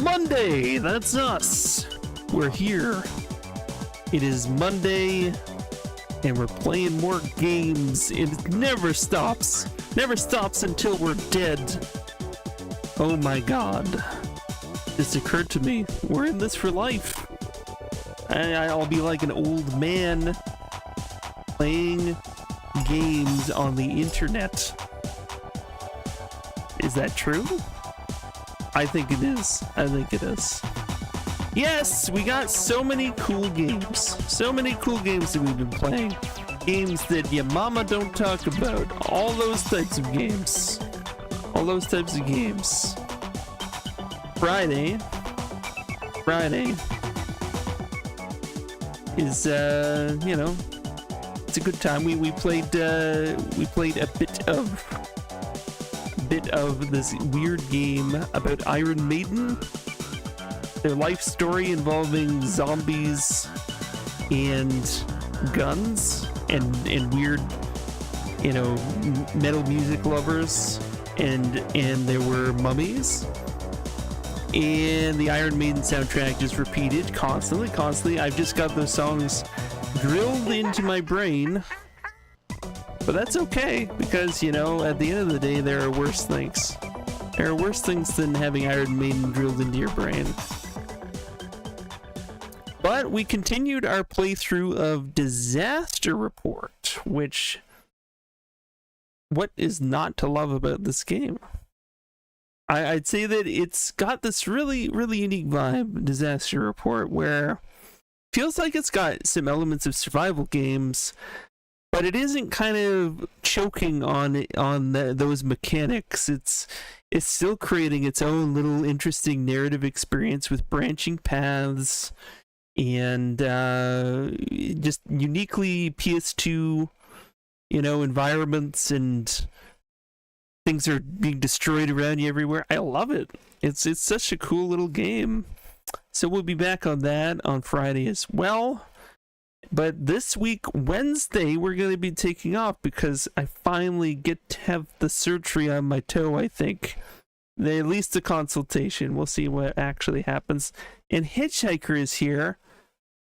Monday, that's us. We're here. It is Monday, and we're playing more games. It never stops. Never stops until we're dead. Oh my god. This occurred to me. We're in this for life. I'll be like an old man playing games on the internet. Is that true? I think it is. I think it is. Yes, we got so many cool games. So many cool games that we've been playing. Games that your mama don't talk about. All those types of games. All those types of games. Friday is you know, it's a good time. We played a bit of this weird game about Iron Maiden, their life story involving zombies and guns and weird, you know, metal music lovers, and there were mummies. and the Iron Maiden soundtrack just repeated constantly. I've just got those songs drilled into my brain, but that's okay, because, you know, at the end of the day, there are worse things. There are worse things than having Iron Maiden drilled into your brain. But we continued our playthrough of Disaster Report, which, what is not to love about this game? I'd say that it's got this really unique vibe, Disaster Report, where it feels like it's got some elements of survival games, but it isn't kind of choking on those mechanics. It's still creating its own little interesting narrative experience with branching paths and just uniquely PS2, you know, environments, and things are being destroyed around you everywhere. I love it. It's such a cool little game. So we'll be back on that on Friday as well. But this week, Wednesday, we're going to be taking off because I finally get to have the surgery on my toe, I think. At least a consultation. We'll see what actually happens. And Hitchhiker is here,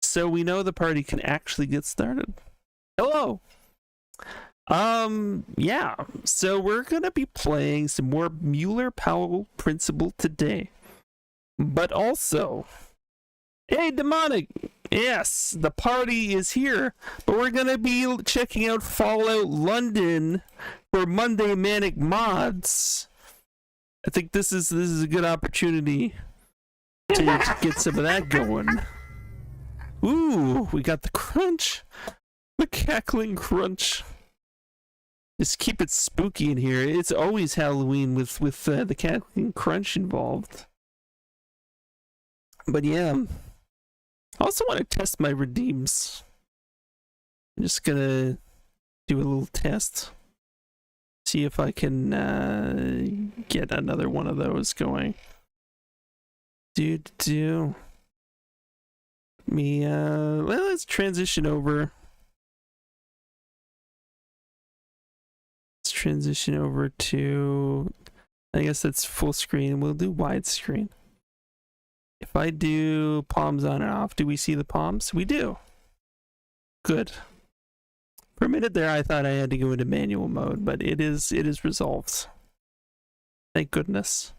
so we know the party can actually get started. Hello! Yeah, so we're gonna be playing some more Mueller-Powell Principle today. But also, hey, Demonic! Yes, the party is here, but we're gonna be checking out Fallout London for Monday Manic Mods. I think this is a good opportunity to get some of that going. Ooh, we got the crunch. The cackling crunch. Just keep it spooky in here. It's always Halloween with the cackling crunch involved. But yeah, I also want to test my redeems. I'm just gonna do a little test. See if I can get another one of those going. Let's transition over. Let's transition over to, I guess that's full screen. We'll do widescreen. If I do palms on and off, do we see the palms? We do. Good. For a minute there, I thought I had to go into manual mode, but it is resolved. Thank goodness.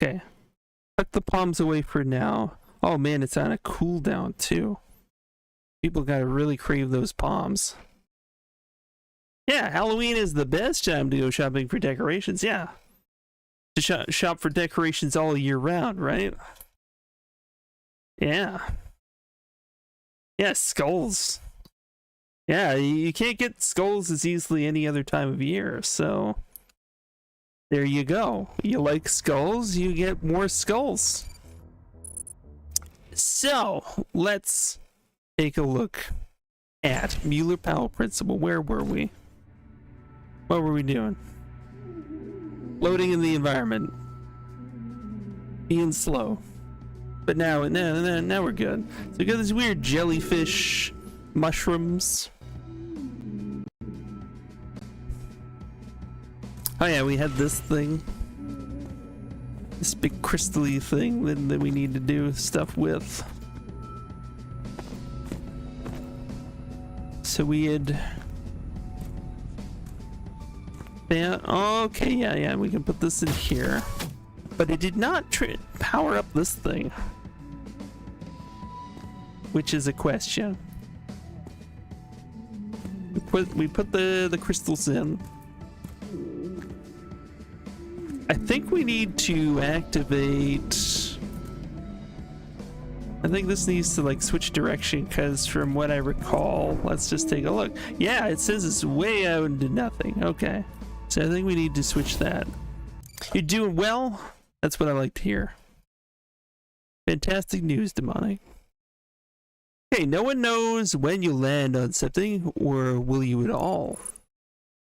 Okay. Tuck the palms away for now. Oh man, it's on a cooldown too. People gotta really crave those palms. Yeah, Halloween is the best time to go shopping for decorations. Yeah. To shop for decorations all year round, right? Yeah. Yeah, skulls. Yeah, you can't get skulls as easily any other time of year, so there you go. You like skulls, you get more skulls. So, let's take a look at Mueller-Powell Principle. Where were we? What were we doing? Loading in the environment. Being slow. But now we're good. So we got this weird jellyfish mushrooms. Oh yeah, we had this thing. This big crystal-y thing that we need to do stuff with. So we had... okay, yeah, we can put this in here. But it did not power up this thing. Which is a question. We put the crystals in. I think we need to activate... I think this needs to like switch direction, because from what I recall, let's just take a look. Yeah, it says it's way out into nothing. Okay. So I think we need to switch that. You're doing well? That's what I like to hear. Fantastic news, Demonic. Okay, no one knows when you land on something, or will you at all.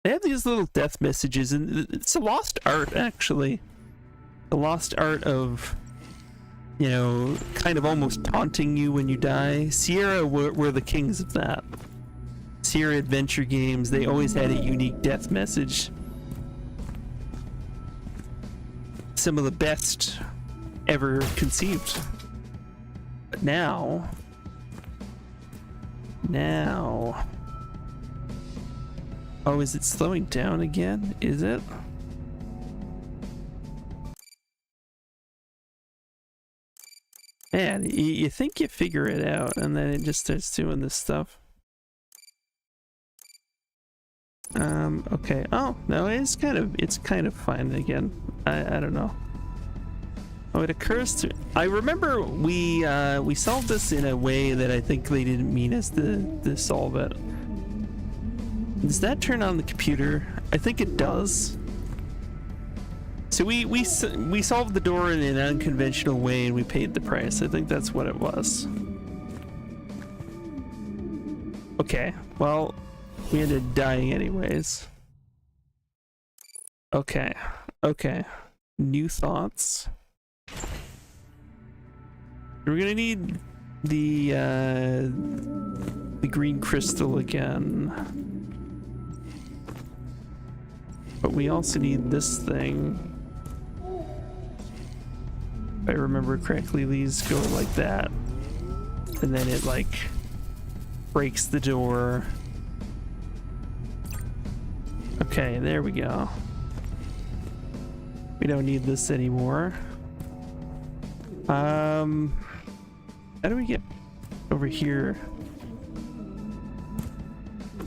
They have these little death messages, and it's a lost art, actually. The lost art of, you know, kind of almost taunting you when you die. Sierra were the kings of that. Sierra Adventure games, they always had a unique death message. Some of the best ever conceived. But now... Oh, is it slowing down again? Is it? Man, you think you figure it out, and then it just starts doing this stuff. Okay. Oh, no, it's kind of fine again. I don't know. Oh, it occurs to... I remember we solved this in a way that I think they didn't mean us to solve it. Does that turn on the computer? I think it does. So we solved the door in an unconventional way and we paid the price. I think that's what it was. Okay, well, we ended up dying anyways. Okay. New thoughts. We're gonna need the green crystal again. But we also need this thing. If I remember correctly, these go like that. And then it like breaks the door. Okay, there we go. We don't need this anymore. How do we get over here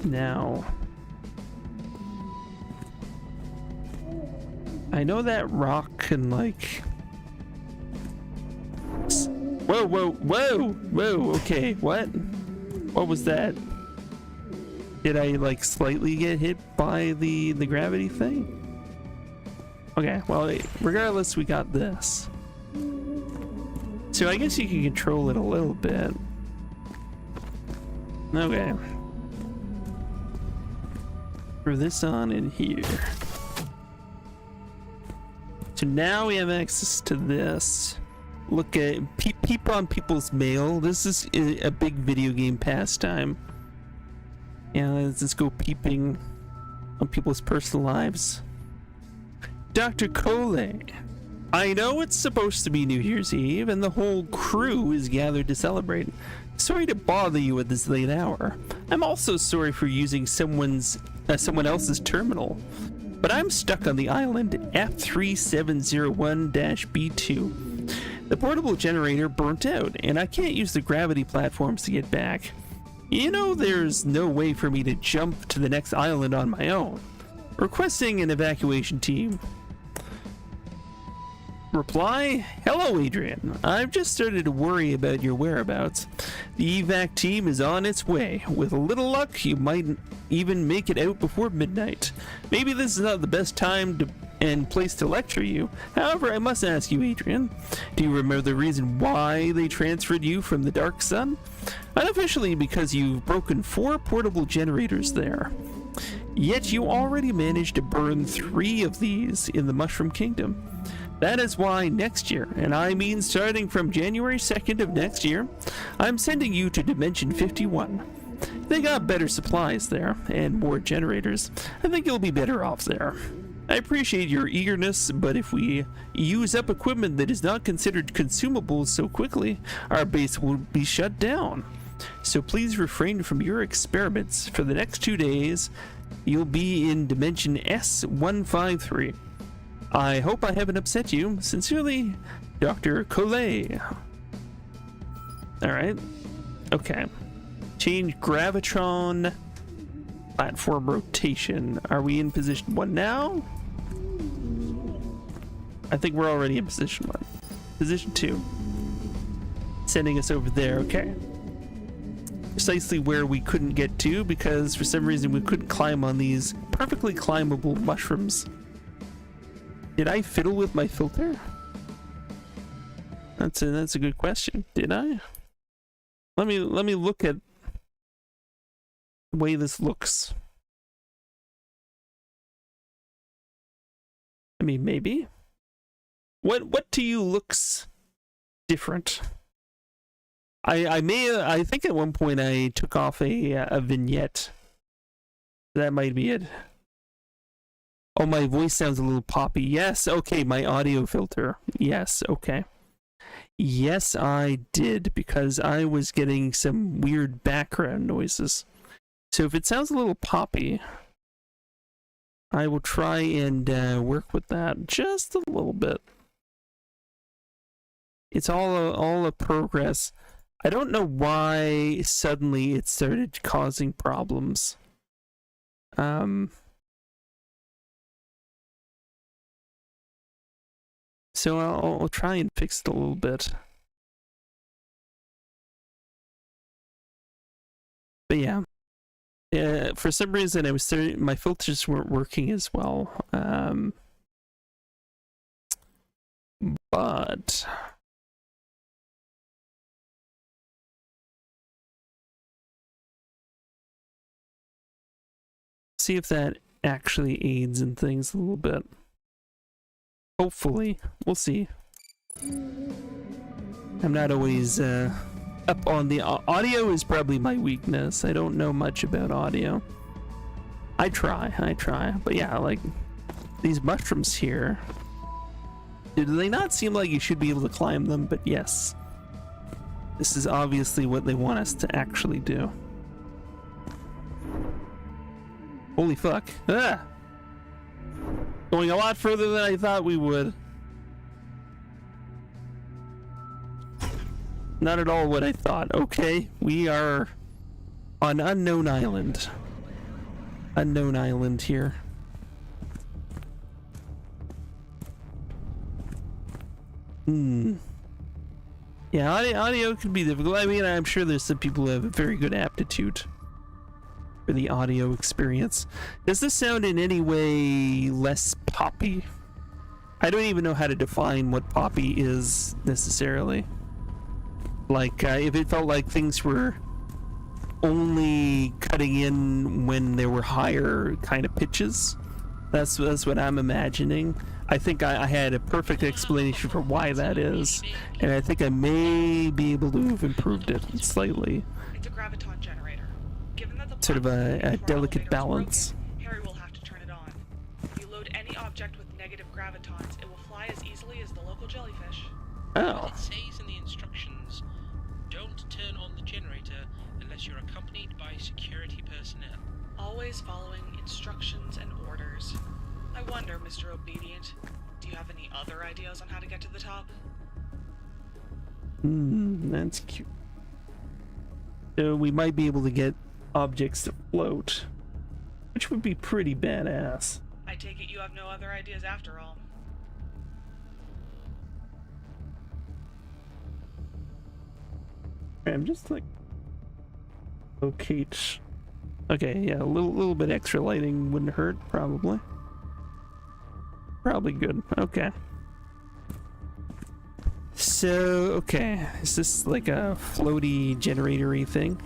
now? I know that rock can like... Whoa, okay, what? What was that? Did I like slightly get hit by the gravity thing? Okay, well, regardless, we got this. So I guess you can control it a little bit. Okay. Throw this on in here. So now we have access to this. Look at peep on people's mail. This is a big video game pastime. Yeah, let's just go peeping on people's personal lives. Dr. Cole, I know it's supposed to be New Year's Eve and the whole crew is gathered to celebrate. Sorry to bother you at this late hour. I'm also sorry for using someone else's terminal. But I'm stuck on the island F3701-B2. The portable generator burnt out, and I can't use the gravity platforms to get back. You know there's no way for me to jump to the next island on my own. Requesting an evacuation team. Reply, hello Adrian. I've just started to worry about your whereabouts. The evac team is on its way. With a little luck, you might even make it out before midnight. Maybe this is not the best time and place to lecture you. However, I must ask you, Adrian, do you remember the reason why they transferred you from the Dark Sun? Unofficially, because you've broken 4 portable generators there. Yet you already managed to burn 3 of these in the Mushroom Kingdom. That is why next year, and I mean starting from January 2nd of next year, I'm sending you to Dimension 51. They got better supplies there, and more generators. I think you'll be better off there. I appreciate your eagerness, but if we use up equipment that is not considered consumables so quickly, our base will be shut down. So please refrain from your experiments. For the next 2 days, you'll be in Dimension S153. I hope I haven't upset you. Sincerely, Dr. Cole. Alright. Okay. Change gravitron platform rotation. Are we in position 1 now? I think we're already in position 1. Position 2. Sending us over there. Okay. Precisely where we couldn't get to because for some reason we couldn't climb on these perfectly climbable mushrooms. Did I fiddle with my filter? That's a good question. Did I? Let me look at the way this looks. I mean, maybe. What to you looks different? I think at one point I took off a vignette. That might be it. Oh, my voice sounds a little poppy. Yes, okay, my audio filter. Yes, okay. Yes, I did, because I was getting some weird background noises. So if it sounds a little poppy, I will try and work with that just a little bit. It's all a progress. I don't know why suddenly it started causing problems. So I'll try and fix it a little bit. But yeah. For some reason, my filters weren't working as well. But see if that actually aids in things a little bit. Hopefully, we'll see. I'm not always up on the audio is probably my weakness. I don't know much about audio. I try, but yeah, like these mushrooms here. Do they not seem like you should be able to climb them? But yes, this is obviously what they want us to actually do. Holy fuck. Ah! Going a lot further than I thought we would. Not at all what I thought. Okay, we are on Unknown Island. Unknown Island here. Yeah, audio could be difficult. I mean, I'm sure there's some people who have a very good aptitude for the audio experience. Does this sound in any way less poppy? I don't even know how to define what poppy is necessarily. Like, if it felt like things were only cutting in when there were higher kind of pitches, that's what I'm imagining. I think I had a perfect explanation for why that is, and I think I may be able to have improved it slightly. It's a graviton generator. Given that the Sort of a delicate balance. Broken, Harry will have to turn it on. If you load any object with negative gravitons, it will fly as easily as the local jellyfish. Oh. It says in the instructions, don't turn on the generator unless you're accompanied by security personnel. Always following instructions and orders. I wonder, Mr. Obedient, do you have any other ideas on how to get to the top? That's cute. So we might be able to get objects to float, which would be pretty badass. I take it you have no other ideas after all. I'm just like locate. Okay, yeah, a little bit extra lighting wouldn't hurt, probably. Probably good. Okay. So, okay, is this like a floaty generator-y thing?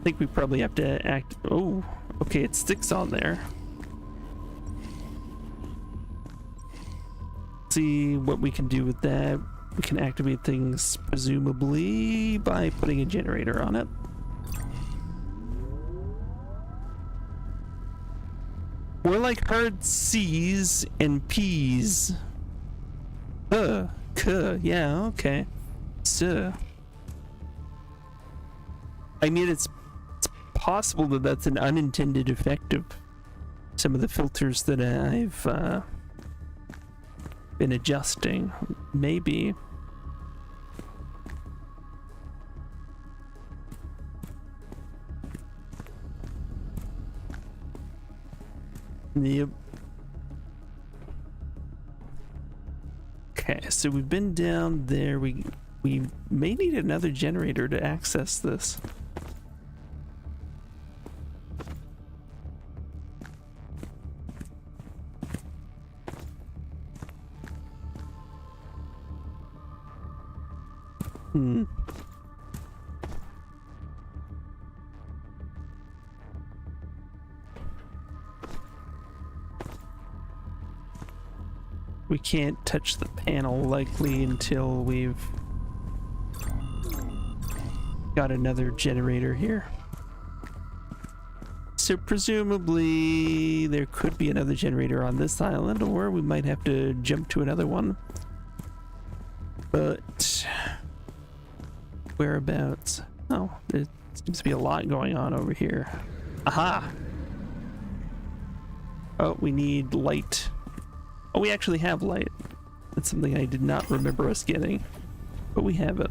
I think we probably have to act. Oh, okay, it sticks on there. See what we can do with that. We can activate things presumably by putting a generator on it. We're like hard C's and P's. Yeah, okay. So, I mean, it's possible that that's an unintended effect of some of the filters that I've been adjusting. Maybe. Yep. Okay, so we've been down there. We may need another generator to access this. We can't touch the panel likely until we've got another generator here. So presumably there could be another generator on this island, or we might have to jump to another one. But whereabouts? Oh, there seems to be a lot going on over here. Aha! Oh, we need light. Oh, we actually have light. That's something I did not remember us getting, but we have it.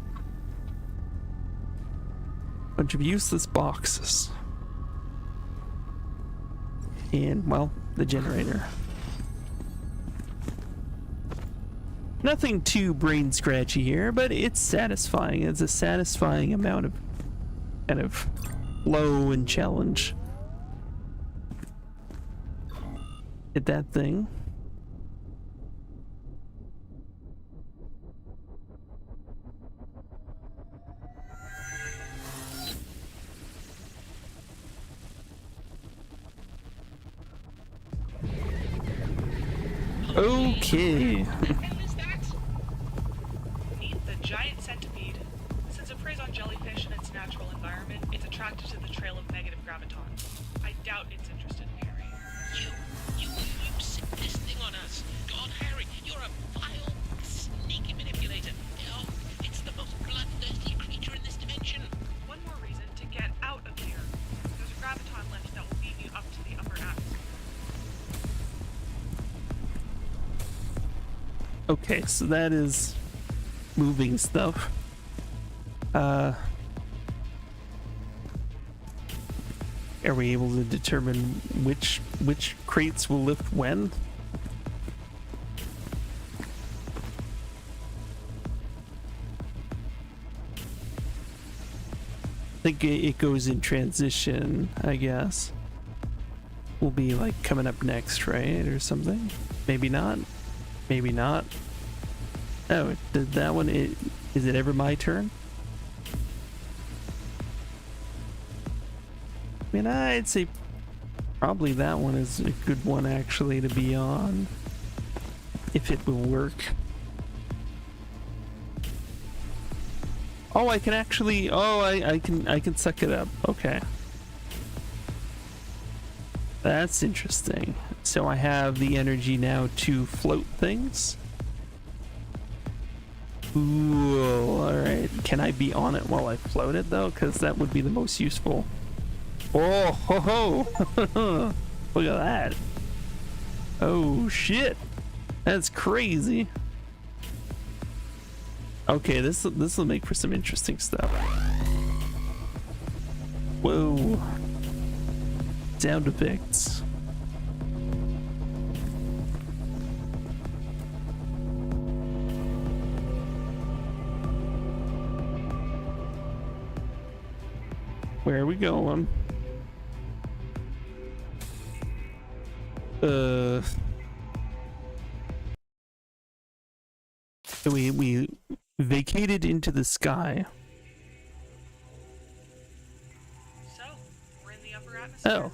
Bunch of useless boxes. And, well, the generator. Nothing too brain scratchy here, but it's satisfying. It's a satisfying amount of kind of flow and challenge. Hit that thing. Okay. What the hell is that? Meet the giant centipede. Since it preys on jellyfish in its natural environment, it's attracted to the trail of negative graviton. I doubt it's interested in Harry. You sick this thing on us. God, Harry, you're a vile, sneaky manipulator. Oh, it's the most bloodthirsty creature in this dimension. One more reason to get out of here. There's a graviton lift that will beam you up to the upper atmosphere. Okay, so that is moving stuff. Are we able to determine which crates will lift when? I think it goes in transition, I guess. Will be like coming up next, right? Or something? Maybe not. Maybe not. Oh, did that one? Is it ever my turn? I mean, I'd say probably that one is a good one actually to be on, if it will work. Oh, I can actually. Oh, I can suck it up. Okay, that's interesting. So I have the energy now to float things. Ooh, all right. Can I be on it while I float it though? Because that would be the most useful. Oh, ho, ho. Look at that. Oh, shit. That's crazy. Okay, this will make for some interesting stuff. Whoa. Sound effects. Where are we going? We vacated into the sky. So, we're in the upper atmosphere. Oh.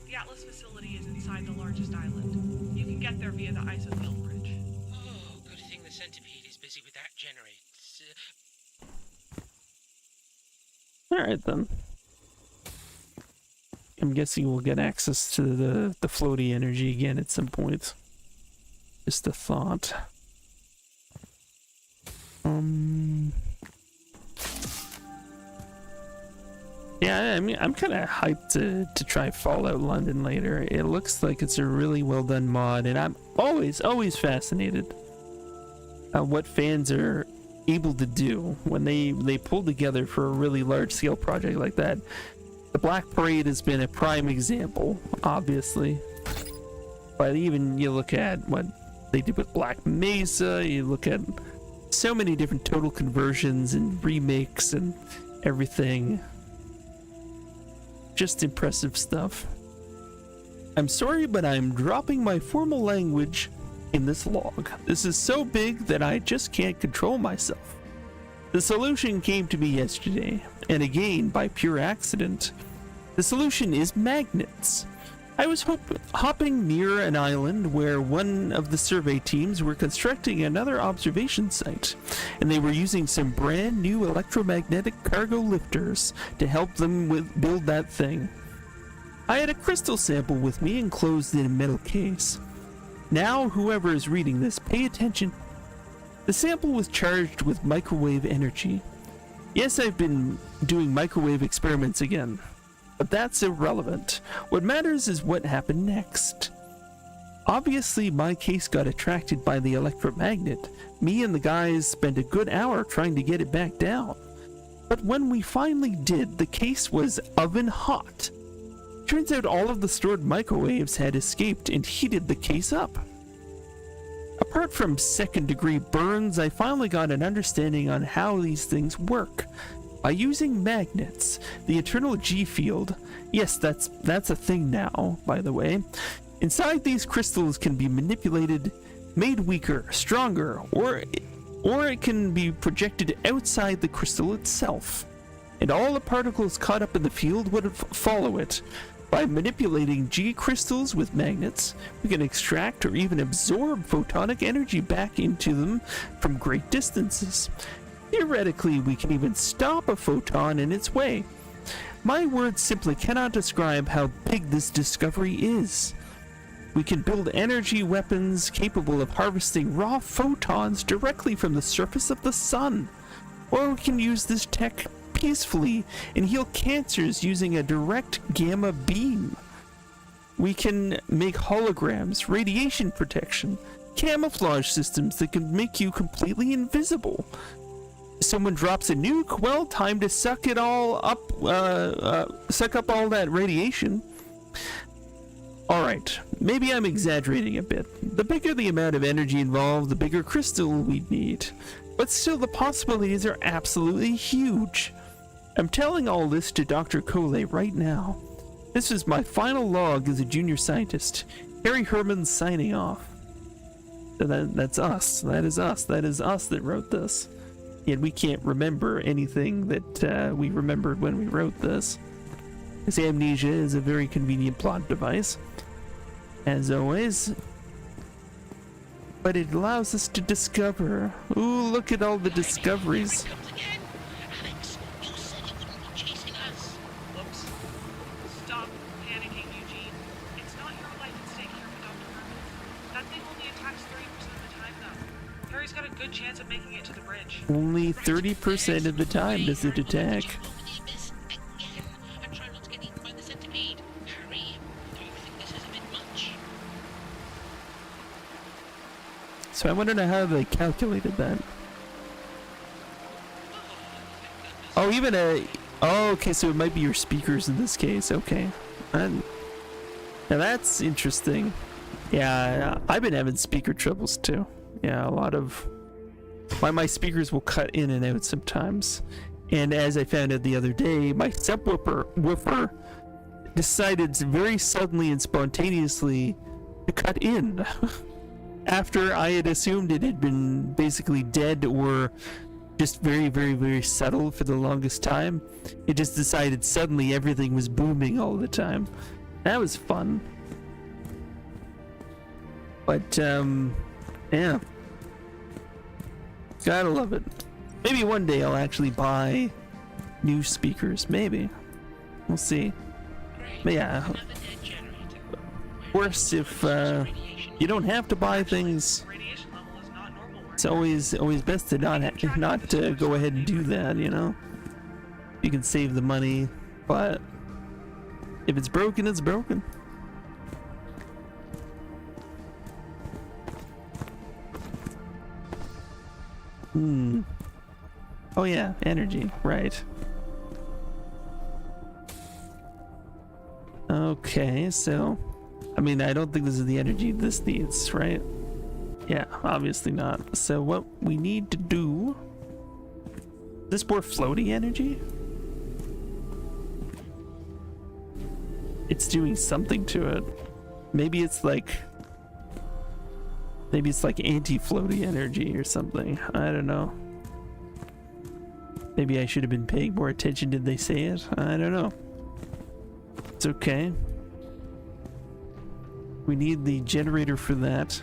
The Atlas facility is inside the largest island. You can get there via the isofield bridge. Oh, good thing the centipede is busy with that generates. Alright then. I'm guessing we'll get access to the floaty energy again at some point. Just a thought. Yeah, I mean, I'm kind of hyped to try Fallout London later. It looks like it's a really well done mod, and I'm always fascinated at what fans are able to do when they pull together for a really large scale project like that. The Black Parade has been a prime example, obviously, but even you look at what they did with Black Mesa, you look at so many different total conversions and remakes and everything. Just impressive stuff. I'm sorry, but I'm dropping my formal language in this log. This is so big that I just can't control myself. The solution came to me yesterday, and again by pure accident. The solution is magnets. I was hopping near an island where one of the survey teams were constructing another observation site, and they were using some brand new electromagnetic cargo lifters to help them build that thing. I had a crystal sample with me enclosed in a metal case. Now, whoever is reading this, pay attention. The sample was charged with microwave energy. Yes, I've been doing microwave experiments again, but that's irrelevant. What matters is what happened next. Obviously, my case got attracted by the electromagnet. Me and the guys spent a good hour trying to get it back down. But when we finally did, the case was oven hot. Turns out all of the stored microwaves had escaped and heated the case up. Apart from second-degree burns, I finally got an understanding on how these things work. By using magnets, the internal G field, yes, that's a thing now, by the way, inside these crystals can be manipulated, made weaker, stronger, or it can be projected outside the crystal itself. And all the particles caught up in the field would follow it. By manipulating G crystals with magnets, we can extract or even absorb photonic energy back into them from great distances. Theoretically, we can even stop a photon in its way. My words simply cannot describe how big this discovery is. We can build energy weapons capable of harvesting raw photons directly from the surface of the sun. Or we can use this tech peacefully and heal cancers using a direct gamma beam. We can make holograms, radiation protection, camouflage systems that can make you completely invisible. Someone drops a nuke, well, time to suck it all up, suck up all that radiation. Alright, maybe I'm exaggerating a bit. The bigger the amount of energy involved, the bigger crystal we'd need. But still, the possibilities are absolutely huge. I'm telling all this to Dr. Cole right now. This is my final log as a junior scientist. Harry Herman signing off. So that's us. That is us. That is us that wrote this. Yet we can't remember anything that we remembered when we wrote this. This amnesia is a very convenient plot device, as always. But it allows us to discover. Ooh, look at all the discoveries. Alex, you said you wouldn't be chasing us. Whoops. Stop panicking, Eugene. It's not your life at stake here for Dr. Herman. That thing only attacks 30% of the time, though. Harry's got a good chance of making it to the bridge. Only 30% of the time does it attack. I'm trying not to get eaten by the centipede. Harry, do you think this is a bit much? So I want to know how they calculated that. Oh, even oh, okay, so it might be your speakers in this case. Okay. Now that's interesting. Yeah, I've been having speaker troubles too. Yeah, a lot of my speakers will cut in and out sometimes. And as I found out the other day, my subwoofer decided very suddenly and spontaneously to cut in after I had assumed it had been basically dead or just very, very, very subtle for the longest time. It just decided suddenly everything was booming all the time. That was fun. But, yeah. Gotta love it. Maybe one day I'll actually buy new speakers. Maybe. We'll see. But yeah. Worse if, you don't have to buy things. Radiation level is not normal. It's always best to not go ahead and do that, you know. You can save the money, but if it's broken, it's broken. Oh yeah, energy, right. Okay, so I mean, I don't think this is the energy this needs, right? Yeah, obviously not. So what we need to do, is this more floaty energy? It's doing something to it. Maybe it's like anti-floaty energy or something. I don't know. Maybe I should have been paying more attention. Did they say it? I don't know. It's okay. We need the generator for that.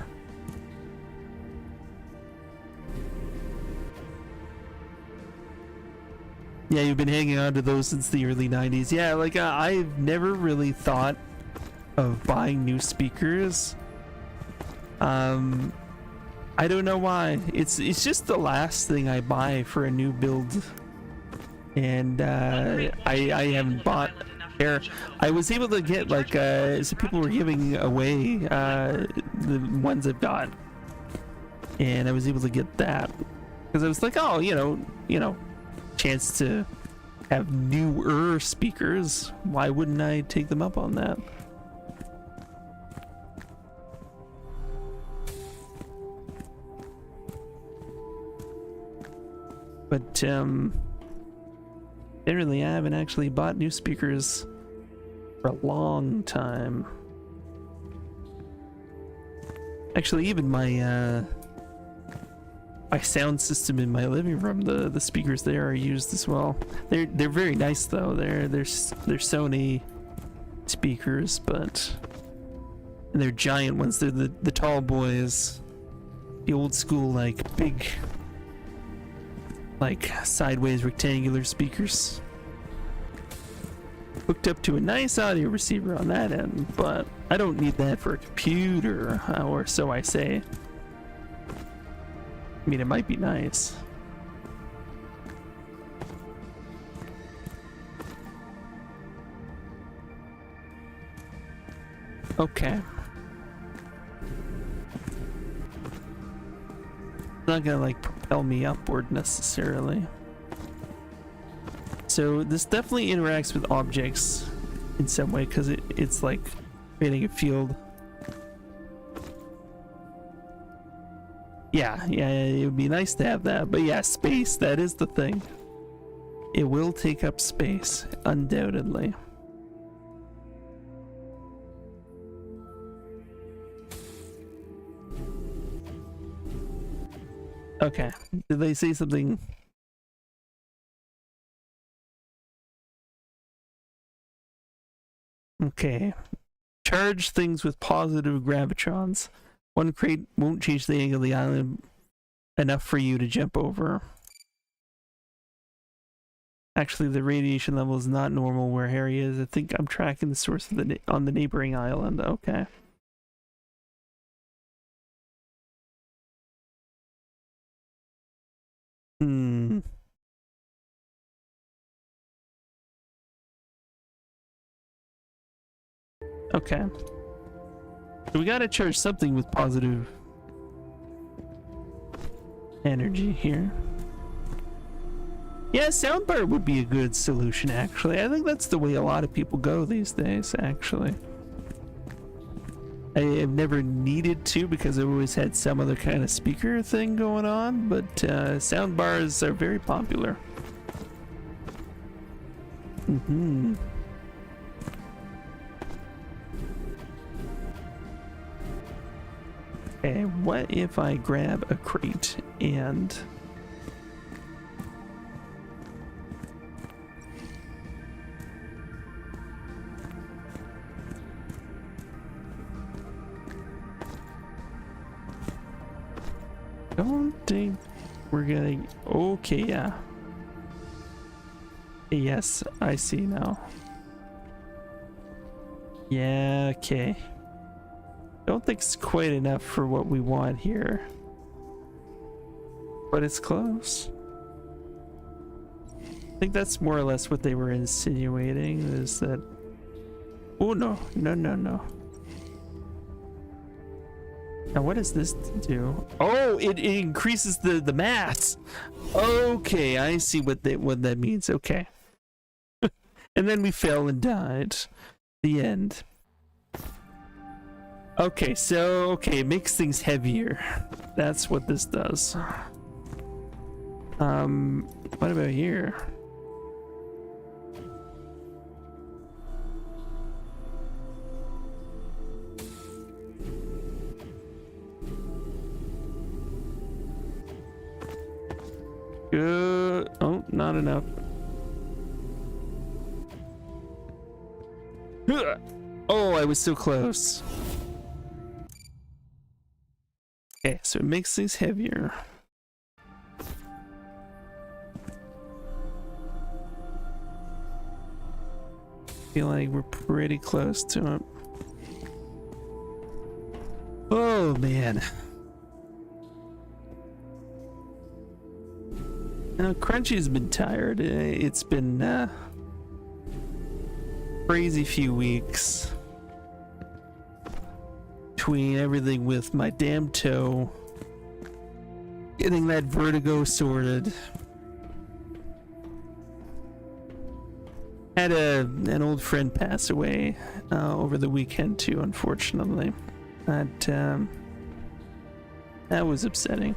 Yeah, you've been hanging on to those since the early 90s. Yeah, like I've never really thought of buying new speakers. I don't know why. It's just the last thing I buy for a new build, and I haven't bought there. I was able to get like so people were giving away the ones I've got, and I was able to get that because I was like, oh, you know, chance to have newer speakers. Why wouldn't I take them up on that? But generally I haven't actually bought new speakers for a long time. Actually, even my my sound system in my living room, the speakers there are used as well. They're very nice though. They're Sony speakers, but and they're giant ones. They're the tall boys, the old school like big, like sideways rectangular speakers. Hooked up to a nice audio receiver on that end, but I don't need that for a computer, or so I say. I mean, it might be nice. Okay. It's not gonna like propel me upward necessarily. So this definitely interacts with objects in some way because it's like creating a field. Yeah, it would be nice to have that, but yeah, space, that is the thing. It will take up space, undoubtedly. Okay, did they say something? Okay. Charge things with positive gravitrons. One crate won't change the angle of the island enough for you to jump over. Actually, the radiation level is not normal where Harry is. I think I'm tracking the source of on the neighboring island. Okay. Okay. So we gotta charge something with positive energy here. Yeah, soundbar would be a good solution, actually. I think that's the way a lot of people go these days, actually. I have never needed to because I've always had some other kind of speaker thing going on, but soundbars are very popular. Mm-hmm. Okay, what if I grab a crate and... Don't think we're gonna... Okay, yeah. Yes, I see now. Yeah, okay. Don't think it's quite enough for what we want here, but it's close. I think that's more or less what they were insinuating, is that... Oh no, no. Now what does this do? Oh, it increases the mass. Okay, I see what that means. Okay. And then we fell and died. The end. Okay, so, it makes things heavier. That's what this does. What about here? Good. Oh, not enough. Oh, I was so close. Okay, so it makes things heavier. Feel like we're pretty close to it. Oh man. Crunchy's been tired. It's been crazy few weeks between everything with my damn toe, getting that vertigo sorted. Had an old friend pass away over the weekend too, unfortunately. That was upsetting.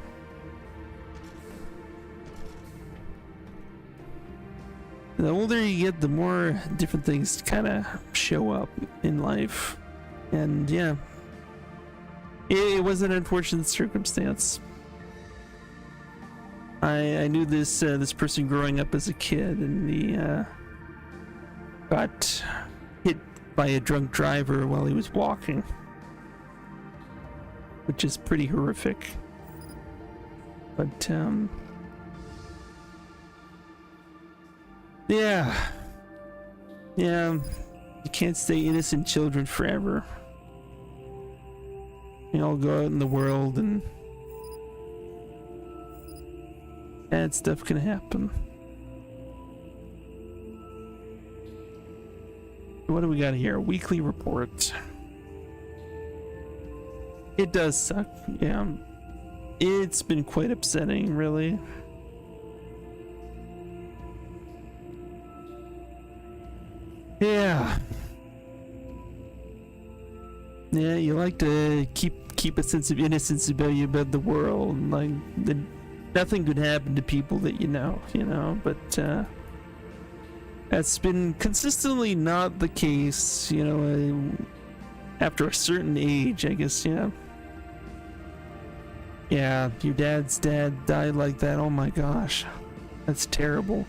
The older you get, the more different things kind of show up in life. And yeah, it was an unfortunate circumstance. I knew this person growing up as a kid, and he got hit by a drunk driver while he was walking, which is pretty horrific. But yeah, you can't stay innocent children forever. You all go out in the world and bad stuff can happen. What do we got here? Weekly report. It does suck, yeah. It's been quite upsetting, really. Yeah, you like to keep a sense of innocence about the world, like that nothing could happen to people that you know, but that's been consistently not the case, after a certain age, I guess. Yeah, your dad's dad died like that. Oh my gosh, that's terrible.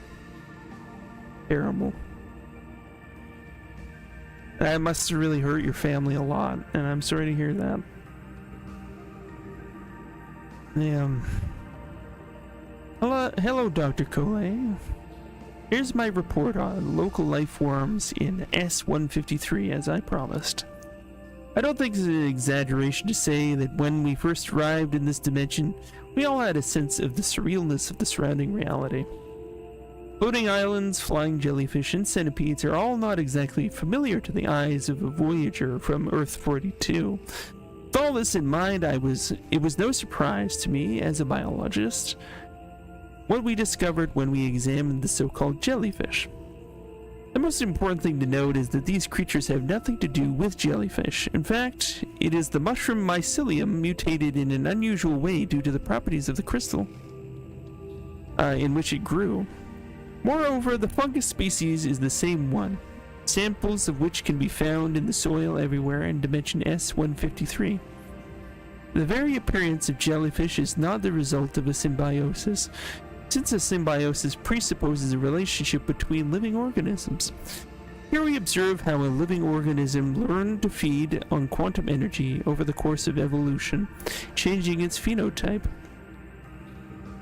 That must have really hurt your family a lot, and I'm sorry to hear that. Yeah. Hello, Dr. Coley. Here's my report on local life forms in S-153, as I promised. I don't think it's an exaggeration to say that when we first arrived in this dimension, we all had a sense of the surrealness of the surrounding reality. Floating islands, flying jellyfish, and centipedes are all not exactly familiar to the eyes of a Voyager from Earth-42. With all this in mind, it was no surprise to me, as a biologist, what we discovered when we examined the so-called jellyfish. The most important thing to note is that these creatures have nothing to do with jellyfish. In fact, it is the mushroom mycelium mutated in an unusual way due to the properties of the crystal in which it grew. Moreover, the fungus species is the same one, samples of which can be found in the soil everywhere in dimension S-153. The very appearance of jellyfish is not the result of a symbiosis, since a symbiosis presupposes a relationship between living organisms. Here we observe how a living organism learned to feed on quantum energy over the course of evolution, changing its phenotype.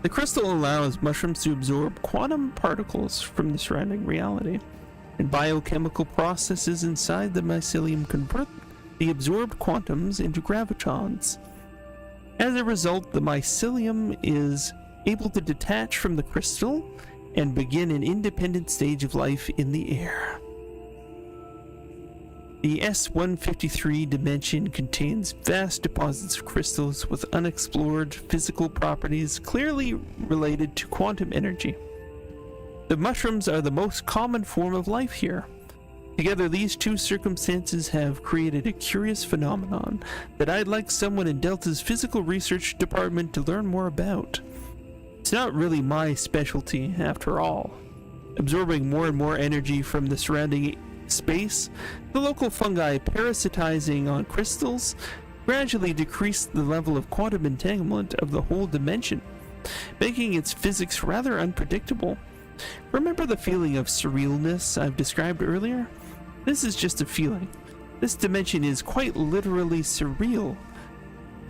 The crystal allows mushrooms to absorb quantum particles from the surrounding reality, and biochemical processes inside the mycelium convert the absorbed quantums into gravitons. As a result, the mycelium is able to detach from the crystal and begin an independent stage of life in the air. The S-153 dimension contains vast deposits of crystals with unexplored physical properties clearly related to quantum energy. The mushrooms are the most common form of life here. Together, these two circumstances have created a curious phenomenon that I'd like someone in Delta's physical research department to learn more about. It's not really my specialty, after all. Absorbing more and more energy from the surrounding space, the local fungi parasitizing on crystals gradually decreased the level of quantum entanglement of the whole dimension, making its physics rather unpredictable. Remember the feeling of surrealness I've described earlier? This is just a feeling. This dimension is quite literally surreal.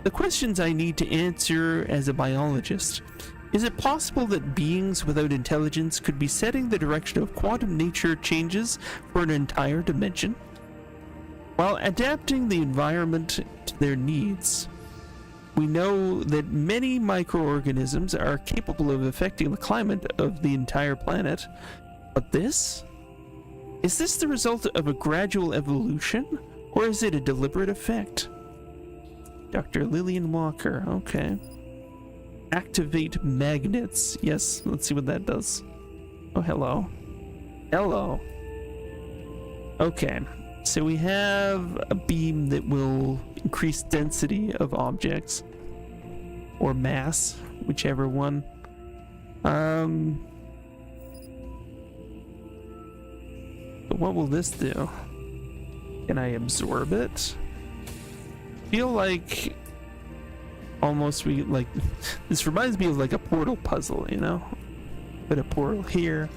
The questions I need to answer as a biologist: is it possible that beings without intelligence could be setting the direction of quantum nature changes for an entire dimension, while adapting the environment to their needs? We know that many microorganisms are capable of affecting the climate of the entire planet. But this? Is this the result of a gradual evolution? Or is it a deliberate effect? Dr. Lillian Walker, okay. Activate magnets. Yes, let's see what that does. Oh, hello. Hello. Okay, so we have a beam that will increase density of objects. Or mass, whichever one. But what will this do? Can I absorb it? Feel like almost this reminds me of like a portal puzzle, you know? Put a portal here,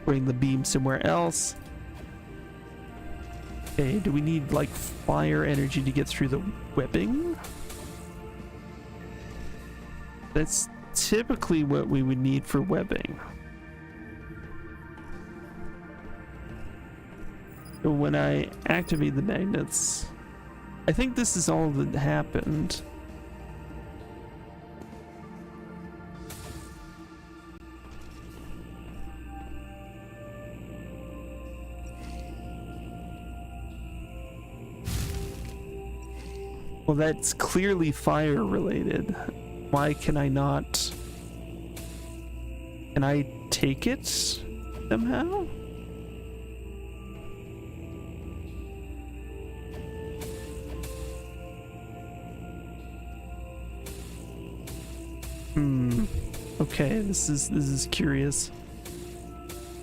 bring the beam somewhere else. Okay, do we need like fire energy to get through the webbing? That's typically what we would need for webbing. So when I activate the magnets, I think this is all that happened. Well, that's clearly fire related. Why can I not? Can I take it somehow? Okay, this is curious.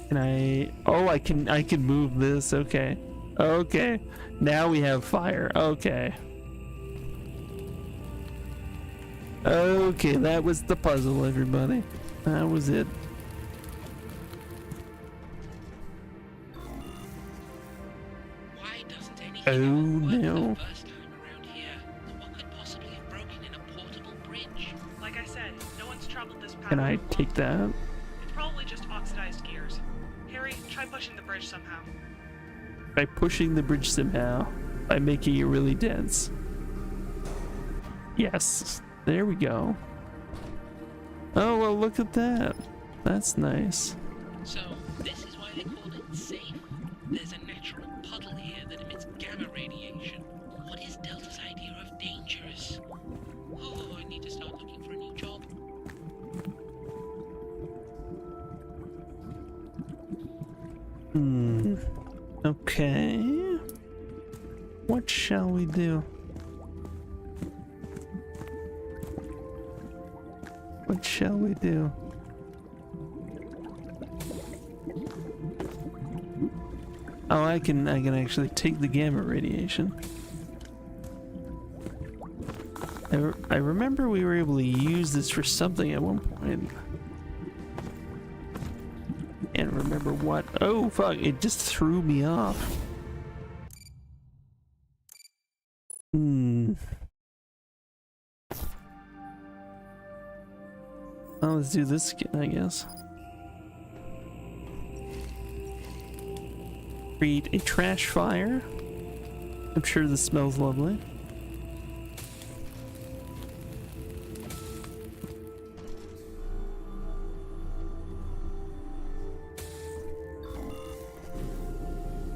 Can I? Oh, I can move this. Okay. Okay. Now we have fire. Okay. Okay, that was the puzzle, everybody. That was it. Why doesn't anything Oh, ever work no. the first time around here? What could possibly have broken in a portable bridge? Like I said, no one's traveled this path. Can I in a long take that? time. It's probably just oxidized gears. Harry, try pushing the bridge somehow. By pushing the bridge somehow. By making it really dense. Yes. There we go. Oh, well, look at that. That's nice. So, this is why they call it safe. There's a natural puddle here that emits gamma radiation. What is Delta's idea of dangerous? Oh, I need to start looking for a new job. Okay. What shall we do? What shall we do? Oh, I can actually take the gamma radiation. I remember we were able to use this for something at one point. Can't remember what. Oh fuck, it just threw me off. Well, let's do this again, I guess. Create a trash fire. I'm sure this smells lovely.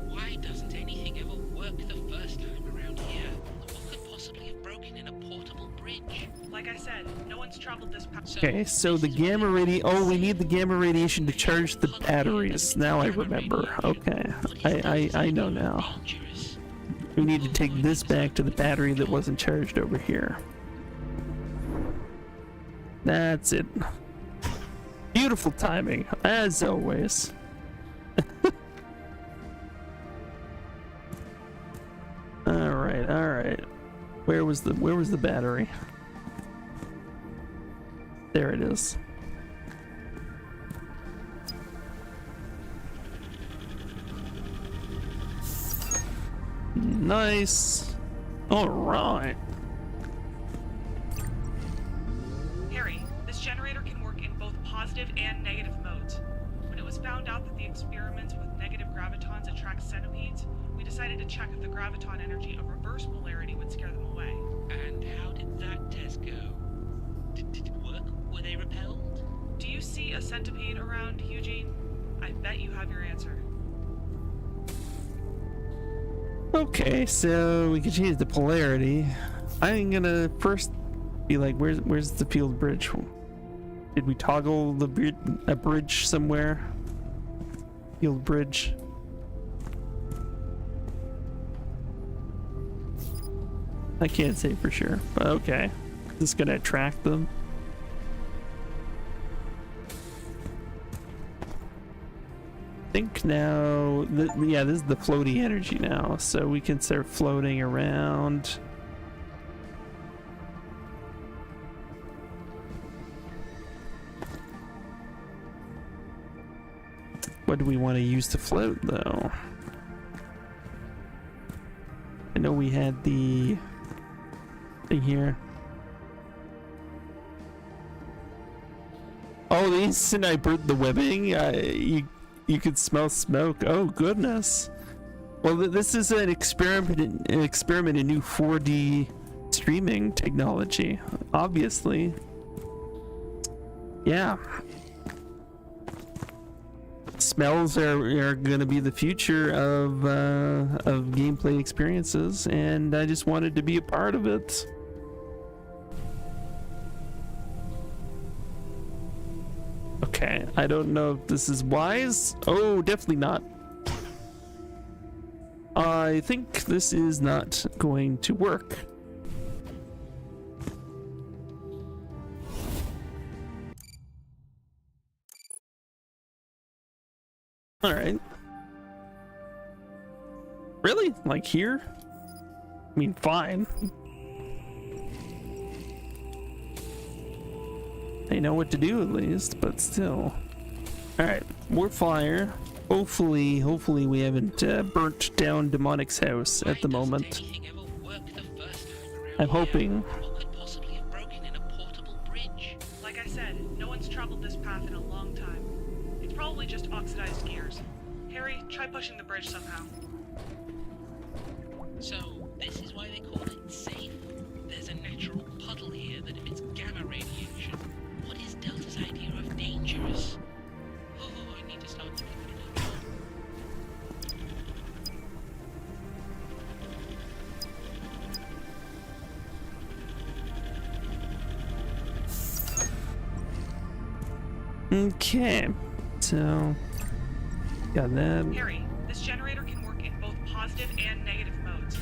Why doesn't anything ever work the first time around here? What could possibly have broken in a portable bridge? Like I said, no one's traveled this path. Okay, so the gamma radiation. Oh, we need the gamma radiation to charge the batteries. Now I remember. Okay, I know now. Dangerous. We need to take this back to the battery that wasn't charged over here. That's it. Beautiful timing, as always. All right. Where was the battery? There it is. Nice. All right. Harry, this generator can work in both positive and negative modes. When it was found out that the experiments with negative gravitons attract centipedes, we decided to check if the graviton energy of reverse polarity would scare them away. And how did that test test go? Did it work? Were they repelled? Do you see a centipede around, Eugene? I bet you have your answer. Okay, so we can change the polarity. I'm gonna first be like, where's the field bridge? Did we toggle the a bridge somewhere? Field bridge. I can't say for sure, but okay. This is gonna attract them. I think now, yeah, this is the floaty energy now, so we can start floating around. What do we want to use to float, though? I know we had the thing here. Oh, the instant I burnt the webbing, you could smell smoke. Oh goodness. Well, this is an experiment in new 4D streaming technology, obviously. Yeah. Smells are going to be the future of gameplay experiences, and I just wanted to be a part of it. Okay, I don't know if this is wise. Oh, definitely not. I think this is not going to work. All right. Really? Like here? I mean, fine. They know what to do at least, but still. All right, more fire. Hopefully we haven't burnt down Demonic's house at the moment. I'm hoping. What could possibly have broken in a portable bridge? Like I said, no one's traveled this path in a long time. It's probably just oxidized gears. Harry, try pushing the bridge somehow. So, this is why they call it safe? There's a natural puddle here that emits gamma radiation. What is Delta's idea of dangerous? Oh, I need to start looking for it. Okay, so got that. Harry, this generator can work in both positive and negative modes.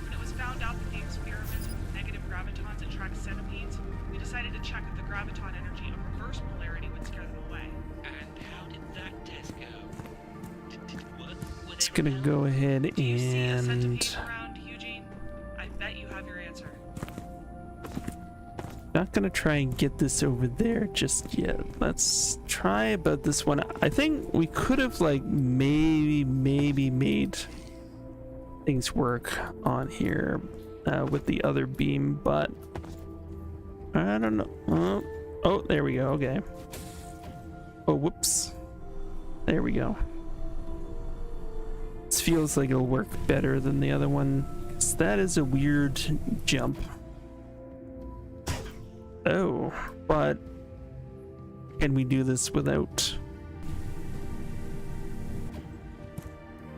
When it was found out that the experiments with negative gravitons attract centipedes, we decided to check if the graviton energy of reverse polarity would scare them away. And how did that test go? Did it work? Were It's they gonna repelled? go ahead Do you see a centipede and around, Eugene? I bet you have your answer. not gonna try and get this over there just yet. Let's try about this one. I think we could have like maybe made things work on here with the other beam, but I don't know. Oh, there we go. Okay. Oh, whoops. There we go. This feels like it'll work better than the other one. 'Cause that is a weird jump. Oh, but can we do this without?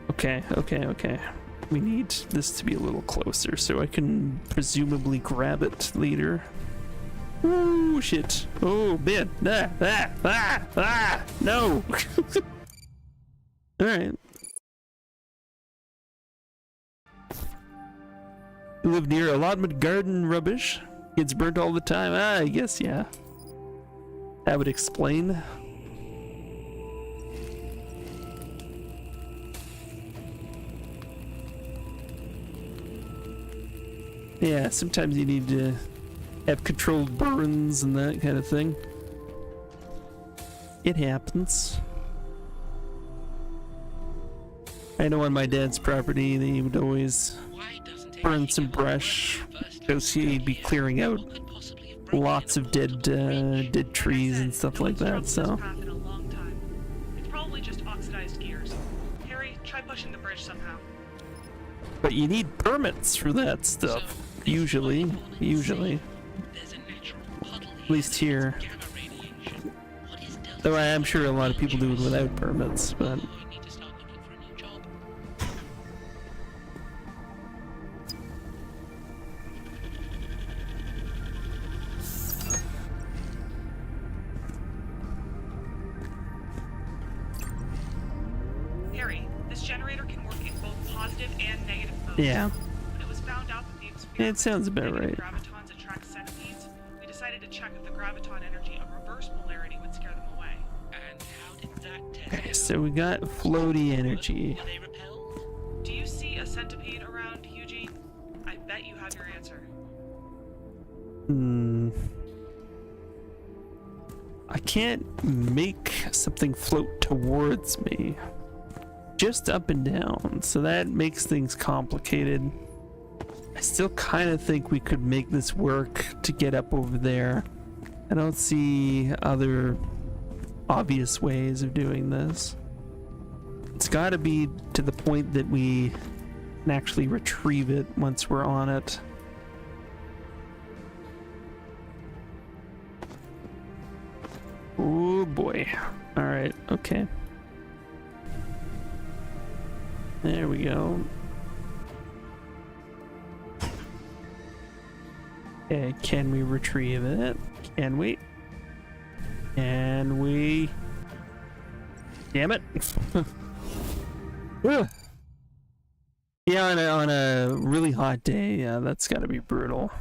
Okay. We need this to be a little closer so I can presumably grab it later. Oh shit. Oh man. No. All right. You live near allotment garden rubbish. Gets burnt all the time. I guess, yeah. That would explain. Yeah, sometimes you need to have controlled burns and that kind of thing. It happens. I know on my dad's property they would always burn some brush because he'd be clearing out lots of dead trees and stuff like that. So This path in a long time. It's probably just oxidized gears. Harry, try pushing the bridge somehow. but you need permits for that stuff usually. There's a least here. Gamma radiation. What is Delta's Though I am sure a lot of people do it without permits, but Oh, I need to start looking for a new job. Harry, this generator can work in both positive and negative modes. yeah, When it was found out that the experiment it sounds about negative right. gravitons attract centipedes, we decided to check if the graviton energy of reverse polarity would scare them away. And how did that test Okay, go? so we got floaty energy. Were they repelled? Do you see a centipede around, Eugene? I bet you have your answer. I can't make something float towards me. Just up and down, so that makes things complicated. I still kind of think we could make this work to get up over there. I don't see other obvious ways of doing this. It's got to be to the point that we can actually retrieve it once we're on it. Oh boy. All right, okay. There we go. Okay, can we retrieve it? Can we? Can we? Damn it. Ugh. Yeah, on a really hot day, yeah, that's gotta be brutal.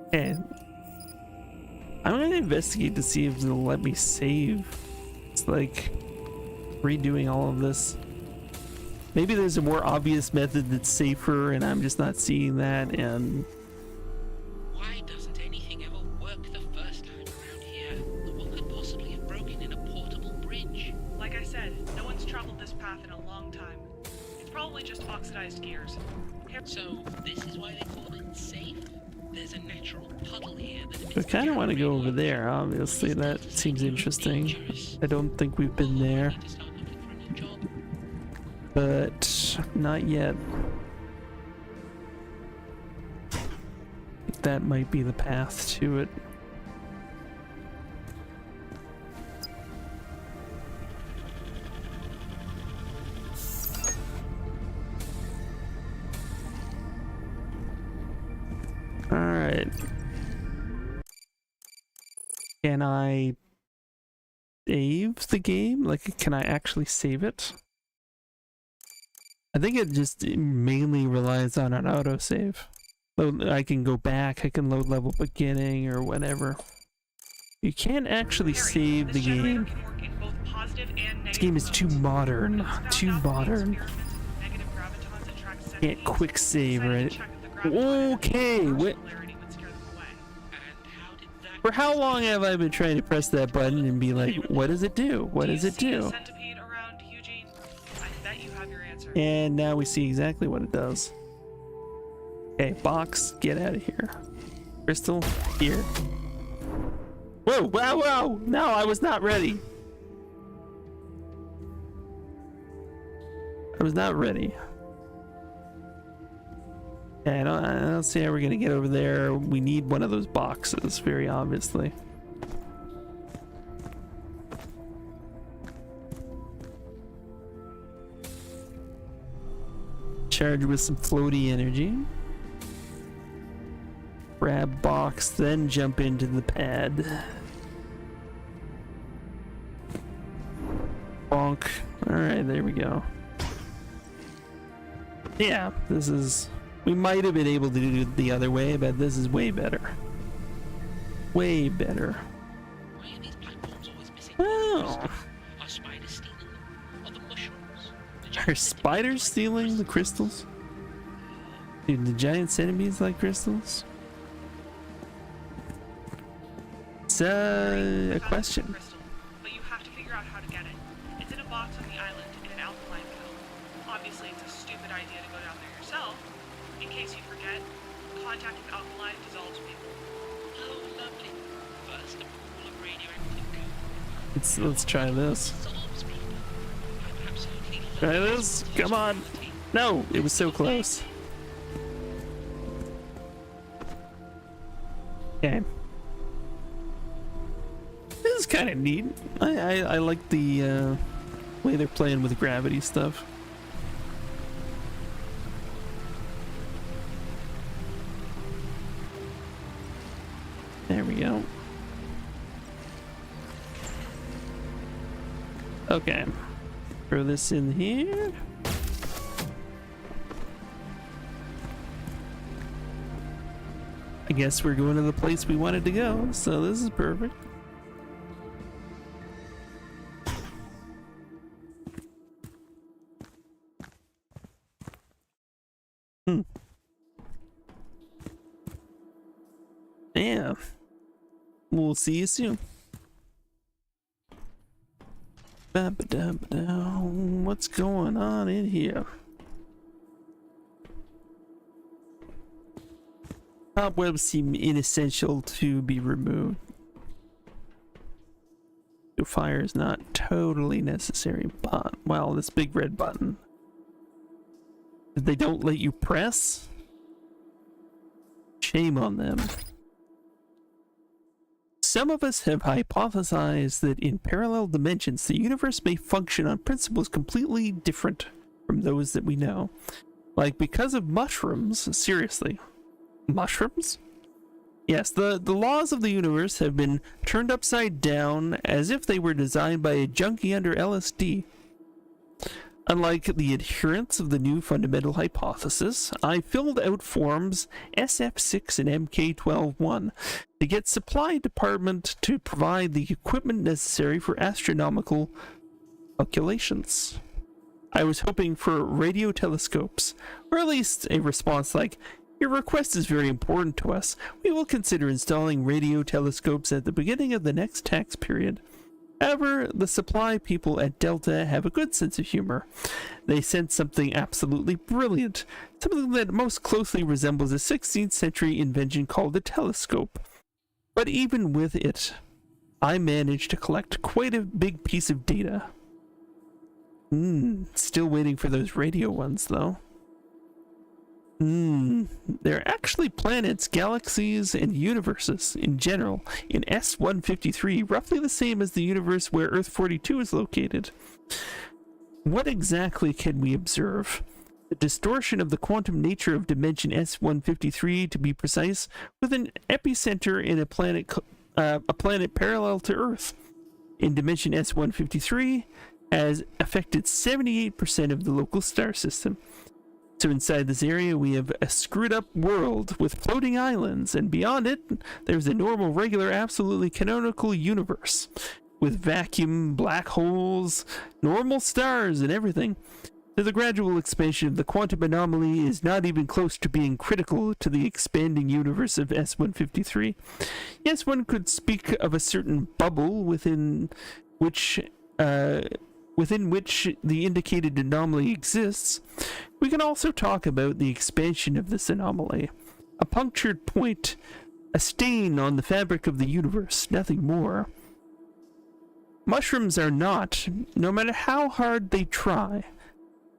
Okay. I'm gonna investigate to see if they'll let me save. It's like redoing all of this. Maybe there's a more obvious method that's safer and I'm just not seeing that, and Why doesn't anything ever work the first time around here? What could possibly have broken in a portable bridge? Like I said, no one's traveled this path in a long time. It's probably just oxidized gears. So, this is why they call it safe? There's a natural puddle here that I emits kind of want to go over gamma there. Obviously, that seems interesting. I don't think we've been there, radiation. I need to start looking for a new job. but not yet. I think that might be the path to it. All right. Can I save the game? Like, can I actually save it? I think it just mainly relies on an autosave. I can go back, I can load level beginning or whatever. You can't actually Harry, save the this generator game. can work in both positive and negative This game is too modes. modern. When it was found Too out that the modern. experiments with negative gravitons attract Can't centipedes, quick save, we decided right? to check if the graviton energy of Okay, reverse wait. polarity would scare them away. And how did that For how long have I been trying to press that button and be like, what does it do? What does it Do you see do? a centipede around, Eugene? I bet you have your answer. And now we see exactly what it does. Okay, box, get out of here. Crystal, here. Whoa, wow, wow! No, I was not ready. I was not ready. Yeah, I don't see how we're gonna get over there. We need one of those boxes, very obviously. Charge with some floaty energy. Grab box, then jump into the pad. Bonk. Alright, there we go. Yeah, this is... We might have been able to do it the other way, but this is way better. Way better. Why are these platforms always missing? Oh. Are spiders stealing them? Or the mushrooms? The Are giant spiders stealing the crystals? Dude, the giant centipedes like crystals? It's a question. Crystal, but you have to figure out how to get it. It's in a box on the island in an alkaline kiln. Obviously, it's a stupid idea to go down there yourself. In case you forget, contact with alkaline dissolves people. Oh, lovely. First, a pool of radioactive goo. Let's try this. Dissolves people. I'm absolutely Try loving this. this Come on. possibility. No, it was so close. Okay. This is kind of neat. I like the way they're playing with gravity stuff. There we go. Okay. Throw this in here. I guess we're going to the place we wanted to go, so this is perfect. Yeah. We'll see you soon. What's going on in here? Cobwebs seem inessential to be removed. So fire is not totally necessary, but well, this big red button that they don't let you press. Shame on them. Some of us have hypothesized that in parallel dimensions, the universe may function on principles completely different from those that we know. Like because of mushrooms, seriously. Mushrooms? Yes, the laws of the universe have been turned upside down as if they were designed by a junkie under LSD. Unlike the adherents of the new fundamental hypothesis, I filled out forms SF6 and MK12-1 to get supply department to provide the equipment necessary for astronomical calculations. I was hoping for radio telescopes, or at least a response like, "Your request is very important to us. We will consider installing radio telescopes at the beginning of the next tax period." However, the supply people at Delta have a good sense of humor. They sent something absolutely brilliant, something that most closely resembles a 16th century invention called a telescope. But even with it, I managed to collect quite a big piece of data. Still waiting for those radio ones, though. They're actually planets, galaxies, and universes in general in S153, roughly the same as the universe where Earth-42 is located. What exactly can we observe? The distortion of the quantum nature of dimension S153, to be precise, with an epicenter in a planet parallel to Earth. In dimension S153, has affected 78% of the local star system. So inside this area we have a screwed up world with floating islands, and beyond it there's a normal, regular, absolutely canonical universe with vacuum, black holes, normal stars and everything. So the gradual expansion of the quantum anomaly is not even close to being critical to the expanding universe of S153. Yes, one could speak of a certain bubble within which the indicated anomaly exists. We can also talk about the expansion of this anomaly. A punctured point, a stain on the fabric of the universe, nothing more. Mushrooms are not, no matter how hard they try.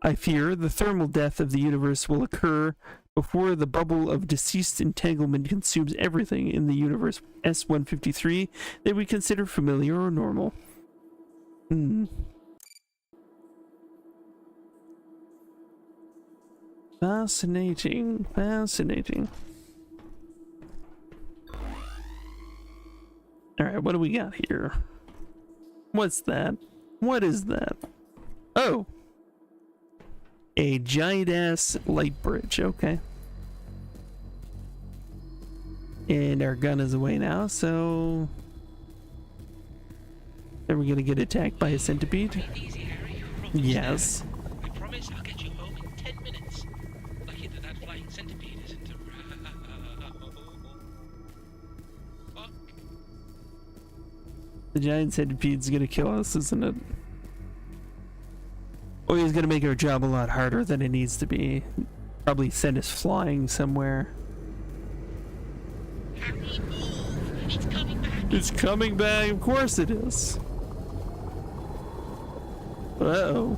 I fear the thermal death of the universe will occur before the bubble of deceased entanglement consumes everything in the universe S153 that we consider familiar or normal. Fascinating, fascinating. Alright, what do we got here? What's that? What is that? Oh! A giant-ass light bridge, okay. And our gun is away now, so... Are we gonna get attacked by a centipede? Easy, Harry. Yes. I promise I'll get you home in 10 minutes. Lucky that flying centipede isn't fuck. The giant centipede's gonna kill us, isn't it? Or he's gonna make our job a lot harder than it needs to be. Probably send us flying somewhere. Harry, move! It's coming back! It's coming back, of course it is. Uh-oh.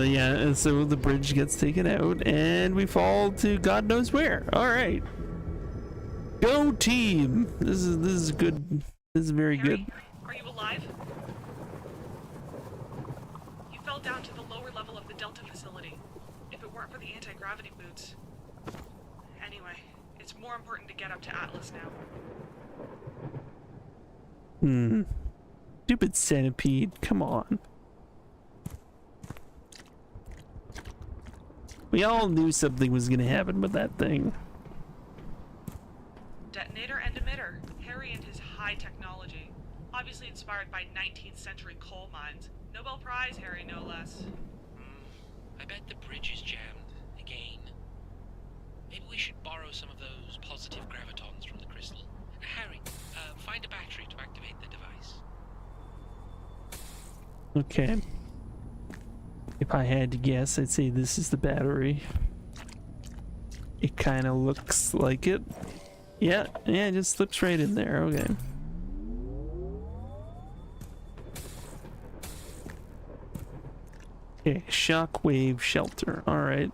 Yeah, and so the bridge gets taken out and we fall to God knows where. All right. Go team. This is good. This is very good. Harry, are you alive? You fell down to the lower level of the Delta facility. If it weren't for the anti-gravity boots. Anyway, it's more important to get up to Atlas now. Stupid centipede. Come on. We all knew something was gonna happen with that thing. Detonator and emitter. Harry and his high technology. Obviously inspired by 19th century coal mines. Nobel Prize, Harry, no less. I bet the bridge is jammed again. Maybe we should borrow some of those positive gravitons from the crystal. Harry, find a battery to activate the device. Okay. If I had to guess, I'd say this is the battery. It kind of looks like it. Yeah, it just slips right in there. Okay. Okay, shockwave shelter. All right.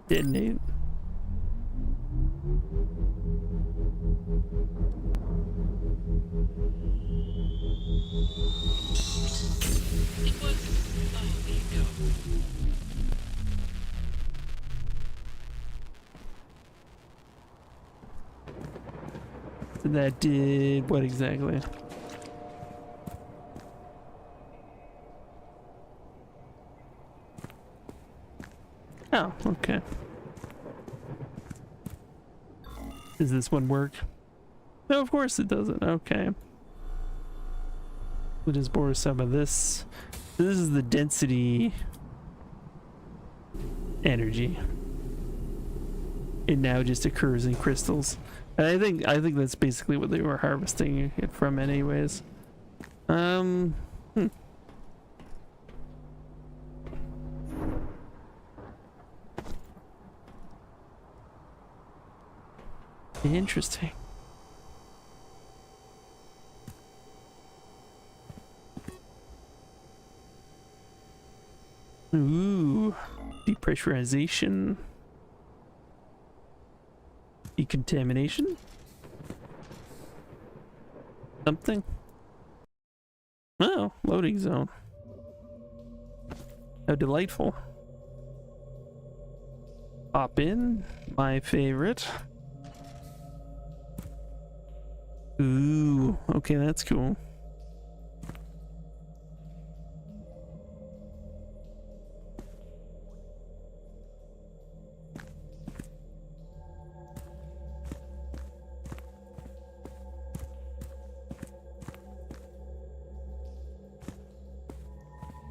Detonate. It works. Oh, there you go. That did what exactly? Oh, okay. Does this one work? No, of course it doesn't. Okay. We'll just borrow some of this. This is the density energy. It now just occurs in crystals. And I think that's basically what they were harvesting it from anyways. Interesting. Ooh, depressurization. Decontamination? Something? Oh, loading zone. How delightful. Hop in, my favorite. Ooh, okay, that's cool.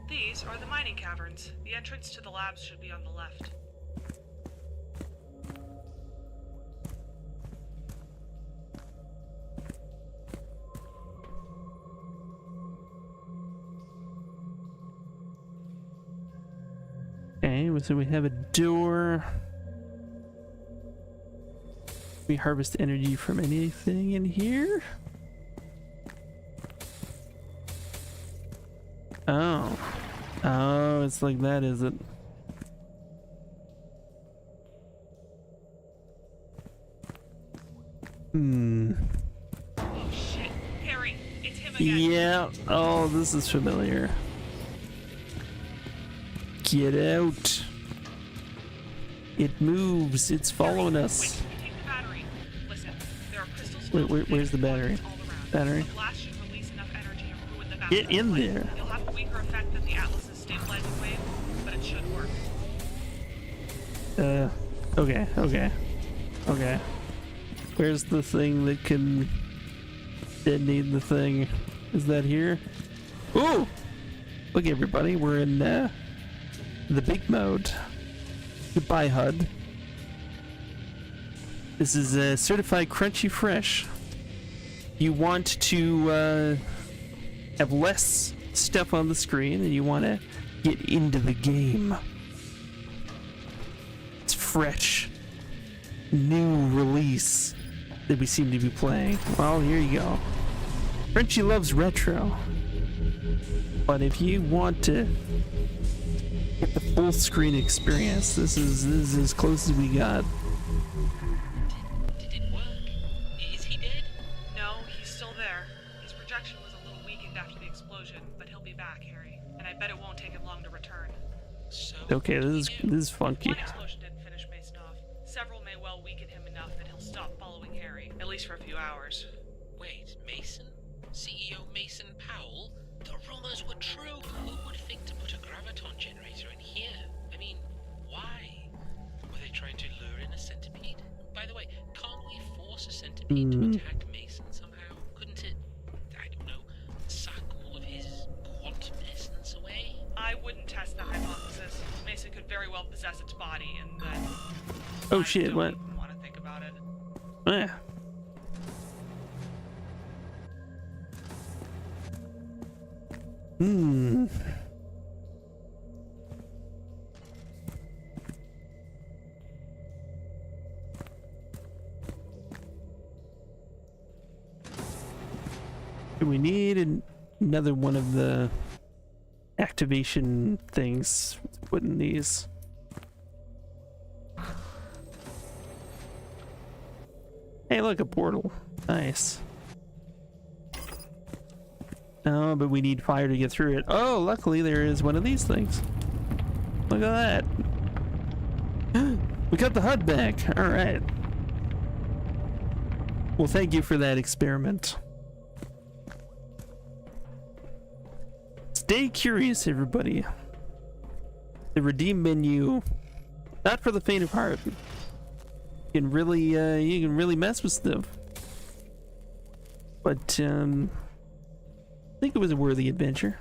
These are the mining caverns. The entrance to the labs should be on the left. Okay, so we have a door. We harvest energy from anything in here? Oh. Oh, it's like that, is it? Oh shit, Harry, it's him again. Yeah. Oh, this is familiar. Get out. It moves. It's following Harry, us. wait, take the battery. Listen, there are crystals Where's the battery? all around. Battery. The blast should release enough energy to ruin the battery. Get in there. You'll have a weaker effect than the Atlas's stabilizing wave, but it should work. Okay. Where's the thing that can detonate the thing? Is that here? Ooh! Look, everybody, we're in the big mode. Goodbye, HUD. This is certified crunchy fresh. You want to have less stuff on the screen and you want to get into the game. It's fresh. New release that we seem to be playing. Well, here you go. Frenchie loves retro. But if you want to get the full screen experience, this is as close as we got. Did it work? Is he dead? No, he's still there. His projection was a little weakened after the explosion, but he'll be back, Harry. And I bet it won't take him long to return. So Okay, what do we this do? is funky. One explosion didn't finish Mason off. Several may well weaken him enough that he'll stop following Harry, at least for a few hours. Wait, Mason? CEO Mason Powell? The rumors were true. Who would think to put a graviton generator in here? I mean, why? Were they trying to lure in a centipede? By the way, can't we force a centipede to attack Mason somehow? Couldn't it, I don't know, suck all of his quantum essence away? I wouldn't test that hypothesis. Mason could very well possess its body, and then... Oh I shit, don't what? even want to think about it. Yeah. Hmm. Do we need another one of the activation things to put in these? Hey, look, a portal. Nice. Oh, but we need fire to get through it. Oh, luckily there is one of these things. Look at that. We got the HUD back. All right. Well, thank you for that experiment. Stay curious, everybody. The redeem menu, not for the faint of heart. You can really mess with stuff. But I think it was a worthy adventure.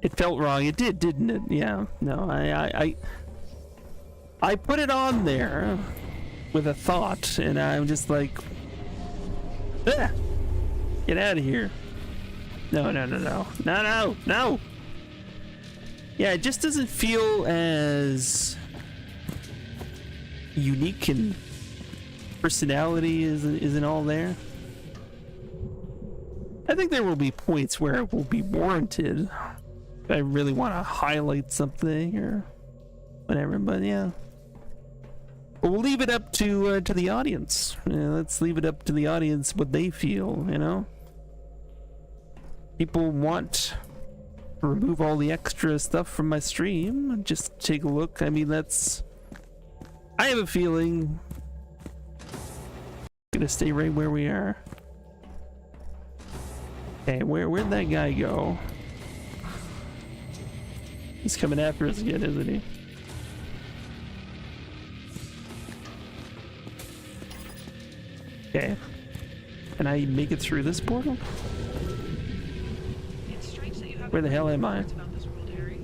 It felt wrong. It did, didn't it? Yeah. No, I put it on there with a thought, and I'm just like, ah, get out of here. No. Yeah, it just doesn't feel as unique, and personality isn't all there. I think there will be points where it will be warranted if I really want to highlight something or whatever, but yeah. But we'll leave it up to the audience. Yeah, let's leave it up to the audience what they feel, you know? People want to remove all the extra stuff from my stream. Just take a look. I mean, I have a feeling gonna stay right where we are. Okay, where'd that guy go? He's coming after us again, isn't he? Okay. Can I make it through this portal? It's strange that you haven't Where the hell am I? words about this world, Harry.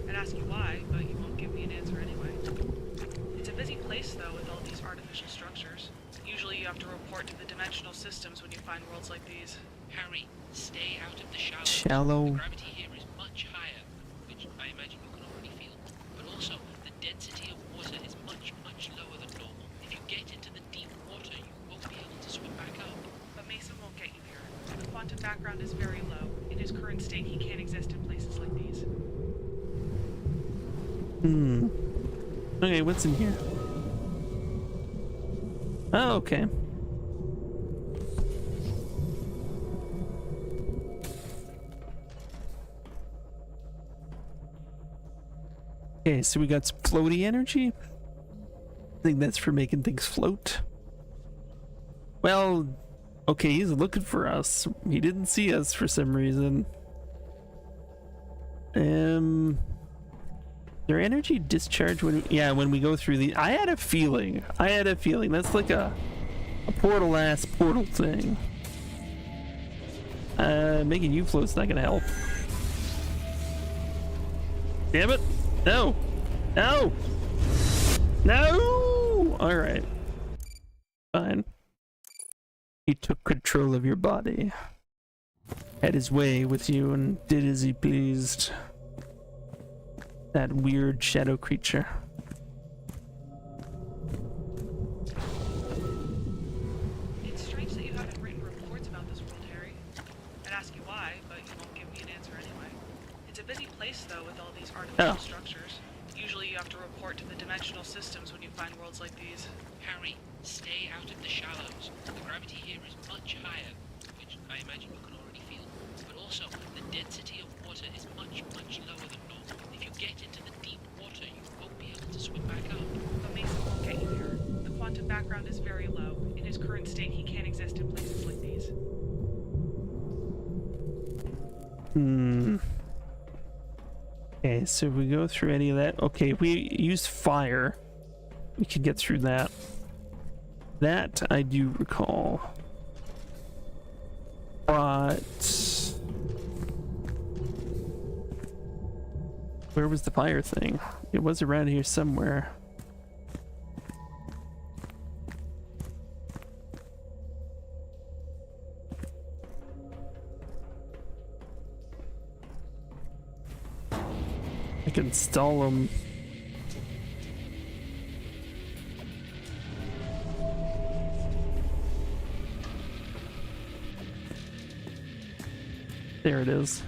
I'd ask you why, but you won't give me an answer anyway. It's a busy place, though, with all these artificial structures. Usually you have to report to the dimensional systems when you find worlds like these. Harry, stay out of the shallows. Shallow. The gravity here is much higher, which I imagine you can already feel. But also, the density of water is much, much lower than normal. If you get into the deep water, you won't be able to swim back up. But Mason won't get you here. The quantum background is very low. In his current state, he can't exist in places like these. Okay, what's in here? Oh, okay. Okay, so we got some floaty energy. I think that's for making things float. Well, okay, he's looking for us. He didn't see us for some reason. Their energy discharge when when we go through the. I had a feeling that's like a portal ass portal thing. Making you float's not gonna help. Damn it! No! No! No! Alright. Fine. He took control of your body. Had his way with you and did as he pleased. That weird shadow creature. ask you why, but you won't give me an answer anyway. It's a busy place, though, with all these artificial structures. Usually you have to report to the dimensional systems when you find worlds like these. Harry, stay out of the shallows. The gravity here is much higher, which I imagine you can already feel. But also, the density of water is much, much lower than normal. If you get into the deep water, you won't be able to swim back up. But Mason won't get you here. The quantum background is very low. In his current state, he can't exist in places like these. Okay, so if we go through any of that, okay, if we use fire, we could get through that. That I do recall. But where was the fire thing? It was around here somewhere. I can install them. There it is.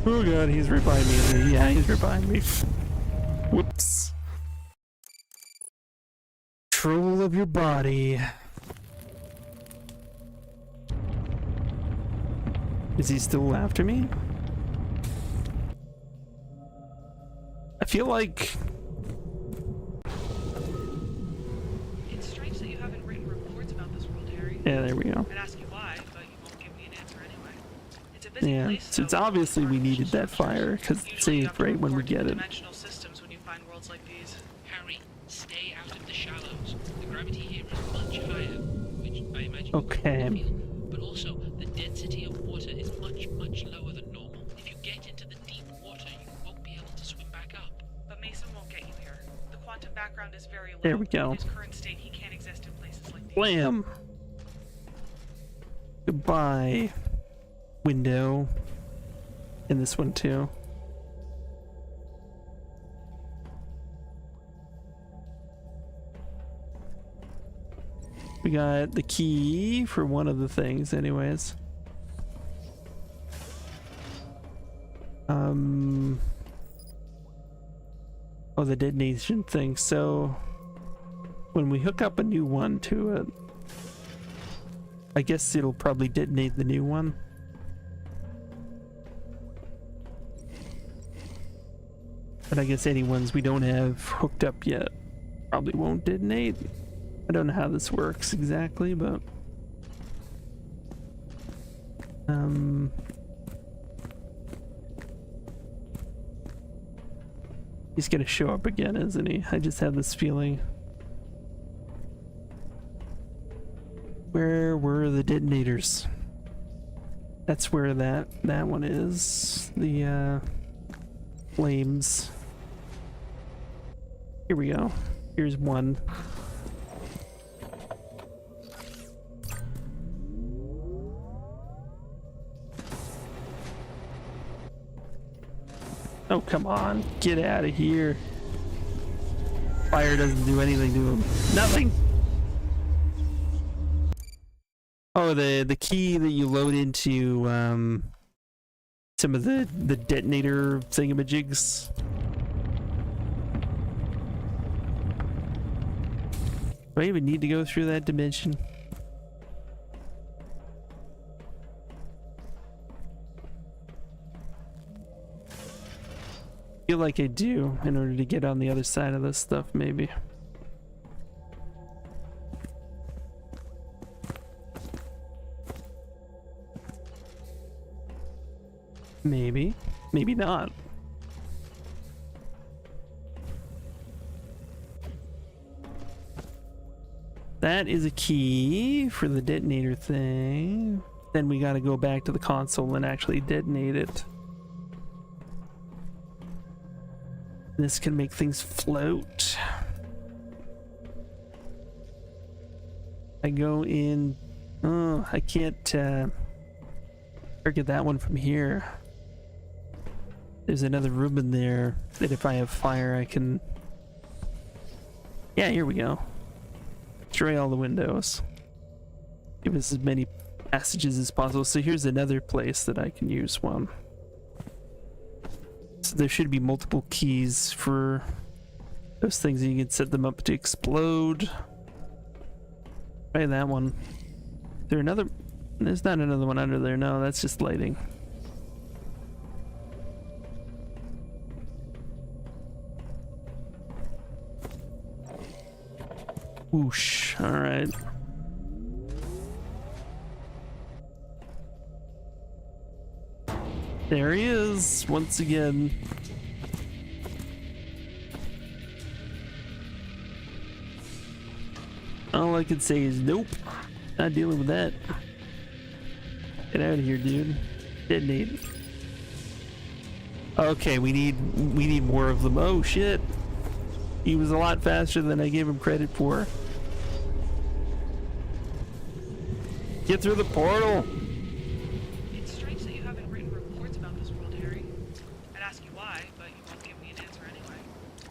Oh god, he's right behind me. Yeah, he's right behind me. Whoops. Control of your body. Is he still after me? I feel like... It's strange that you haven't written reports about this world, Harry. Yeah, there we go. I'd ask you why, but you won't give me an answer anyway. It's a busy Yeah, place, so it's though, with obviously we artificial needed that structures. fire, because it's Usually you saved have to right when we report to get the it. dimensional systems when you find worlds like these. Harry, stay out of the shallows. The gravity here is much higher, which I imagine Okay. you can feel. But also, the density of water is much, much lower than normal. If you get into the deep water, you won't be able to swim back up. But Mason won't get you here. The quantum background is very low. There we go. In his current state, he can't exist in places like these. Blam! Goodbye, window. And this one too. We got the key for one of the things anyways. Oh, the detonation thing. So when we hook up a new one to it, I guess it'll probably detonate the new one. But I guess any ones we don't have hooked up yet probably won't detonate. I don't know how this works exactly, but he's gonna show up again, isn't he? I just have this feeling. Where were the detonators? That's where that one is. The flames. Here we go. Here's one. Oh, come on. Get out of here. Fire doesn't do anything to him. Nothing. Oh, the key that you load into some of the detonator thingamajigs. Do I even need to go through that dimension? I feel like I do in order to get on the other side of this stuff, maybe. Maybe. Maybe not. That is a key for the detonator thing. Then we gotta go back to the console and actually detonate it. This can make things float. I go in... Oh, I can't target that one from here. There's another room in there that if I have fire I can... Yeah, here we go. Destroy all the windows. Give us as many passages as possible. So here's another place that I can use one. So there should be multiple keys for those things, and you can set them up to explode. Try that one. Is there another? There's not another one under there. No, that's just lighting. Whoosh. All right. There he is once again. All I can say is nope. Not dealing with that. Get out of here, dude. Detonate. Okay, we need more of them. Oh shit. He was a lot faster than I gave him credit for. Get through the portal. It's strange that you haven't written reports about this world, Harry. I'd ask you why, but you won't give me an answer anyway.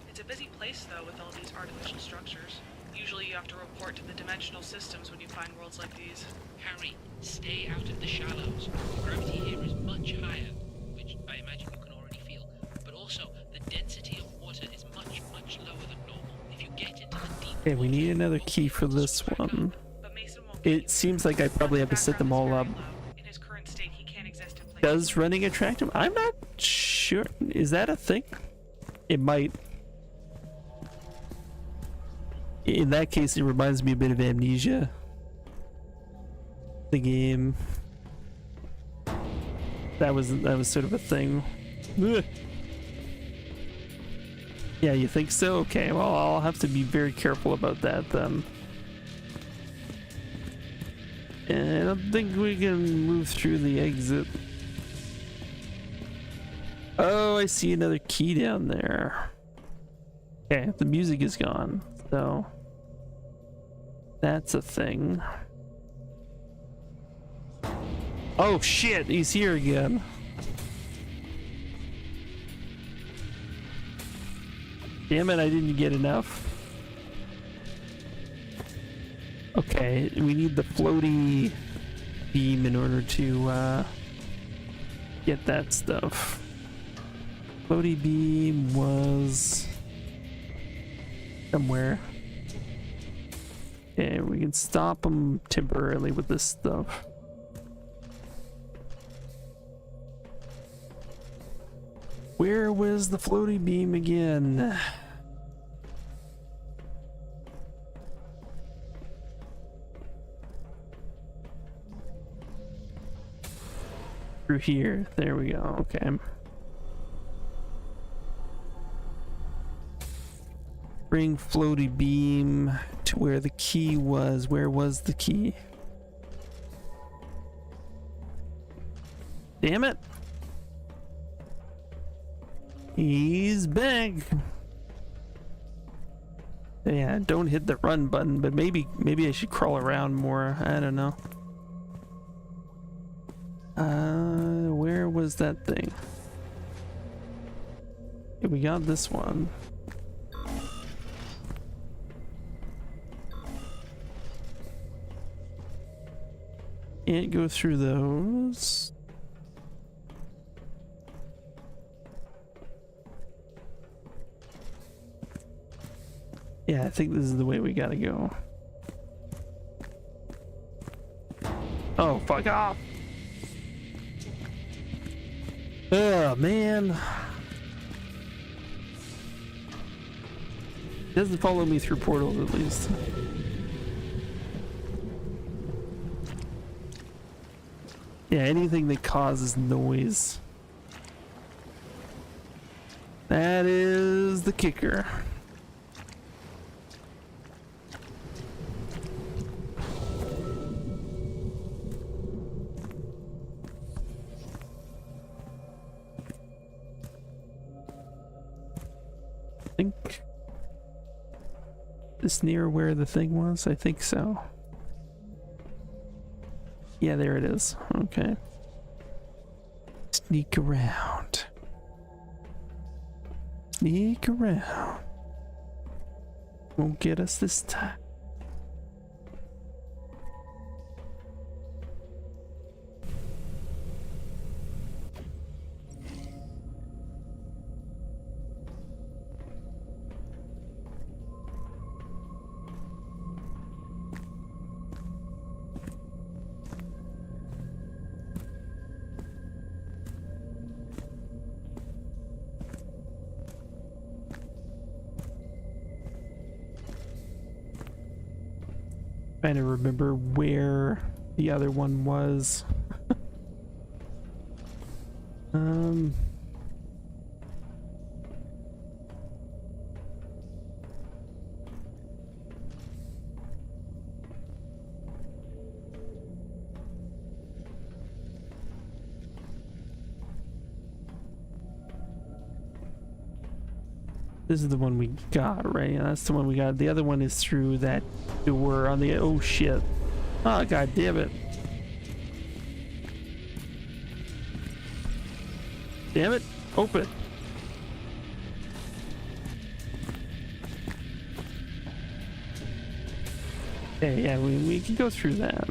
It's a busy place, though, with all these artificial structures. Usually you have to report to the dimensional systems when you find worlds like these. Harry, stay out of the shallows. The gravity here is much higher, which I imagine you can already feel. But also, the density of water is much, much lower than normal. If you get into the deep Okay, we need another key for this one. It seems like I probably have to set them all up. In his current state, he can't exist in places. Does running attract him? I'm not sure. Is that a thing? It might. In that case, it reminds me a bit of Amnesia. The game. That was sort of a thing. Ugh. Yeah, you think so? Okay, well, I'll have to be very careful about that then. And I don't think we can move through the exit. Oh, I see another key down there. Okay, the music is gone, so that's a thing. Oh shit, he's here again. Damn it, I didn't get enough. Okay, we need the floaty beam in order to get that stuff. Floaty beam was somewhere. Okay, we can stop them temporarily with this stuff. Where was the floaty beam again? Through here. There we go. Okay. Bring floaty beam to where the key was. Where was the key? Damn it. He's back. Yeah, don't hit the run button, but maybe I should crawl around more. I don't know. Where was that thing? Okay, we got this one. Can't go through those. Yeah, I think this is the way we gotta go. Oh, fuck off! Oh, man. It doesn't follow me through portals, at least. Yeah, anything that causes noise. That is the kicker. I think this near where the thing was? I think so. Yeah, there it is. Okay. Sneak around. Sneak around. Won't get us this time. Trying to remember where the other one was. This is the one we got, right? That's the one we got. The other one is through that door on the... Oh, shit. Oh, god damn it. Damn it. Open. Okay, yeah, we can go through that.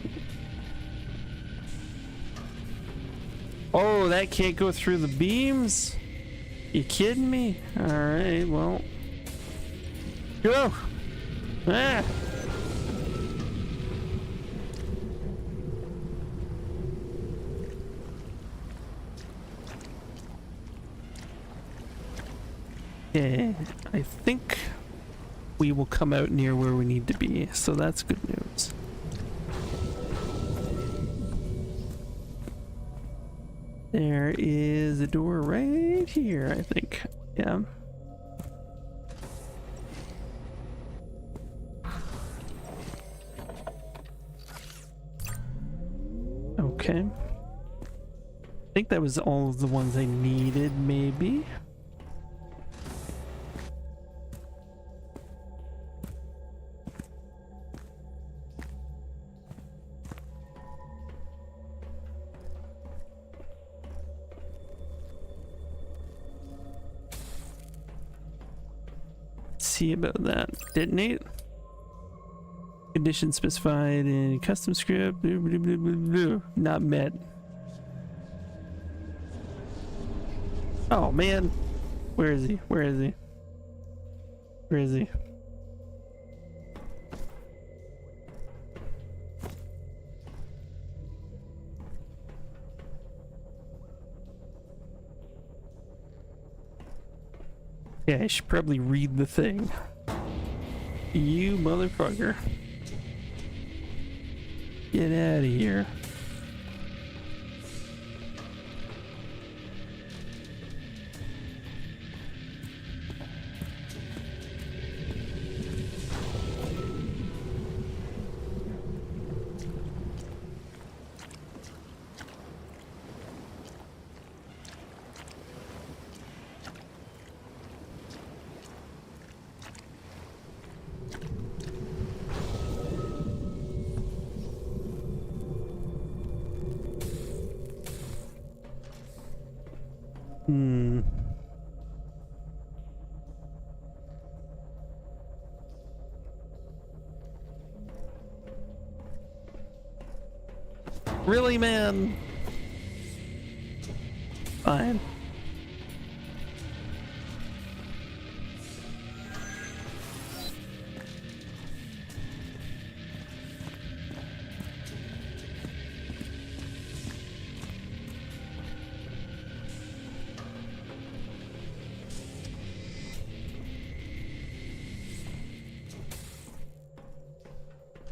Oh, that can't go through the beams? You kidding me? Alright, well. Go! Ah! Okay, I think we will come out near where we need to be, so that's good news. There is a door right here, I think. Yeah. Okay. I think that was all of the ones I needed, maybe. See about that. Detonate. Conditions specified in custom script. Not met. Oh man. Where is he? Where is he? Where is he? Yeah, I should probably read the thing. You motherfucker. Get out of here. Really, man? Fine.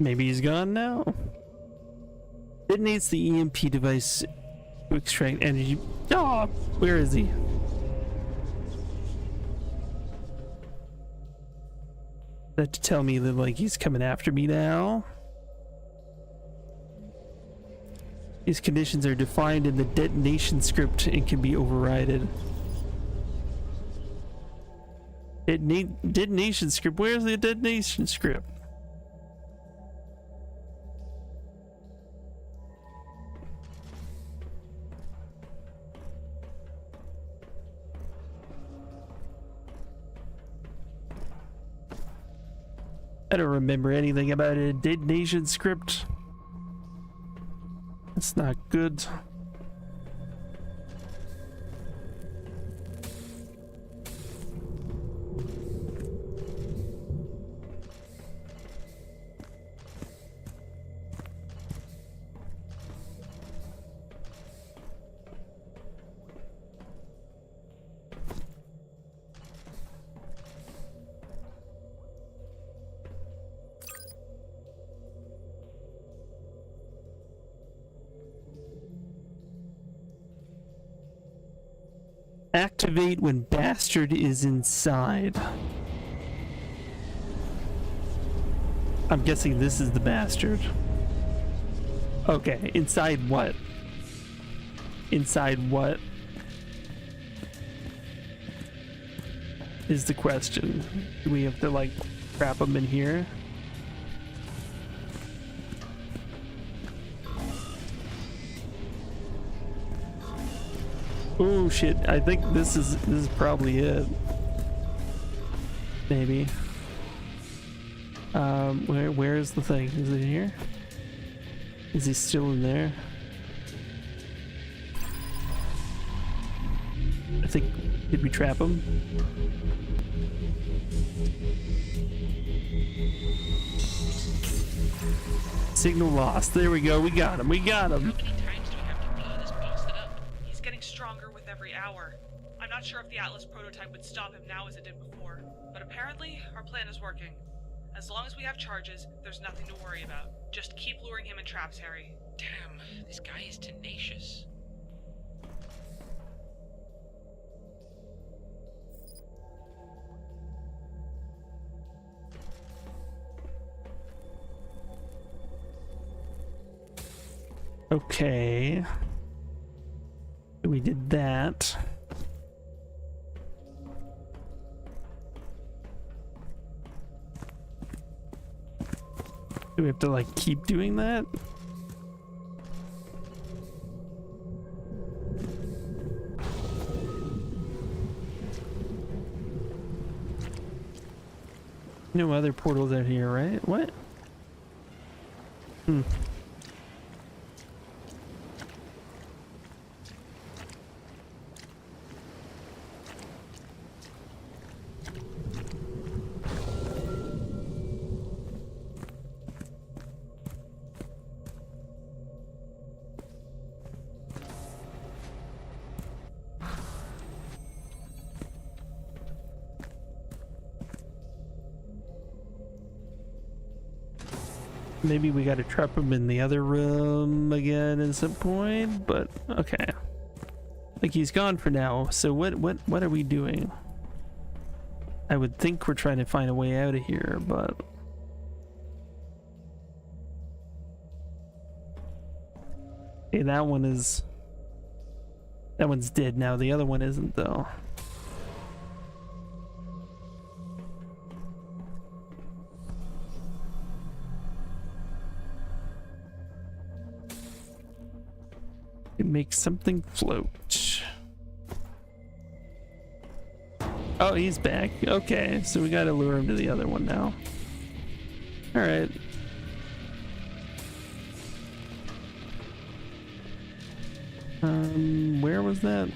Maybe he's gone now. It needs the EMP device to extract energy. Oh, where is he? That to tell me that like he's coming after me now. These conditions are defined in the detonation script and can be overridden. Detonation script? Where's the detonation script? I don't remember anything about a detonation script. That's not good. Activate when Bastard is inside. I'm guessing this is the Bastard. Okay, inside what? Inside what? Is the question. Do we have to like trap him in here? Oh shit, I think this is probably it. Maybe. Where is the thing? Is it here? Is he still in there? I think, did we trap him? Signal lost. There we go. We got him. We got him. How many times do we have to blow this bastard up? He's getting stronger with every hour. I'm not sure if the Atlas prototype would stop him now as it did before, but apparently our plan is working. As long as we have charges, there's nothing to worry about. Just keep luring him in traps, Harry. Damn, this guy is tenacious. Okay. We did that. Do we have to like keep doing that? No other portals out here, right? What? Hmm. Maybe we gotta trap him in the other room again at some point, but okay. Like he's gone for now, so what are we doing? I would think we're trying to find a way out of here, but okay, that one's dead now. The other one isn't though. It makes something float. Oh, he's back. Okay, so we gotta lure him to the other one now. All right. Where was that?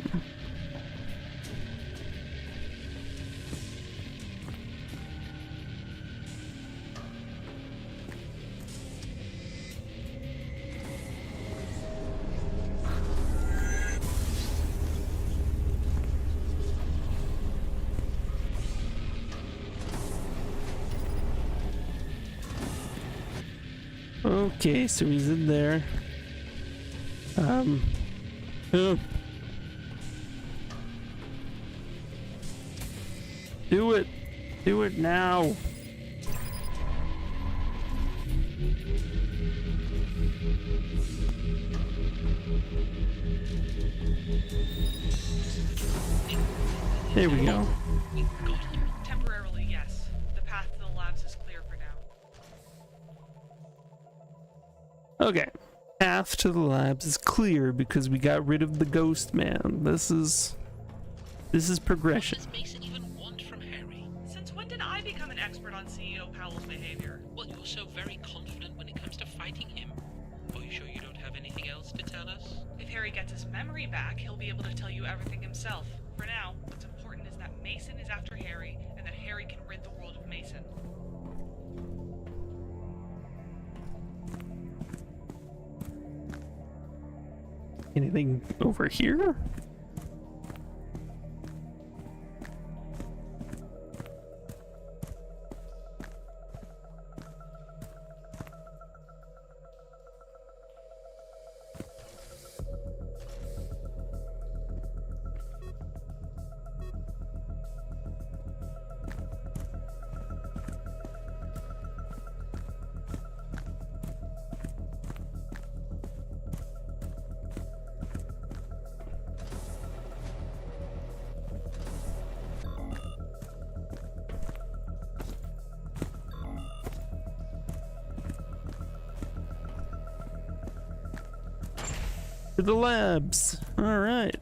Okay, so he's in there. Oh. Do it! Do it now! There we go. We got him. Temporarily, yes. The path to the labs is clear for now. Okay. Path to the labs is clear because we got rid of the ghost man. This is progression. What does Mason even want from Harry? Since when did I become an expert on CEO Powell's behavior? Well, you're so very confident when it comes to fighting him. Are you sure you don't have anything else to tell us? If Harry gets his memory back, he'll be able to tell you everything himself. For now, what's important is that Mason is after Harry, and that Harry can rid the world of Mason. Anything over here? To the labs. All right.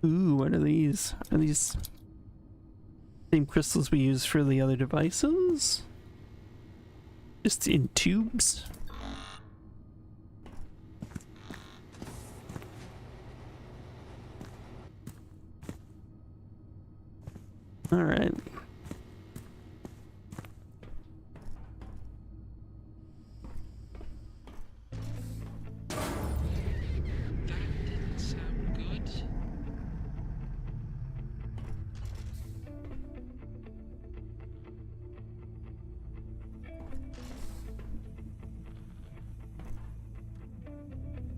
Ooh, what are these? Are these same crystals we use for the other devices? Just in tubes? All right. That didn't sound good.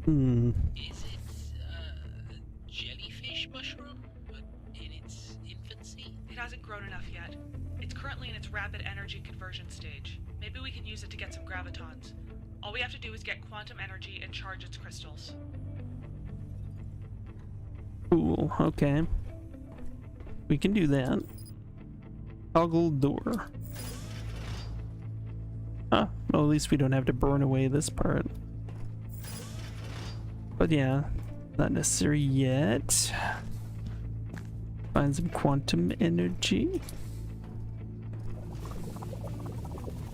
Hmm. Is it a jellyfish mushroom in its infancy? It hasn't grown enough yet. It's currently in its rapid energy conversion stage. Maybe we can use it to get some gravitons. All we have to do is get quantum energy and charge its crystals. Cool. Okay. We can do that. Toggle door. Well, at least we don't have to burn away this part. But yeah, not necessary yet. Find some quantum energy.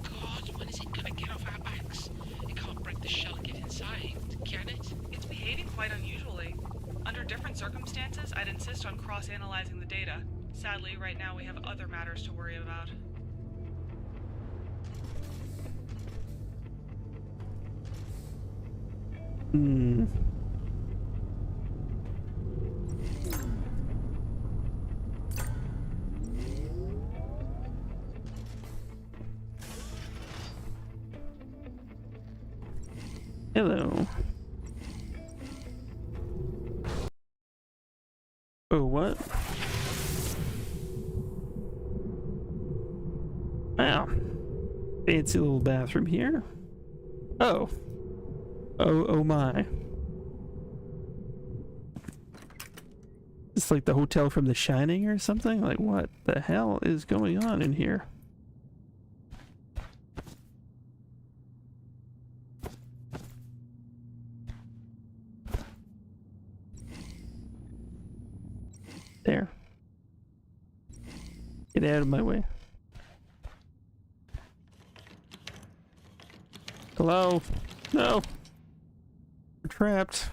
God, when is it gonna get off our backs? It can't break the shell and get inside, can it? It's behaving quite unusually. Under different circumstances, I'd insist on cross-analyzing the data. Sadly, right now we have other matters to worry about. Hmm. Hello. Oh, what? Wow. Fancy little bathroom here. Oh. Oh my. It's like the hotel from The Shining or something? Like, what the hell is going on in here? There. Get out of my way. Hello? No. We're trapped.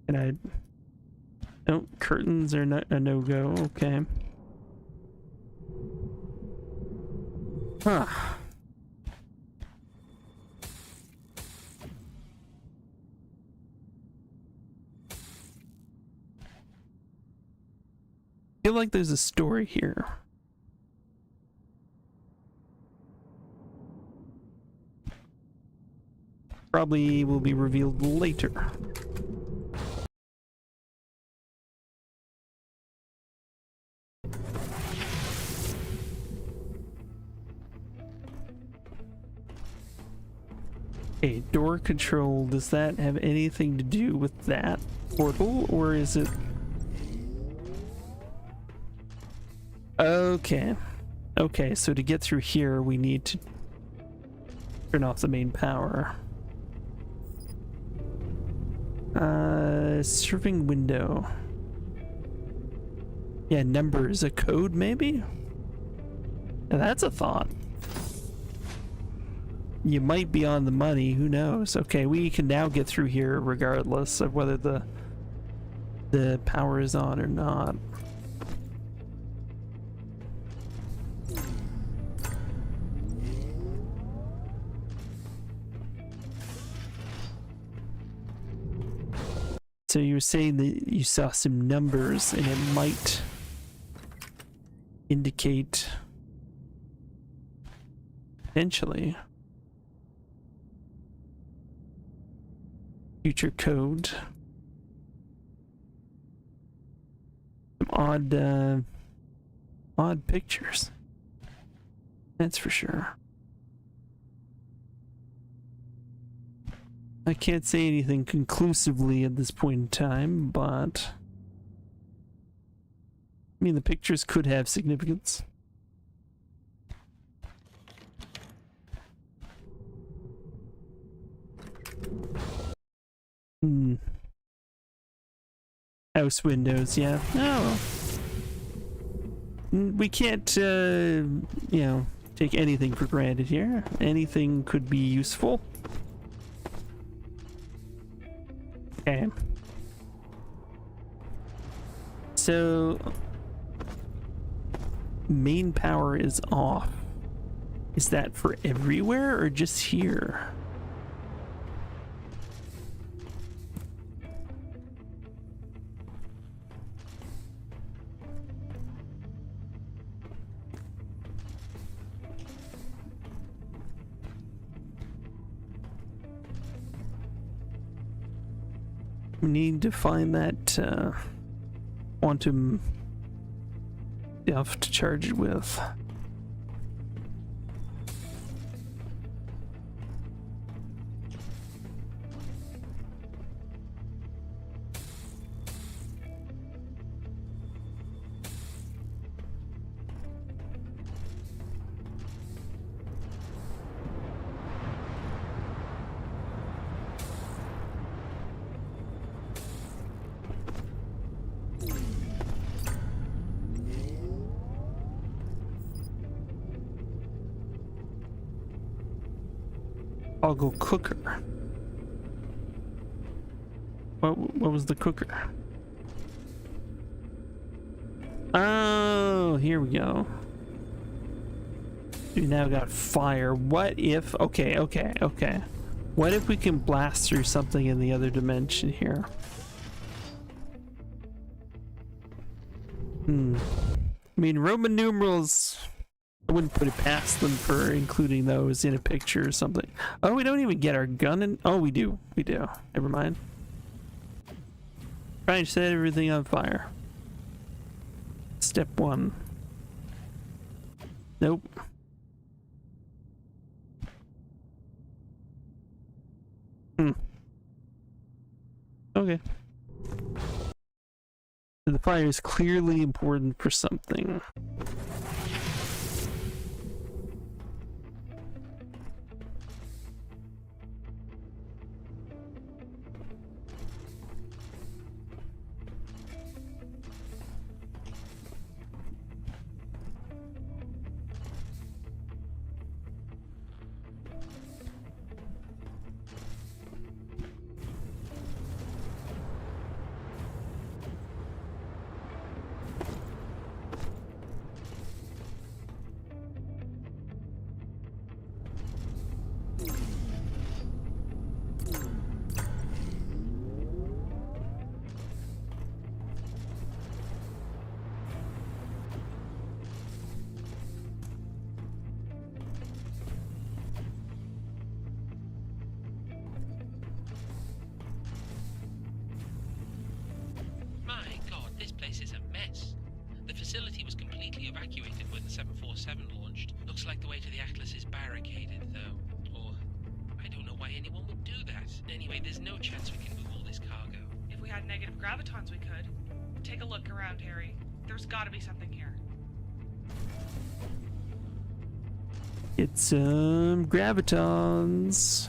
Can I... No, curtains are not a no-go. Okay. Huh. I feel like there's a story here. Probably will be revealed later. Okay, door control, does that have anything to do with that portal, or is it... Okay. Okay, so to get through here, we need to turn off the main power. Serving window. Yeah, numbers, a code maybe? Now that's a thought. You might be on the money, who knows? Okay, we can now get through here regardless of whether the power is on or not. So you were saying that you saw some numbers and it might indicate potentially future code. Some odd pictures. That's for sure. I can't say anything conclusively at this point in time, but I mean, the pictures could have significance. House windows, yeah. Oh. We can't, you know, take anything for granted here. Anything could be useful. Okay. So, main power is off. Is that for everywhere or just here? We need to find that quantum stuff to charge it with. Toggle cooker. What was the cooker? Oh, here we go. We now got fire. What if... Okay. What if we can blast through something in the other dimension here? I mean, Roman numerals... I wouldn't put it past them for including those in a picture or something. Oh, we don't even get our gun in. Oh, we do. We do. Never mind. Trying to set everything on fire. Step 1. Nope. Okay. The fire is clearly important for something. Looks like the way to the Atlas is barricaded, though. Or, I don't know why anyone would do that. Anyway, there's no chance we can move all this cargo. If we had negative gravitons, we could. Take a look around, Harry. There's gotta be something here. Get some gravitons.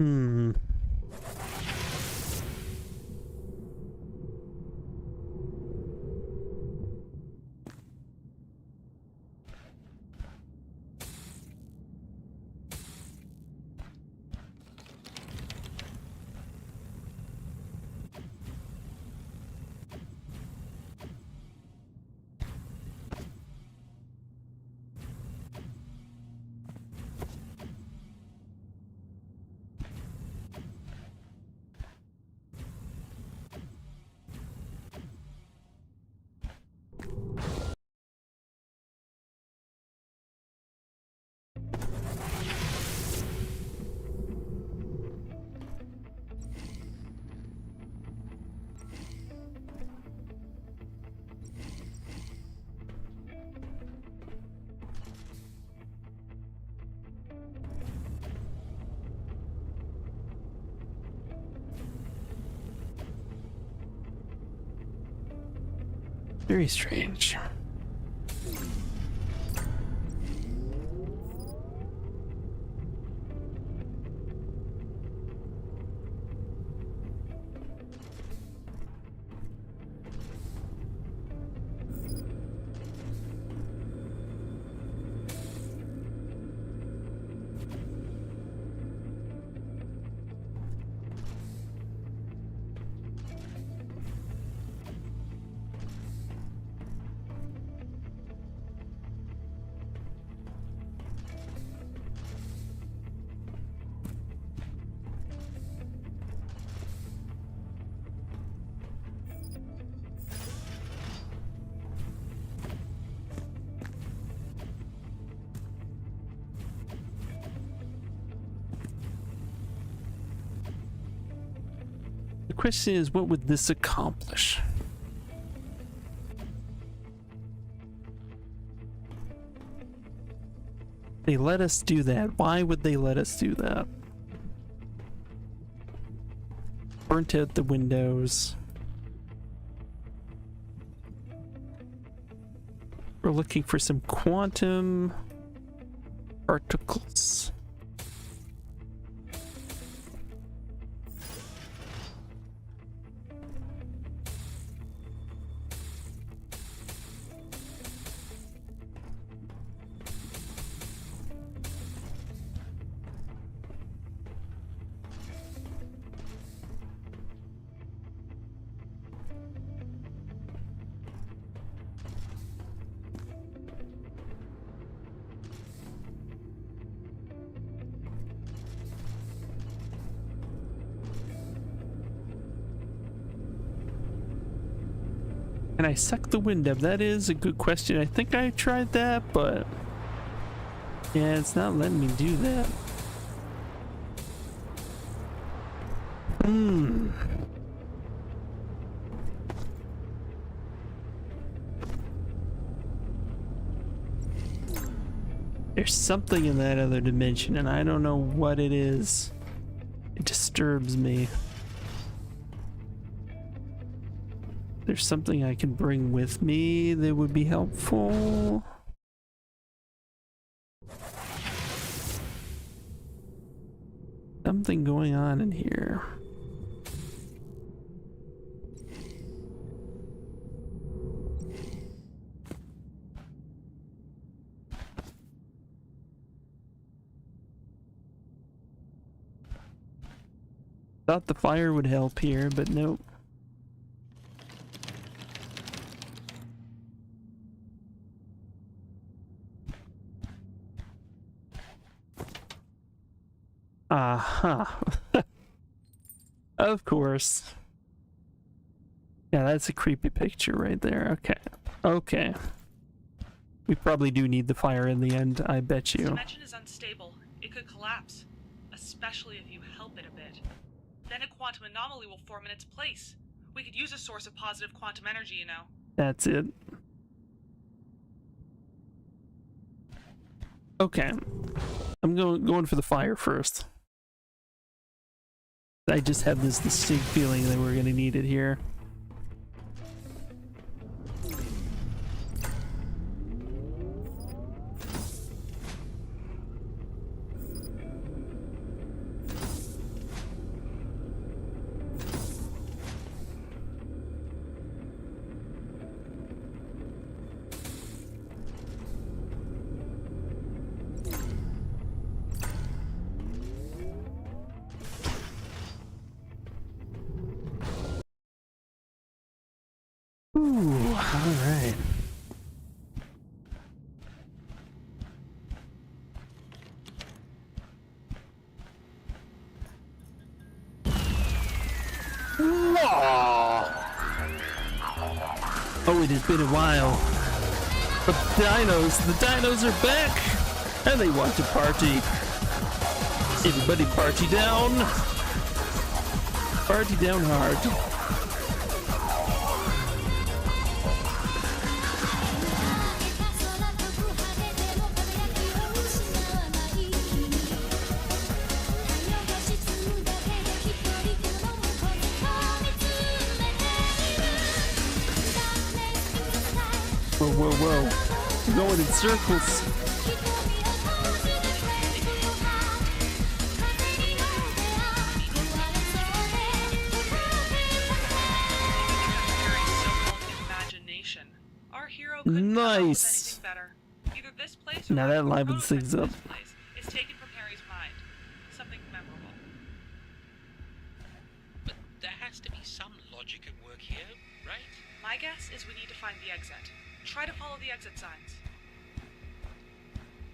Hmm. Very strange. The question is, what would this accomplish? They let us do that. Why would they let us do that? Burnt out the windows. We're looking for some quantum particles. Can I suck the wind up? That is a good question. I think I tried that, but yeah, it's not letting me do that. There's something in that other dimension, and I don't know what it is. It disturbs me. There's something I can bring with me that would be helpful. Something going on in here. Thought the fire would help here, but nope. Aha. Of course. Yeah, that's a creepy picture right there. Okay. Okay. We probably do need the fire in the end, I bet This you. dimension is unstable. It could collapse, especially if you help it a bit. Then a quantum anomaly will form in its place. We could use a source of positive quantum energy, you know. That's it. Okay. I'm going for the fire first. I just have this distinct feeling that we're gonna need it here. Ooh, alright. Oh, it has been a while. The dinos are back! And they want to party. Everybody party down. Party down hard. Whoa, whoa, whoa. We're going in circles. Imagination. Our hero couldn't come up with Nice. anything better. Either this place or Now the that livens road things to up. this place is taken from Harry's mind. Something memorable. But there has to be some logic at work here, right? My guess is we need to find the exit. Try to follow the exit signs.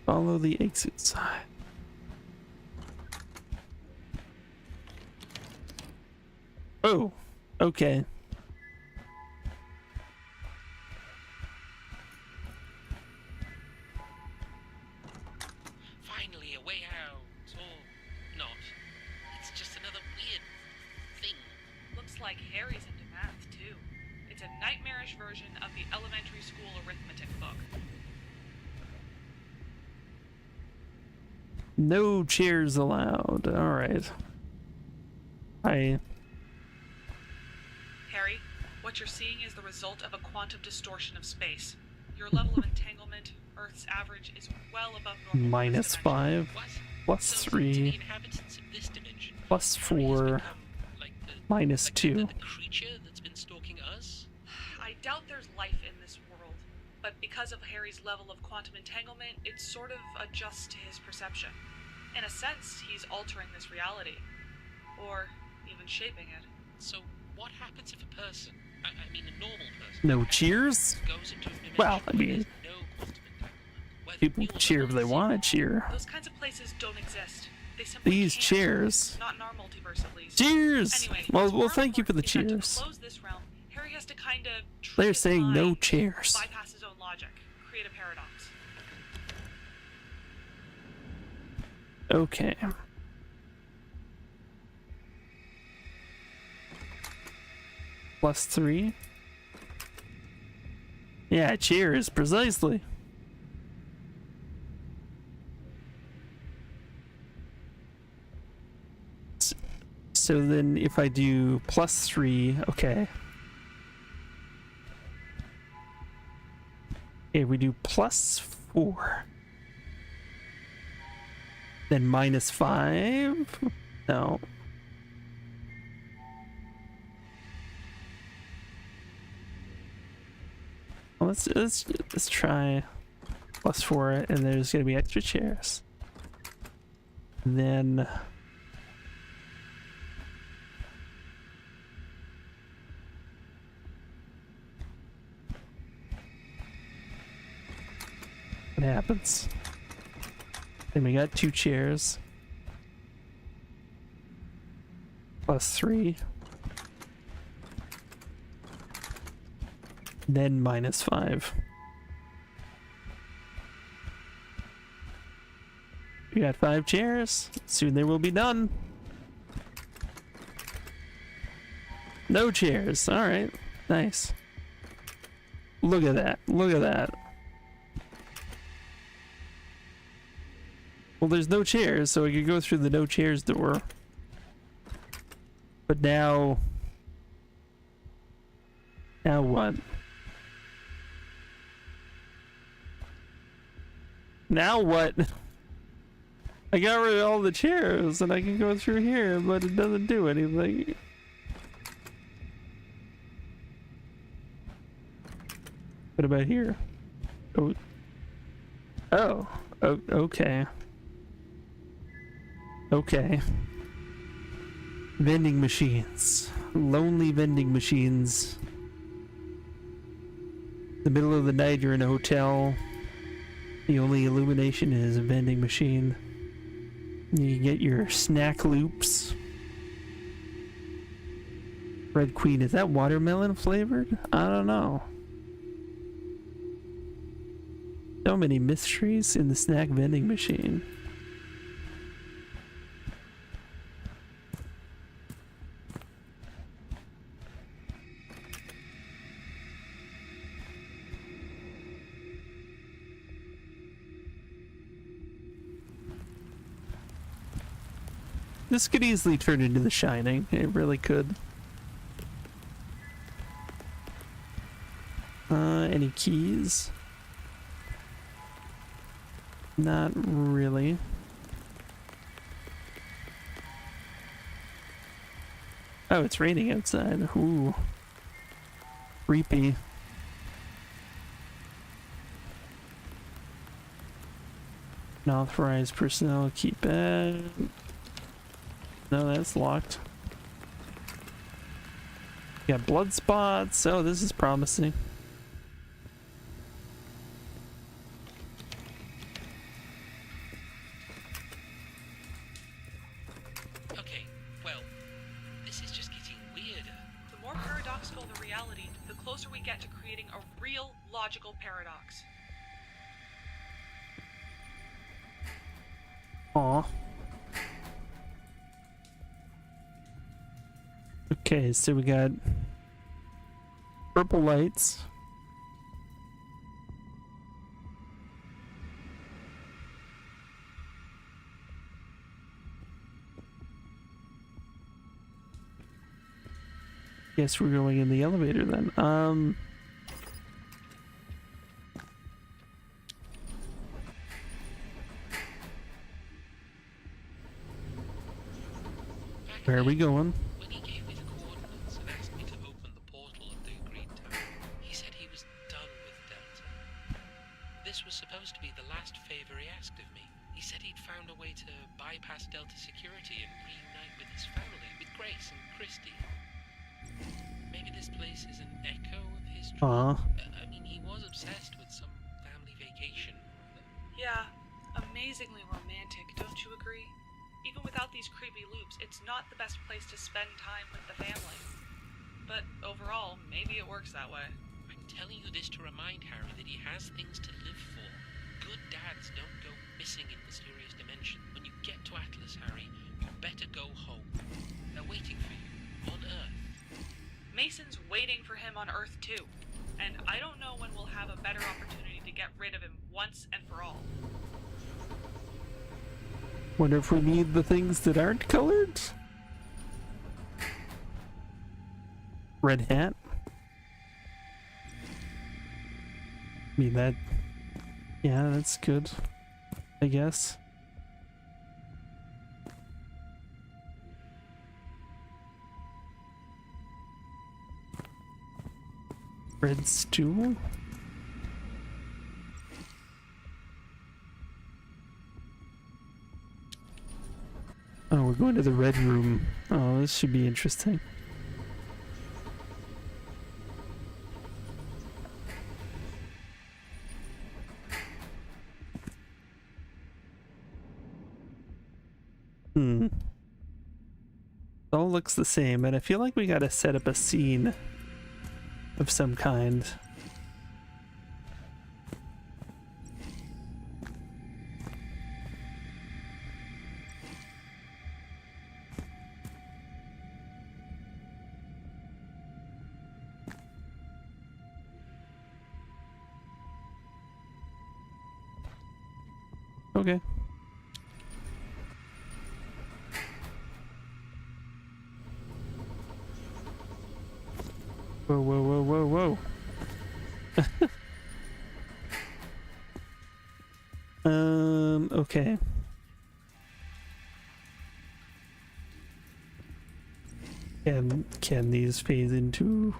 Follow the exit sign. Oh, okay. Finally, a way out. Or not. It's just another weird thing. Looks like Harry's into math, too. It's a nightmarish version of the elementary school arithmetic book. No chairs allowed. All right. Harry, what you're seeing is the result of a quantum distortion of space. Your level of entanglement, Earth's average, is well above normal. for this dimension. -5, What? plus So, to 3, the inhabitants of this dimension, plus Harry has 4, become, like minus like 2. The creature that's been stalking us? I doubt there's life in this world, but because of Harry's level of quantum entanglement, it sort of adjusts to his perception. In a sense, he's altering this reality. Or even shaping it. So, what happens if a person, I mean a normal person, No cheers? goes into a dimension Well, I where mean, there's no quantum entanglement, where the people real cheer if they world want to cheer. Those kinds of places don't exist. They simply These can't. chairs. Not in our multiverse, at least. Cheers! Anyway, Well, what's more thank you for the important is that cheers. To close this realm, Harry has to kind of They're saying no chairs. bypass his own logic, create a paradox. Okay. Plus 3. Yeah, cheers, precisely. So then if I do plus 3, okay. Okay, we do plus 4. Then minus 5? No. Well, let's try plus 4, and there's gonna be extra chairs. And then what happens? Then we got 2 chairs. Plus 3. Then minus 5. We got 5 chairs. Soon they will be done. No chairs. Alright. Nice. Look at that. Look at that. Well, there's no chairs, so I could go through the no chairs door. But now... Now what? Now what? I got rid of all the chairs and I can go through here, but it doesn't do anything. What about here? Oh. Oh. Oh, okay. Okay. Vending machines. Lonely vending machines. The middle of the night, you're in a hotel. The only illumination is a vending machine. You get your snack loops. Red Queen, is that watermelon flavored? I don't know. So many mysteries in the snack vending machine. This could easily turn into The Shining. It really could. Any keys? Not really. Oh, it's raining outside. Ooh. Creepy. Unauthorized personnel keypad. No, that's locked. Got blood spots. Oh, this is promising. Okay, well, this is just getting weirder. The more paradoxical the reality, the closer we get to creating a real logical paradox. Aw. Okay, so we got purple lights. Guess we're going in the elevator then. Where are we going? When he gave me the coordinates and asked me to open the portal at the agreed time, he said he was done with Delta. This was supposed to be the last favor he asked of me. He said he'd found a way to bypass Delta security and reunite with his family, with Grace and Christy. Maybe this place is an echo of history. I mean, he was obsessed with some family vacation. Yeah, amazingly romantic, don't you agree? Even without these creepy loops, it's not the best place to spend time with the family. But overall, maybe it works that way. I'm telling you this to remind Harry that he has things to live for. Good dads don't go missing in mysterious dimensions. When you get to Atlas, Harry, you better go home. They're waiting for you on Earth. Mason's waiting for him on Earth too. And I don't know when we'll have a better opportunity to get rid of him once and for all. Wonder if we need the things that aren't colored? Red hat? I mean, that... yeah, that's good, I guess. Red stool? Oh, we're going to the red room. Oh, this should be interesting. It all looks the same, and I feel like we gotta set up a scene of some kind. Okay. Whoa, whoa, whoa, whoa, whoa. Okay. Can these phase into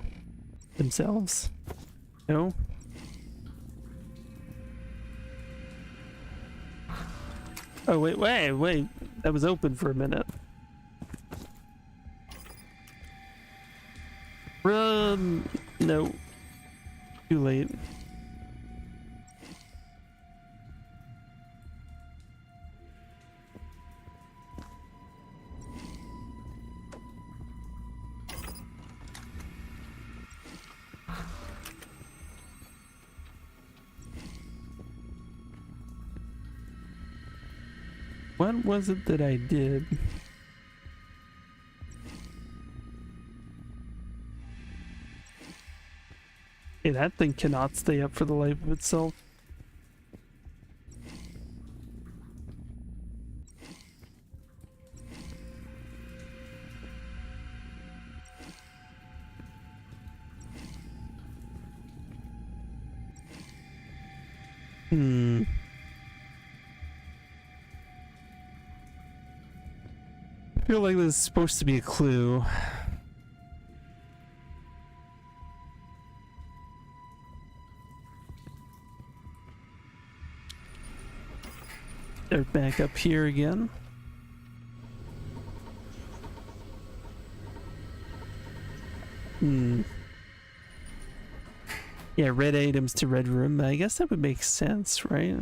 themselves? No? Oh, wait. That was open for a minute. Run! No. Too late. What was it that I did? Hey, that thing cannot stay up for the life of itself. I feel like this is supposed to be a clue. They're back up here again. Yeah, red items to red room. I guess that would make sense, right?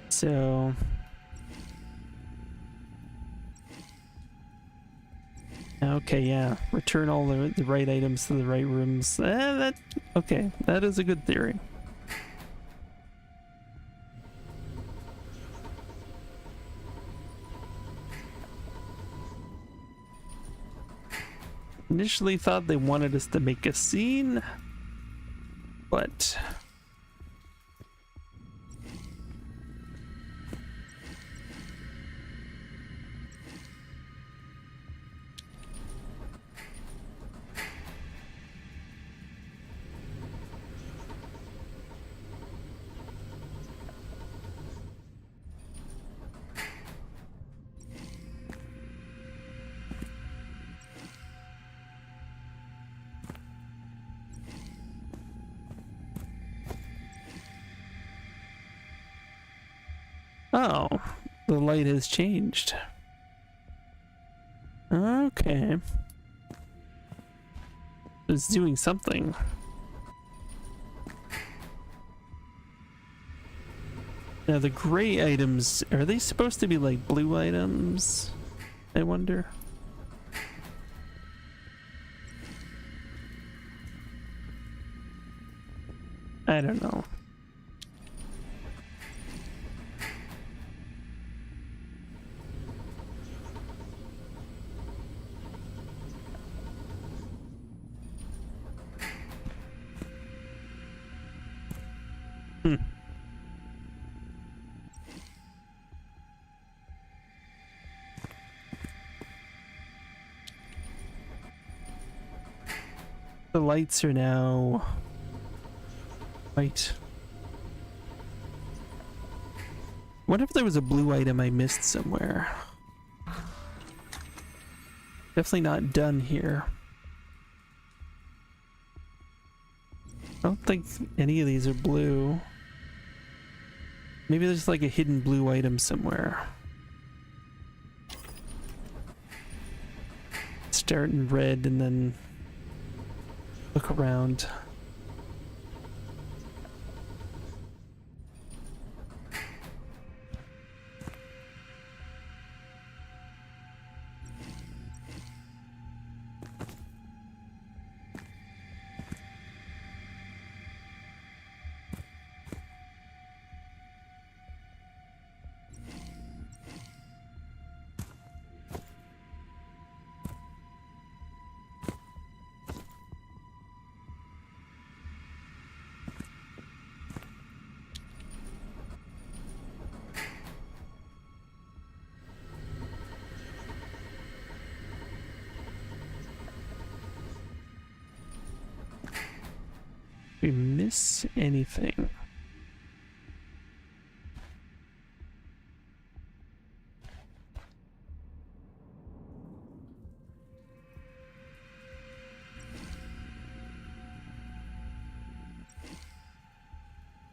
So okay, yeah. Return all the right items to the right rooms. Okay, that is a good theory. Initially thought they wanted us to make a scene, but oh, the light has changed. Okay. It's doing something. Now the gray items, are they supposed to be like blue items? I wonder. I don't know. The lights are now white. What if there was a blue item I missed somewhere? Definitely not done here. I don't think any of these are blue. Maybe there's like a hidden blue item somewhere. Start in red and then look around. We miss anything?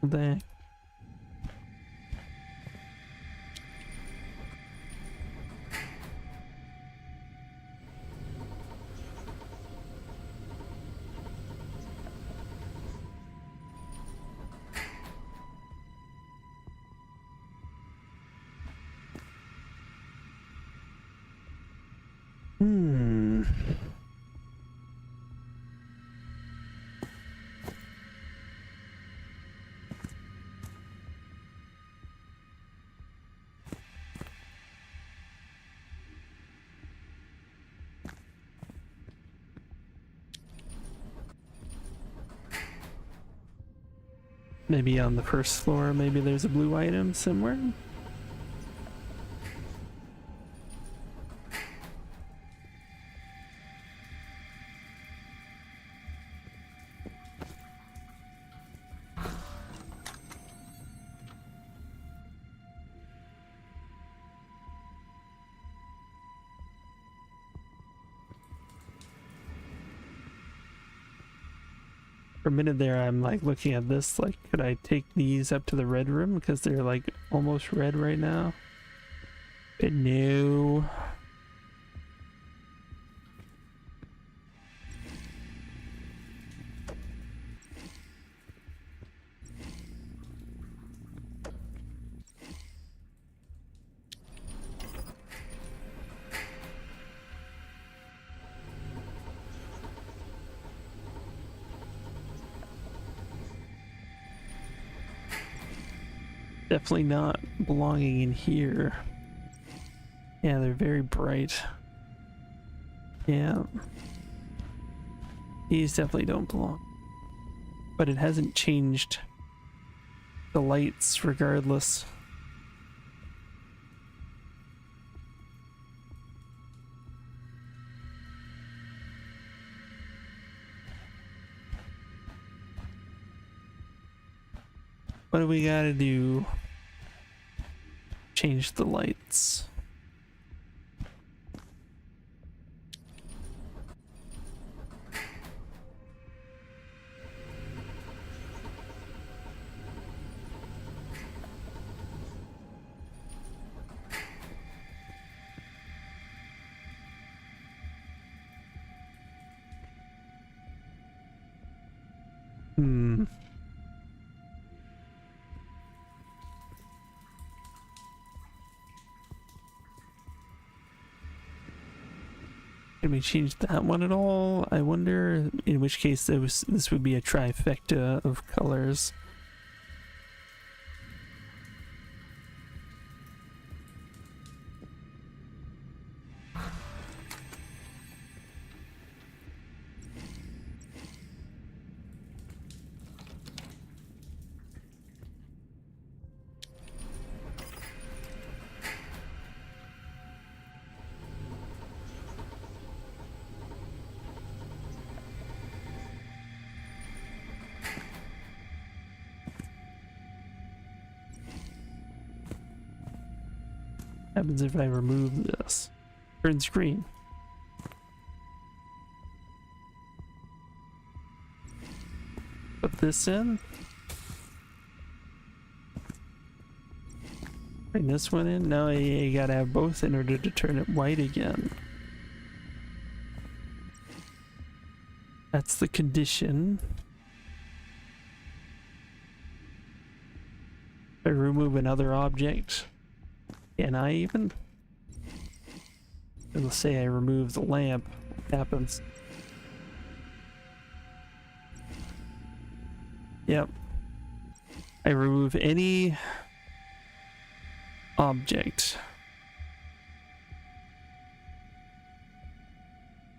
There. Hmm. Maybe on the first floor, maybe there's a blue item somewhere. For a minute there, I'm like looking at this, like, could I take these up to the red room? Because they're like almost red right now. But no. Definitely not belonging in here. Yeah, they're very bright. Yeah. These definitely don't belong. But it hasn't changed the lights regardless. What do we gotta do? Change the lights. Hmm. Can we change that one at all? I wonder, in which case this would be a trifecta of colors. Happens if I remove this? Turns green. Put this in. Bring this one in. No, you gotta have both in order to turn it white again. That's the condition. I remove another object. Can I even? Let's say I remove the lamp. What happens? Yep. I remove any object.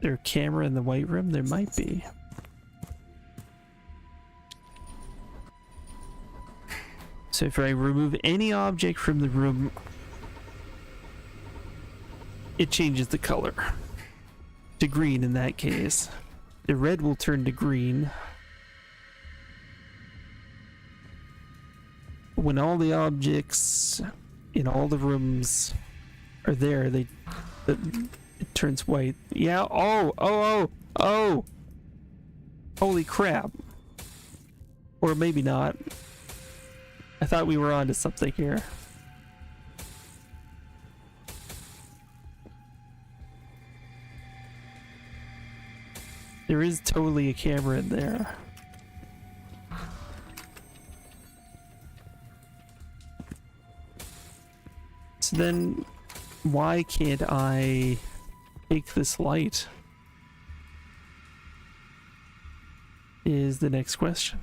There a camera in the white room? There might be. So if I remove any object from the room, it changes the color to green in that case. The red will turn to green. When all the objects in all the rooms are there, it turns white. Yeah, oh! Holy crap. Or maybe not. I thought we were onto something here. There is totally a camera in there. So then, why can't I take this light? Is the next question.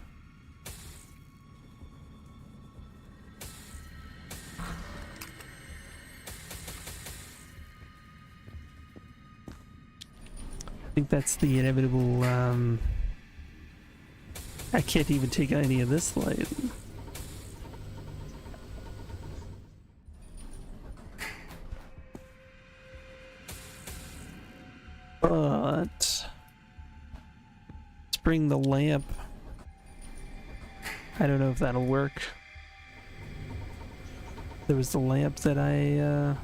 I think that's the inevitable, I can't even take any of this light. But let's bring the lamp. I don't know if that'll work. There was the lamp that I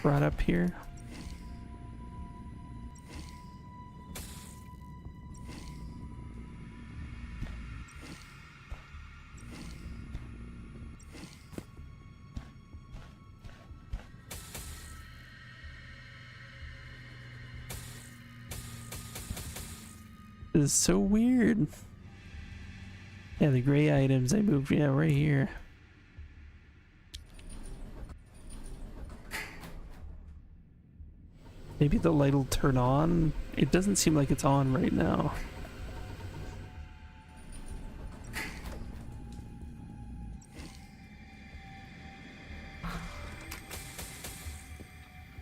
brought up here. This is so weird. Yeah, the gray items I moved, yeah, right here. Maybe the light will turn on. It doesn't seem like it's on right now.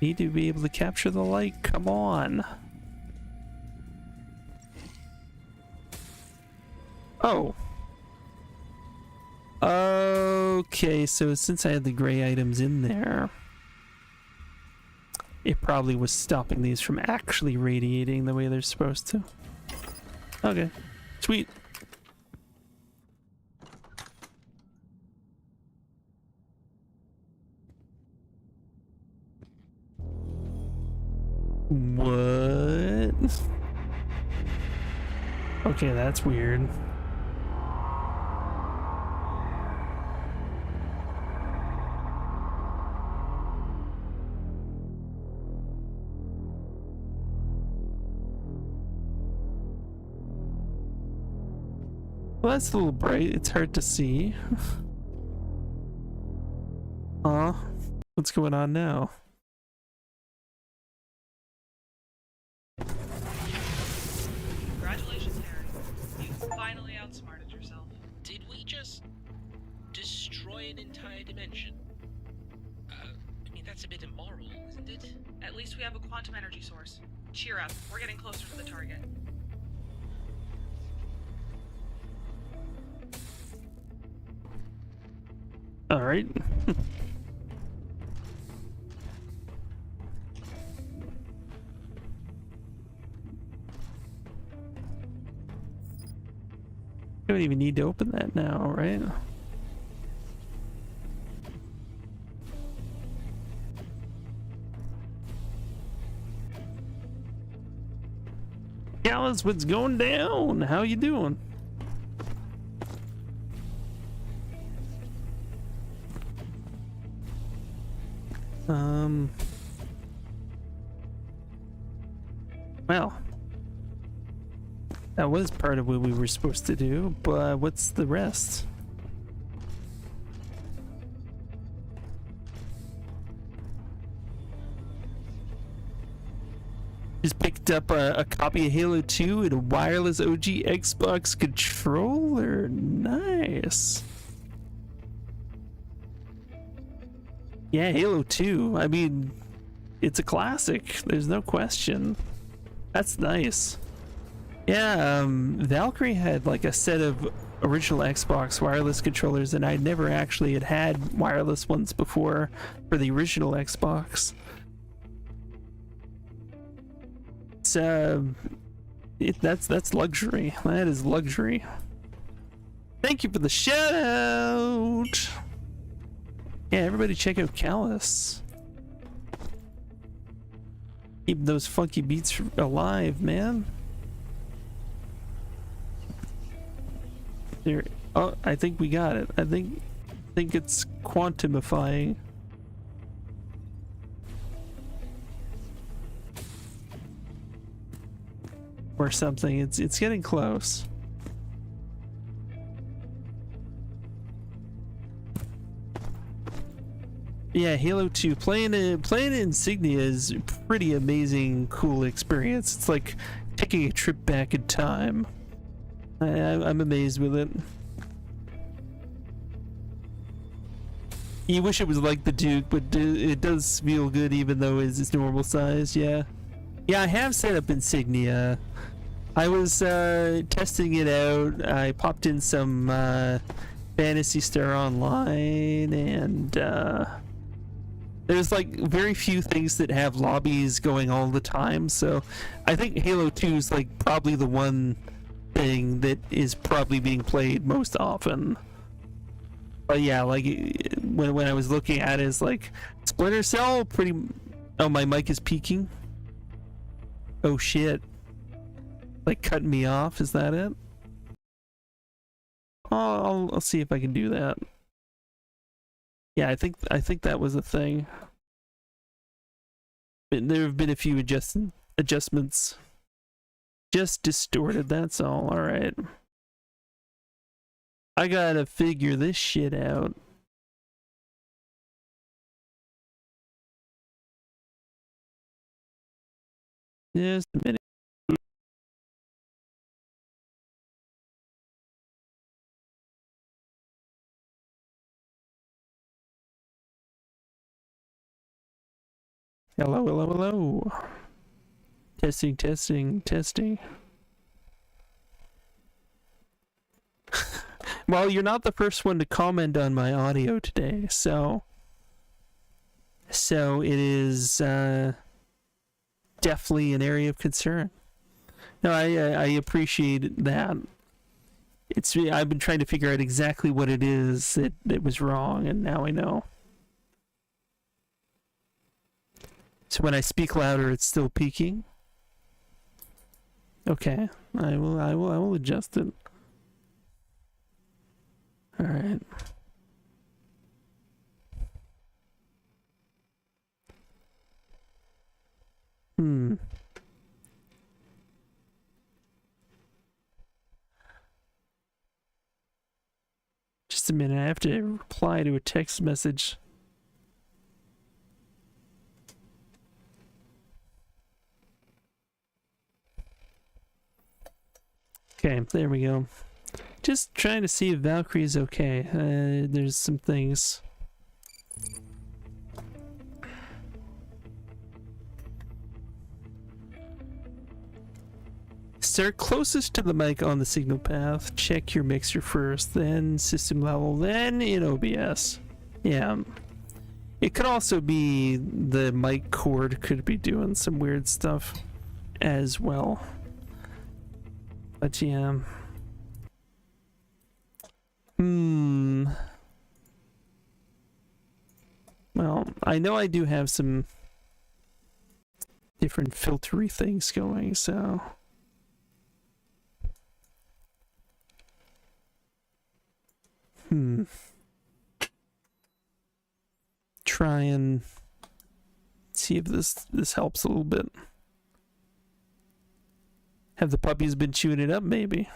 Need to be able to capture the light. Come on. Oh. Okay, so since I had the gray items in there, it probably was stopping these from actually radiating the way they're supposed to. Okay, sweet. What? Okay, that's weird. Well, that's a little bright. It's hard to see. What's going on now? Congratulations, Harry. You finally outsmarted yourself. Did we just destroy an entire dimension? I mean, that's a bit immoral, isn't it? At least we have a quantum energy source. Cheer up. We're getting closer to the target. All right. You don't even need to open that now, right? Gallus, what's going down? How you doing? Well, that was part of what we were supposed to do, but what's the rest? Just picked up a copy of Halo 2 and a wireless OG Xbox controller. Nice. Yeah, Halo 2. I mean, it's a classic. There's no question. That's nice. Yeah, Valkyrie had like a set of original Xbox wireless controllers, and I never actually had wireless ones before for the original Xbox. It's that's luxury. That is luxury. Thank you for the shout out. Yeah, everybody check out Callus. Keep those funky beats alive, man. There. Oh, I think we got it. I think it's quantumifying. Or something. It's getting close. Yeah, Halo 2 playing Insignia is a pretty amazing, cool experience. It's like taking a trip back in time. I'm amazed with it. You wish it was like the Duke, but it does feel good even though it's normal size. Yeah, I have set up Insignia. I was testing it out. I popped in some Phantasy Star Online, and there's like very few things that have lobbies going all the time. So I think Halo 2 is like probably the one thing that is probably being played most often. But yeah, like when I was looking at it, it's like Splinter Cell pretty. Oh, my mic is peaking. Oh shit! Like cutting me off. Is that it? Oh, I'll see if I can do that. Yeah, I think that was a thing. But there have been a few adjustments. Just distorted. That's all. All right. I gotta figure this shit out. Just a minute. Hello, hello, hello. Testing, testing, testing. Well, you're not the first one to comment on my audio today, so it is definitely an area of concern. No, I appreciate that. I've been trying to figure out exactly what it is that was wrong, and now I know. So when I speak louder, it's still peaking. Okay, I will adjust it. All right. Just a minute, I have to reply to a text message. Okay, there we go. Just trying to see if Valkyrie is okay. There's some things. Start closest to the mic on the signal path. Check your mixer first, then system level, then in OBS. Yeah. It could also be the mic cord could be doing some weird stuff as well. But yeah. Well, I know I do have some different filtery things going, so try and see if this helps a little bit. Have the puppies been chewing it up? Maybe.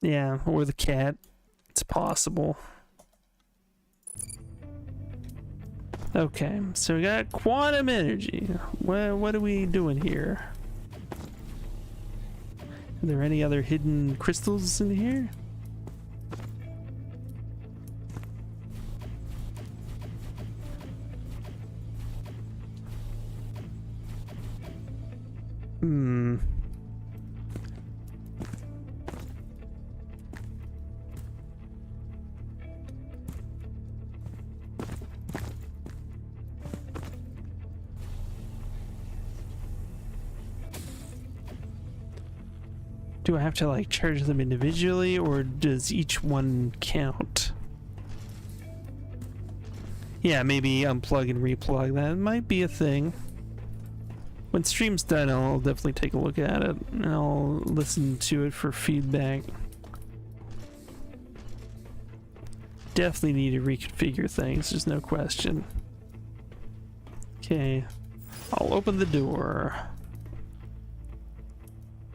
Yeah, or the cat. It's possible. Okay, so we got quantum energy. What are we doing here? Are there any other hidden crystals in here? Do I have to like charge them individually, or does each one count? Yeah, maybe unplug and replug. That might be a thing. When stream's done, I'll definitely take a look at it, and I'll listen to it for feedback. Definitely need to reconfigure things, there's no question. Okay, I'll open the door.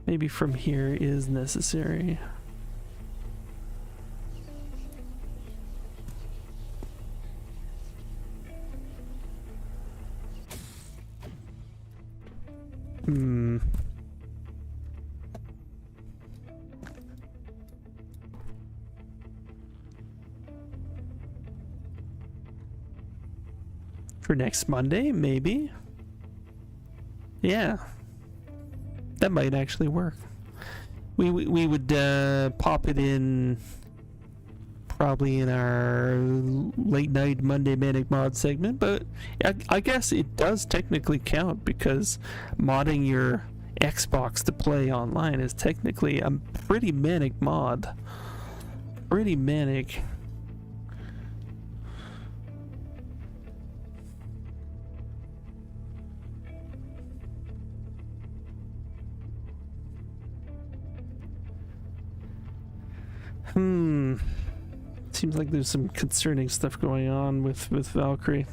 Maybe from here is necessary. Hmm. For next Monday, maybe? Yeah. That might actually work. We would pop it in probably in our late night Monday Manic Mod segment, but I guess it does technically count because modding your Xbox to play online is technically a pretty manic mod. Pretty manic. Seems like there's some concerning stuff going on with Valkyrie.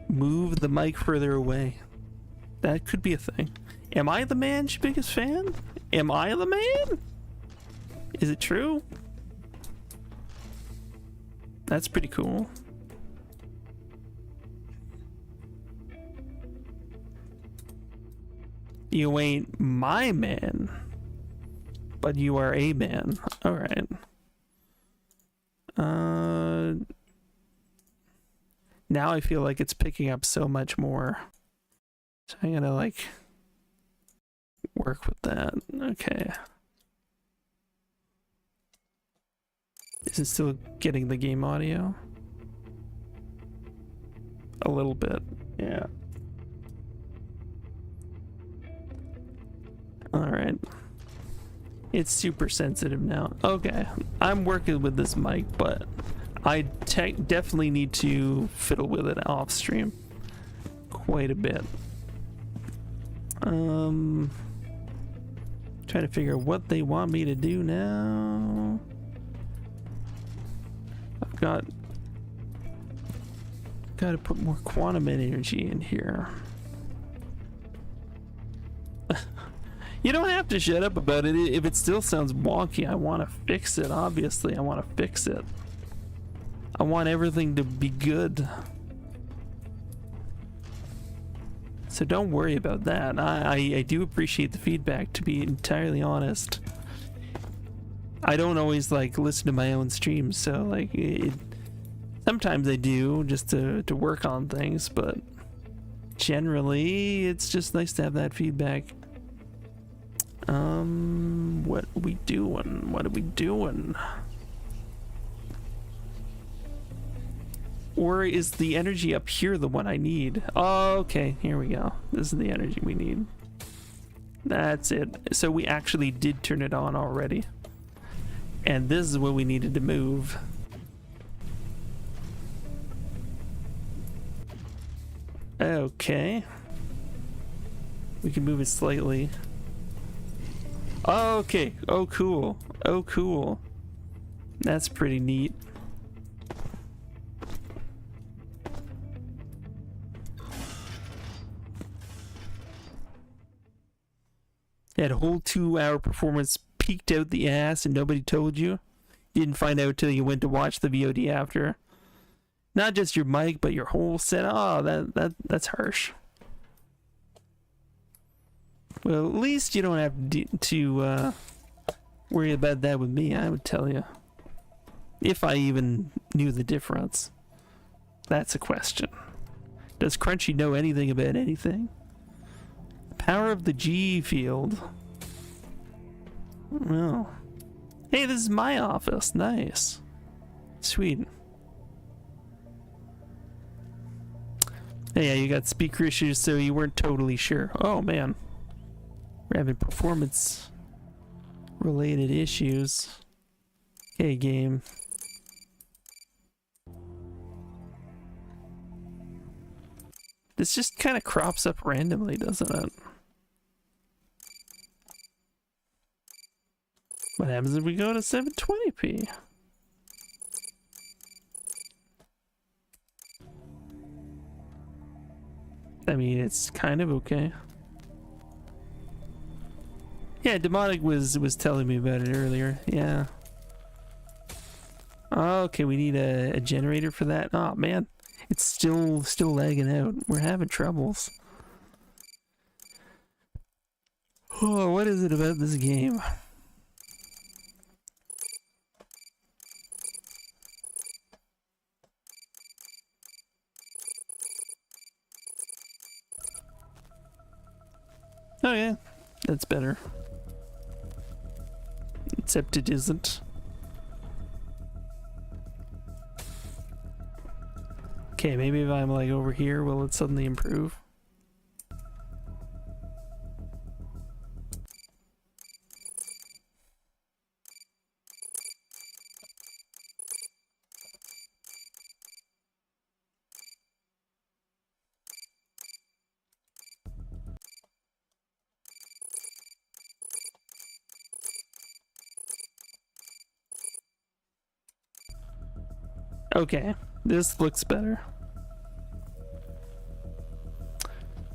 Move the mic further away. That could be a thing. Am I the man's biggest fan? Am I the man? Is it true? That's pretty cool. You ain't my man, but you are a man. All right. Now I feel like it's picking up so much more. So I'm gonna like work with that. Okay. Is it still getting the game audio? A little bit, yeah. Alright. It's super sensitive now. Okay, I'm working with this mic, but I definitely need to fiddle with it off stream quite a bit. Trying to figure out what they want me to do now. I've got to put more quantum energy in here. You don't have to shut up about it. If it still sounds wonky, I want to fix it. Obviously, I want to fix it. I want everything to be good. So don't worry about that. I do appreciate the feedback, to be entirely honest. I don't always like listen to my own streams, so like sometimes I do just to work on things, but generally it's just nice to have that feedback. What are we doing? What are we doing? Or is the energy up here the one I need? Oh, okay, here we go. This is the energy we need. That's it. So we actually did turn it on already. And this is what we needed to move. Okay. We can move it slightly. Oh, okay. Oh, cool. Oh, cool. That's pretty neat. That whole 2-hour performance peeked out the ass and nobody told you? You didn't find out till you went to watch the VOD after? Not just your mic, but your whole set? Oh, that's harsh. Well, at least you don't have to worry about that with me, I would tell you. If I even knew the difference. That's a question. Does Crunchy know anything about anything? Power of the G field. Well. Hey, this is my office. Nice. Sweet. Hey, yeah, you got speaker issues, so you weren't totally sure. Oh, man. We're having performance-related issues. Okay, game. This just kind of crops up randomly, doesn't it? What happens if we go to 720p? I mean, it's kind of okay. Yeah, Demonic was telling me about it earlier. Yeah. Okay, we need a generator for that. Oh man, it's still lagging out. We're having troubles. Oh, what is it about this game? Oh yeah, that's better. Except it isn't. Okay, maybe if I'm like over here, will it suddenly improve? Okay, this looks better.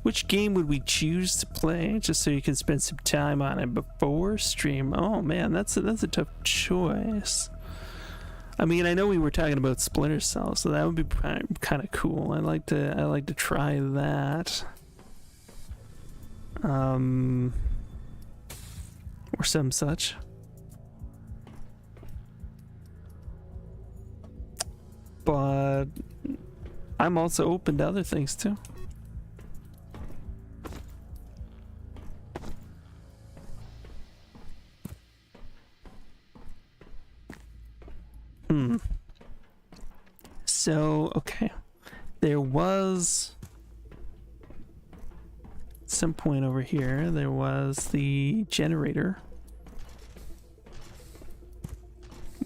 Which game would we choose to play just so you can spend some time on it before stream? Oh man, that's a tough choice. I mean, I know we were talking about Splinter Cell, so that would be kind of cool. I like to try that. Or some such. But I'm also open to other things too. So, okay. There was some point over here, there was the generator,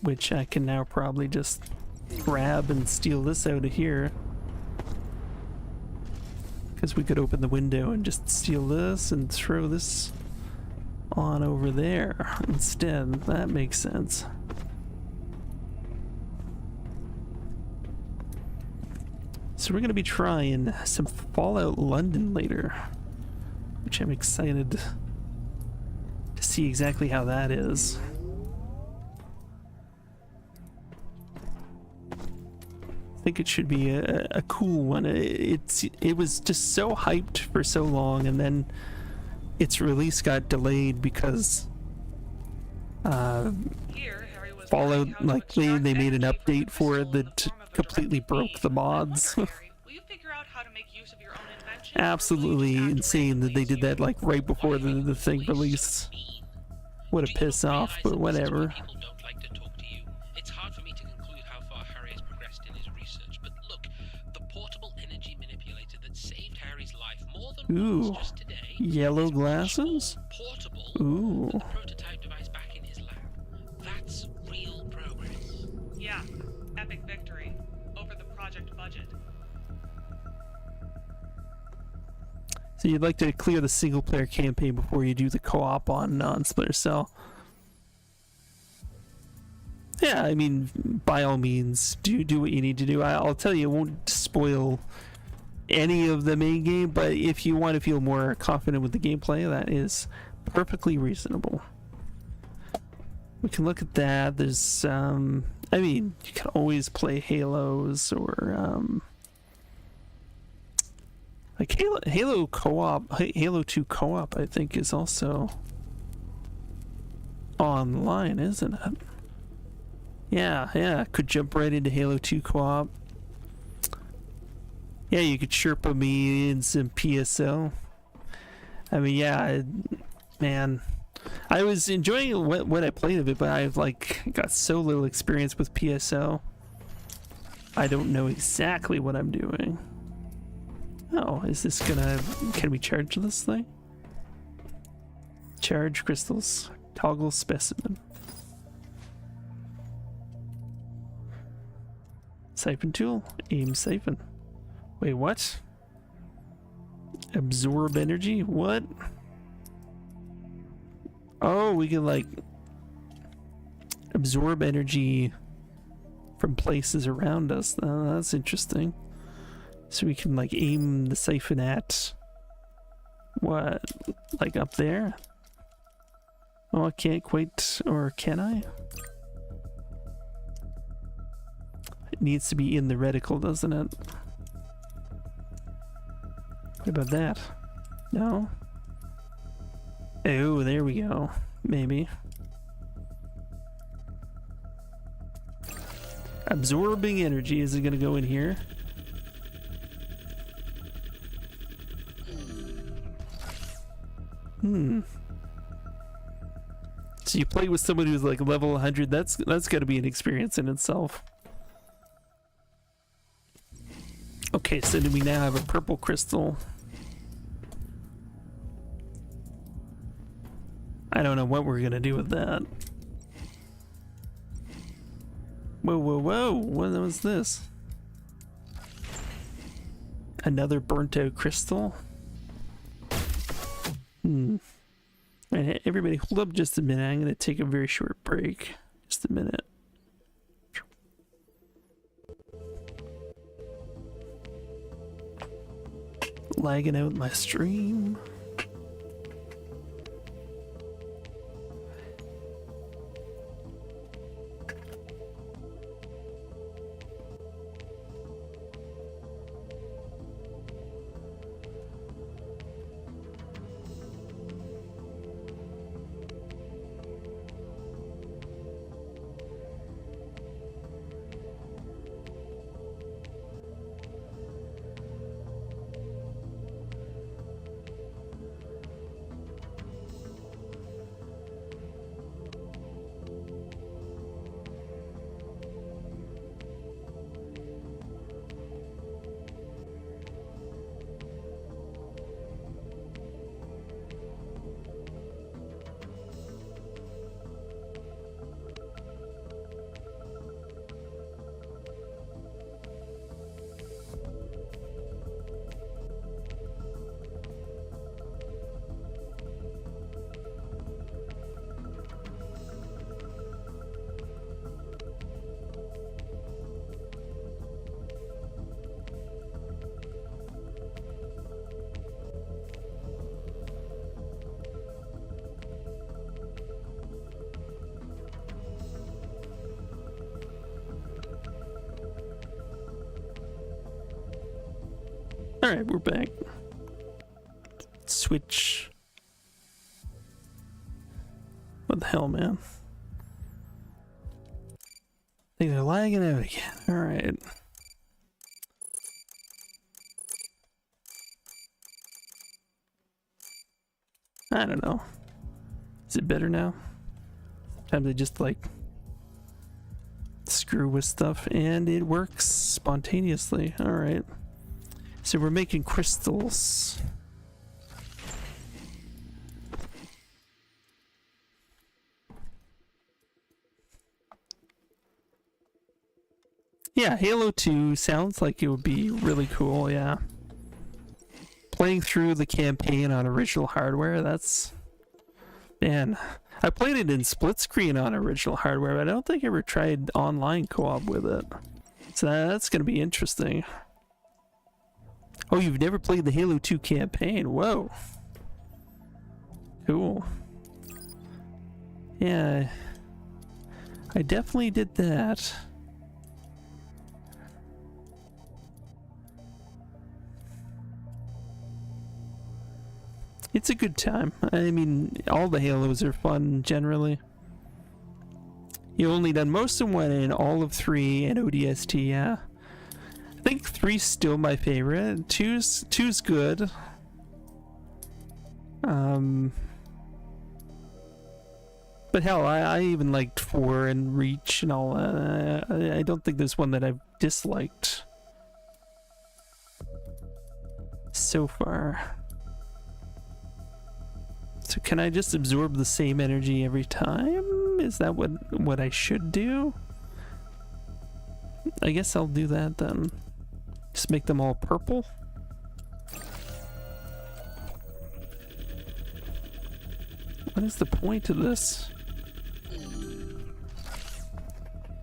which I can now probably just grab and steal this out of here, because we could open the window and just steal this and throw this on over there instead. That makes sense. So we're going to be trying some Fallout London later, which I'm excited to see exactly how that is. I think it should be a cool one. It was just so hyped for so long, and then its release got delayed because Fallout, like they made an update for it that completely broke the mods. Absolutely insane that they did that like right before the thing released. What a piss off, but whatever. It's hard for me to conclude how far Harry has progressed in his research, but look, the portable energy manipulator that saved Harry's life more than once just today. Yellow glasses? Portable. Ooh. The prototype device back in his lab. That's real progress. Yeah, epic victory over the project budget. So you'd like to clear the single player campaign before you do the co-op on Splinter Cell. Yeah, I mean, by all means, do what you need to do. I'll tell you, it won't spoil any of the main game, but if you want to feel more confident with the gameplay, that is perfectly reasonable. We can look at that. There's, I mean, you can always play Halos or, like Halo co-op, Halo 2 co-op, I think, is also online, isn't it? Yeah, could jump right into Halo 2 co-op. Yeah, you could Sherpa me in some PSO. I mean, yeah, man, I was enjoying what I played of it, but I've like got so little experience with PSO. I don't know exactly what I'm doing. Oh, is this gonna... Can we charge this thing? Charge crystals. Toggle specimen. Siphon tool. Aim siphon. Wait, what? Absorb energy? What? Oh, we can like... absorb energy from places around us. That's interesting. So we can like aim the siphon at what, like up there? Oh, I can't quite, or can I? It needs to be in the reticle, doesn't it? What about that? No? Oh, there we go. Maybe. Absorbing energy. Is it going to go in here? So you play with someone who's like level 100. That's got to be an experience in itself. Okay, so do we now have a purple crystal? I don't know what we're gonna do with that. Whoa, whoa, whoa! What was this? Another burnt out crystal? Alright, everybody hold up just a minute. I'm gonna take a very short break. Just a minute. Lagging out my stream. Alright, we're back. Switch. What the hell, man? Things are lagging out again. Alright. I don't know. Is it better now? Sometimes I just like screw with stuff and it works spontaneously. Alright. So we're making crystals. Yeah, Halo 2 sounds like it would be really cool, yeah. Playing through the campaign on original hardware, that's... Man, I played it in split screen on original hardware, but I don't think I ever tried online co-op with it. So that's gonna be interesting. Oh, you've never played the Halo 2 campaign? Whoa. Cool. Yeah. I definitely did that. It's a good time. I mean, all the Halos are fun, generally. You've only done most of 1 and all of 3 and ODST, yeah. I think 3's still my favorite. 2's good. But hell, I even liked 4 and Reach and all that. I don't think there's one that I've disliked so far. So can I just absorb the same energy every time? Is that what I should do? I guess I'll do that then. Just make them all purple. What is the point of this?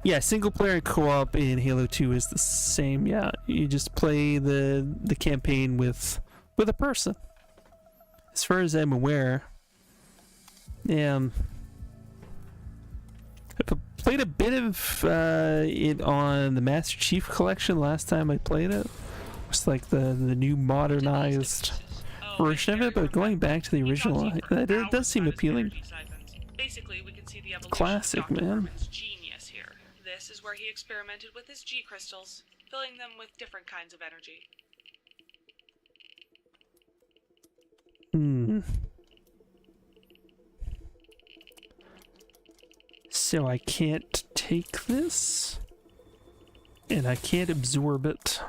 Yeah, single player co-op in Halo 2 is the same. Yeah, you just play the campaign with a person. As far as I'm aware. Yeah. I played a bit of it on the Master Chief Collection last time I played it. It's like the new modernized version of it, but going back to the original, it does seem appealing. Basically, we can see the evolution Classic, of Dr. man. Herman's genius here. This is where he experimented with his G crystals, filling them with different kinds of energy. So I can't take this, and I can't absorb it.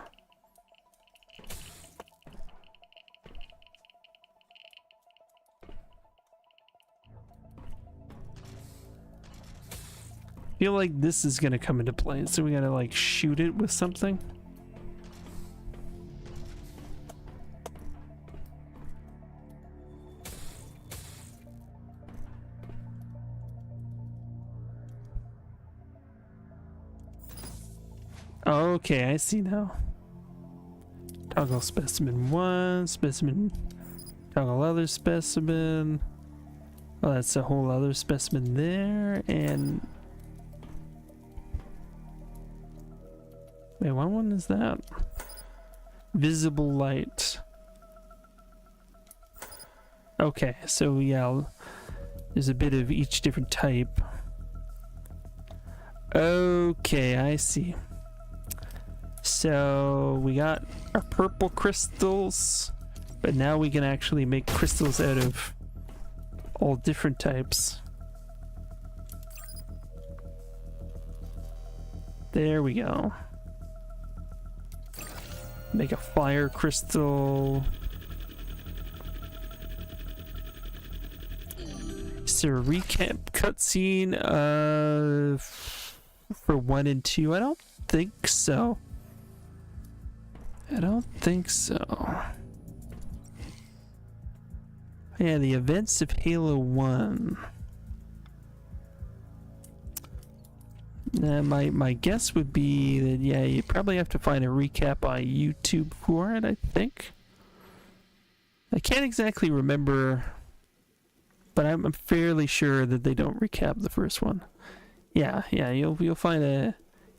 Feel like this is gonna come into play, so we gotta like shoot it with something. Okay, I see now. Toggle specimen 1, specimen, toggle other specimen. Oh, that's a whole other specimen there, and wait, what one is that? Visible light. Okay, so yeah, there's a bit of each different type. Okay, I see. So we got our purple crystals, but now we can actually make crystals out of all different types. There we go. Make a fire crystal. Is there a recap cutscene for 1 and 2? I don't think so. I don't think so. Yeah, the events of Halo 1. My guess would be that, yeah, you probably have to find a recap on YouTube for it, I think. I can't exactly remember, but I'm fairly sure that they don't recap the first one. Yeah, you'll find a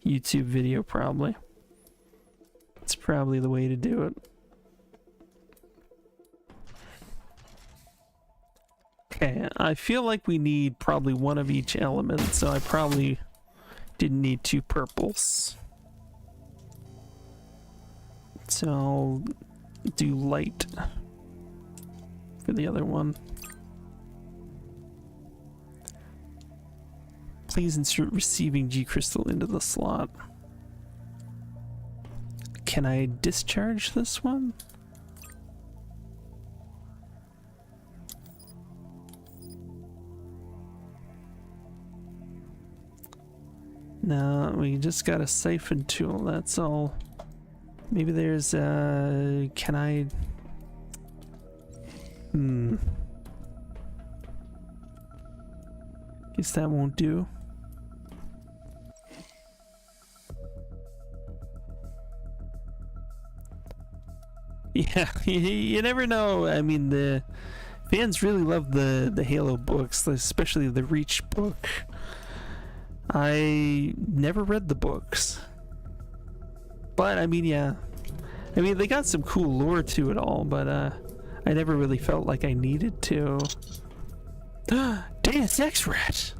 YouTube video probably. It's probably the way to do it. Okay, I feel like we need probably one of each element, so I probably didn't need 2 purples. So I'll do light for the other one. Please insert receiving G crystal into the slot. Can I discharge this one? No, we just got a siphon tool, that's all. Maybe there's can I... Guess that won't do. Yeah, you never know. I mean, the fans really love the Halo books, especially the Reach book. I never read the books, but I mean, yeah, I mean they got some cool lore to it all, but I never really felt like I needed to. Deus Ex Rat!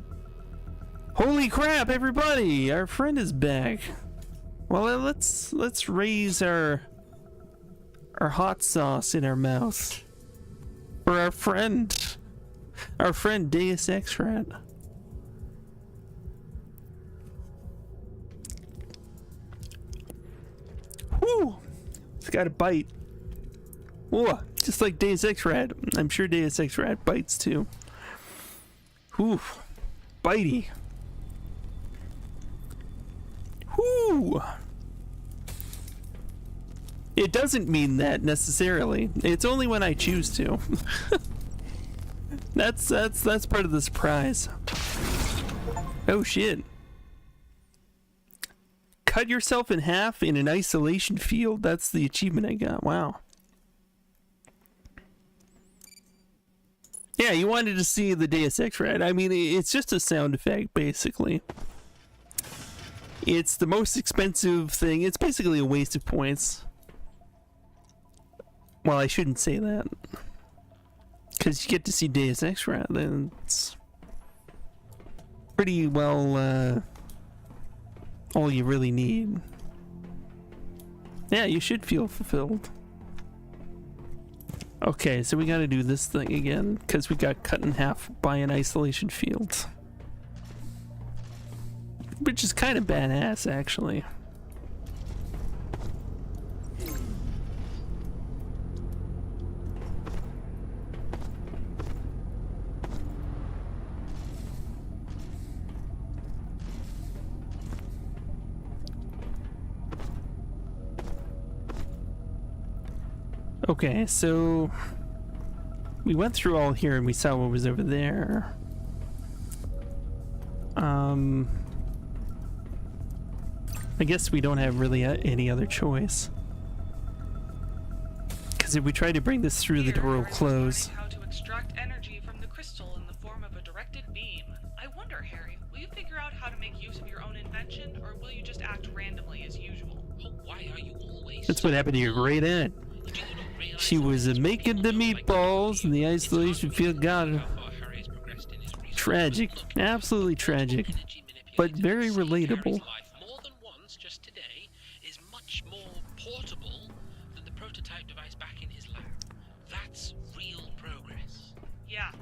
Holy crap, everybody! Our friend is back. Well, let's raise our hot sauce in our mouth for our friend Deus Ex Rat. Woo! It's got a bite. Whoa! Just like Deus Ex Rat. I'm sure Deus Ex Rat bites too. Whew! Bitey. Whoo! It doesn't mean that necessarily. It's only when I choose to. That's part of the surprise. Oh shit. cut yourself in half in an isolation field. That's the achievement I got. Wow. Yeah, you wanted to see the Deus Ex, right? I mean, it's just a sound effect, basically. It's the most expensive thing. It's basically a waste of points. Well, I shouldn't say that. Because you get to see Deus Ex, right? Then it's pretty well, all you really need. Yeah, you should feel fulfilled. Okay, so we gotta do this thing again, because we got cut in half by an isolation field. Which is kind of badass, actually. Okay, so we went through all here and we saw what was over there. I guess we don't have really any other choice. Because if we try to bring this through, the door will close. How to extract energy from the crystal in the form of a directed beam. I wonder, Harry, will you figure out how to make use of your own invention, or will you just act randomly as usual? Oh, why are you always... That's what happened to your great aunt. She was making the meatballs and the isolation field got her. Tragic. Absolutely tragic. But very relatable. More than once just today is much more portable than the prototype device back in his lab. That's real progress. Yeah,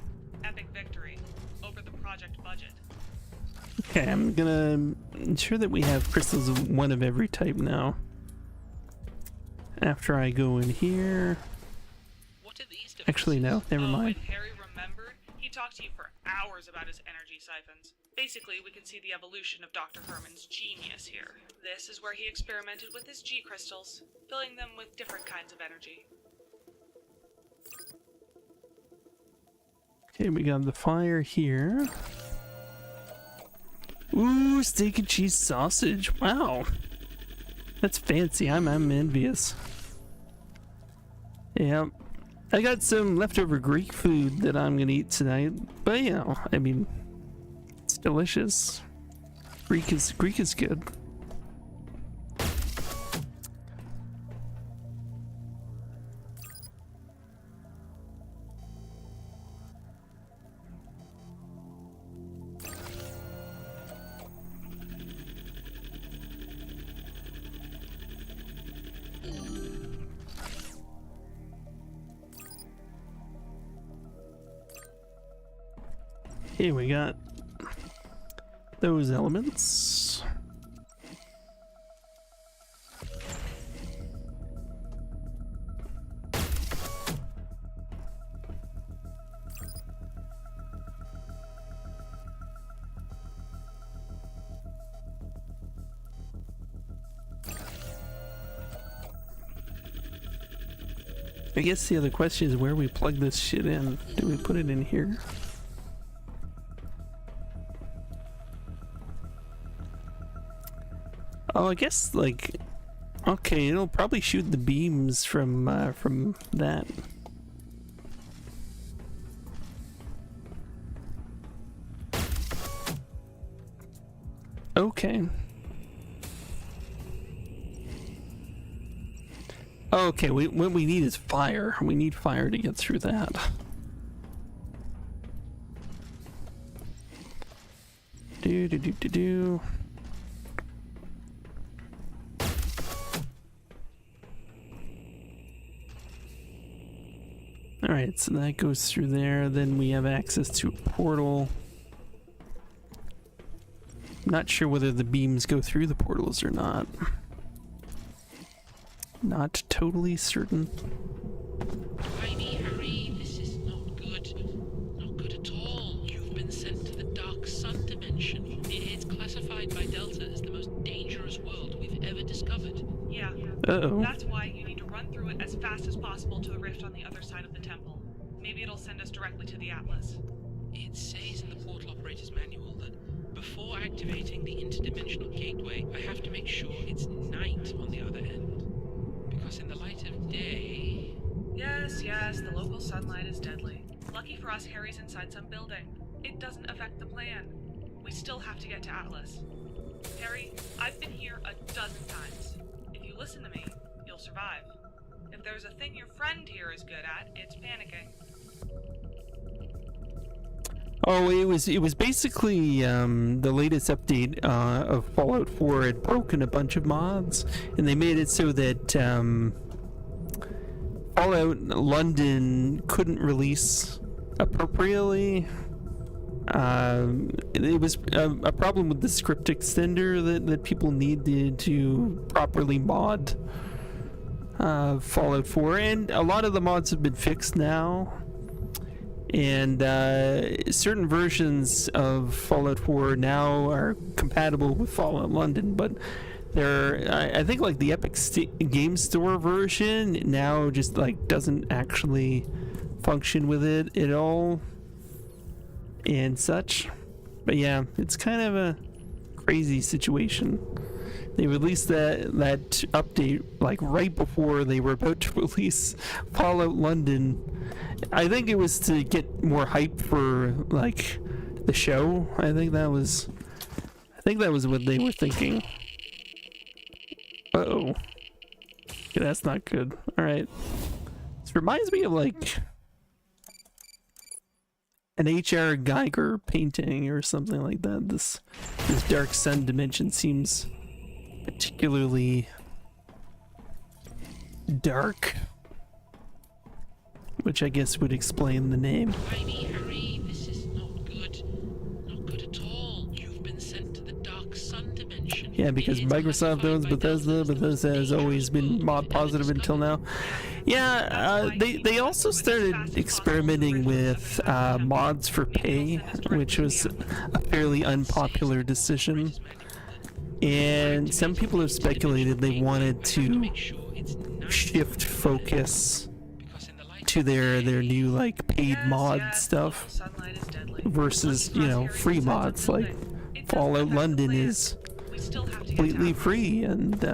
epic victory over the project budget. Okay, I'm gonna ensure that we have crystals of one of every type now. After I go in here... Actually, no, never mind. When Harry remembered, he talked to you for hours about his energy siphons. Basically, we can see the evolution of Dr. Herman's genius here. This is where he experimented with his G crystals, filling them with different kinds of energy. Okay, we got the fire here. Ooh, steak and cheese sausage. Wow. That's fancy. I'm envious. Yeah. I got some leftover Greek food that I'm gonna eat tonight, but you know, I mean, it's delicious. Greek is good. Okay, we got those elements. I guess the other question is where we plug this shit in. Do we put it in here? Oh, I guess, like, okay, it'll probably shoot the beams from that. Okay. Okay, what we need is fire. We need fire to get through that. Do. Alright, so that goes through there. Then we have access to a portal. Not sure whether the beams go through the portals or not. Not totally certain. Tiny Harry, this is not good. Not good at all. You've been sent to the Dark Sun dimension. It's classified by Delta as the most dangerous world we've ever discovered. Yeah. Uh-oh. That's why you need to run through it as fast as possible to the rift on the other side of the temple. Maybe it'll send us directly to the Atlas. It says in the portal operator's manual that Before activating the interdimensional gateway, I have to make sure it's night on the other end. Because in the light of day... Yes, the local sunlight is deadly. Lucky for us, Harry's inside some building. It doesn't affect the plan. We still have to get to Atlas. Harry, I've been here a dozen times. If you listen to me, you'll survive. If there's a thing your friend here is good at, it's panicking. Oh, it was basically the latest update of Fallout 4 had broken a bunch of mods, and they made it so that Fallout London couldn't release appropriately. It was a problem with the script extender that people needed to properly mod Fallout 4, and a lot of the mods have been fixed now. And certain versions of Fallout 4 now are compatible with Fallout London, but I think like the Epic Game Store version now just like doesn't actually function with it at all and such. But yeah, it's kind of a crazy situation. They released that update like right before they were about to release Fallout London. I think it was to get more hype for like the show. I think that was what they were thinking. Uh-oh. Okay, that's not good. Alright. This reminds me of like an H.R. Geiger painting or something like that. This Dark Sun dimension seems particularly dark, which I guess would explain the name. Tiny Harry, this is not good. Not good at all. You've been sent to the Dark Sun dimension. Yeah, because Microsoft owns Bethesda. Bethesda has always been mod positive until now. Yeah, they also started experimenting with mods for pay, which was a fairly unpopular decision. And some people have speculated they wanted to shift focus to their new like paid mod stuff versus, you know, free mods. Like Fallout London is completely free, and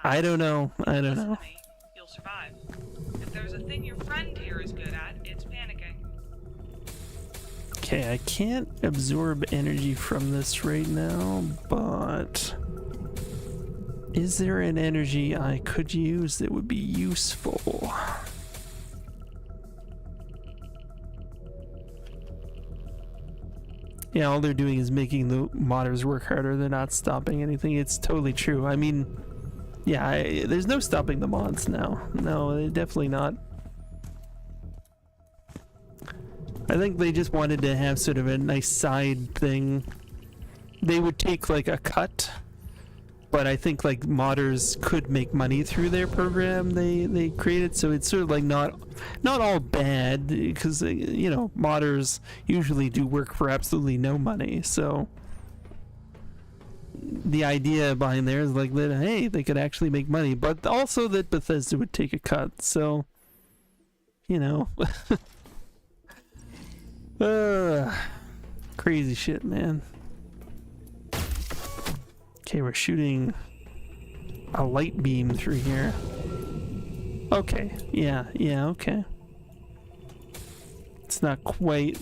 I don't know. You'll survive. If there's a thing your friend here is good at, it's panicking. Okay, I can't absorb energy from this right now, but is there an energy I could use that would be useful? Yeah, all they're doing is making the modders work harder. They're not stopping anything. It's totally true. I mean, yeah, there's no stopping the mods now. No, they're definitely not. I think they just wanted to have sort of a nice side thing. They would take like a cut, but I think like modders could make money through their program they created, so it's sort of like not all bad, because you know, modders usually do work for absolutely no money. So the idea behind there is like that, hey, they could actually make money, but also that Bethesda would take a cut. So, you know. Crazy shit, man. Okay, we're shooting a light beam through here. Okay, yeah, okay. It's not quite...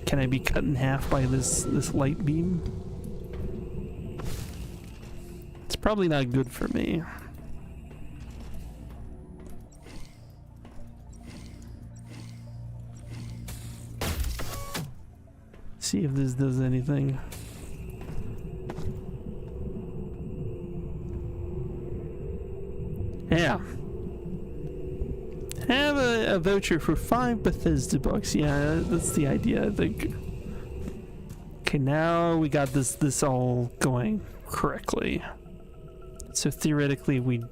Can I be cut in half by this light beam? It's probably not good for me. See if this does anything. Yeah. Have a voucher for 5 Bethesda bucks. Yeah, that's the idea, I think. Okay, now we got this all going correctly. So theoretically we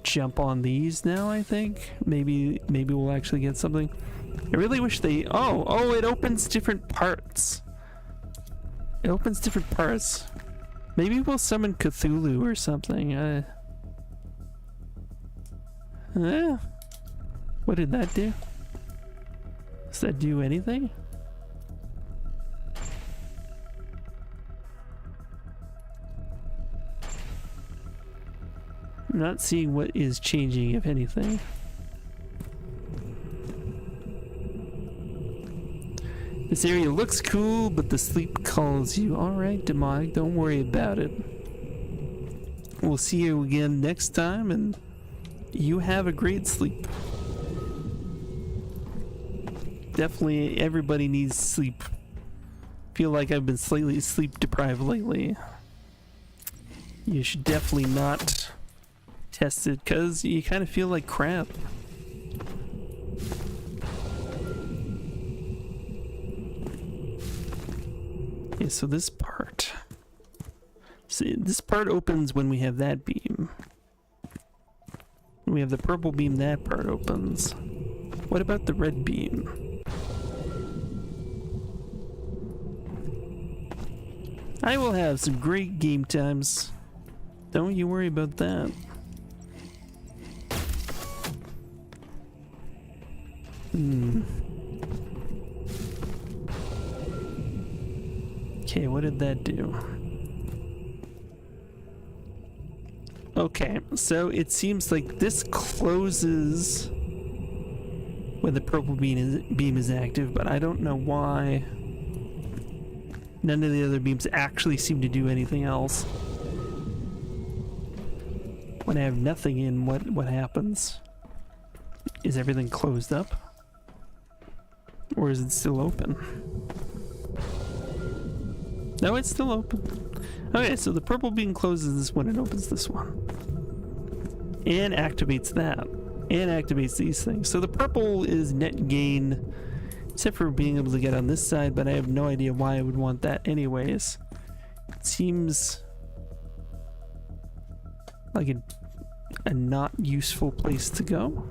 jump on these now, I think. Maybe we'll actually get something. I really wish they... Oh, it opens different parts. It opens different parts. Maybe we'll summon Cthulhu or something. What did that do? Does that do anything? I'm not seeing what is changing, if anything. This area looks cool, but the sleep calls you. Alright, Demonic, don't worry about it. We'll see you again next time, and you have a great sleep. Definitely, everybody needs sleep. Feel like I've been slightly sleep deprived lately. You should definitely not test it, because you kind of feel like crap. Okay, so this part. See, this part opens when we have that beam. When we have the purple beam, that part opens. What about the red beam? I will have some great game times. Don't you worry about that. Okay, what did that do? Okay, so it seems like this closes when the purple beam is active, but I don't know why none of the other beams actually seem to do anything else. When I have nothing in, what happens? Is everything closed up? Or is it still open? No, it's still open. Okay, so the purple beam closes this one and opens this one. And activates that. And activates these things. So the purple is net gain, except for being able to get on this side, but I have no idea why I would want that anyways. It seems like a not useful place to go.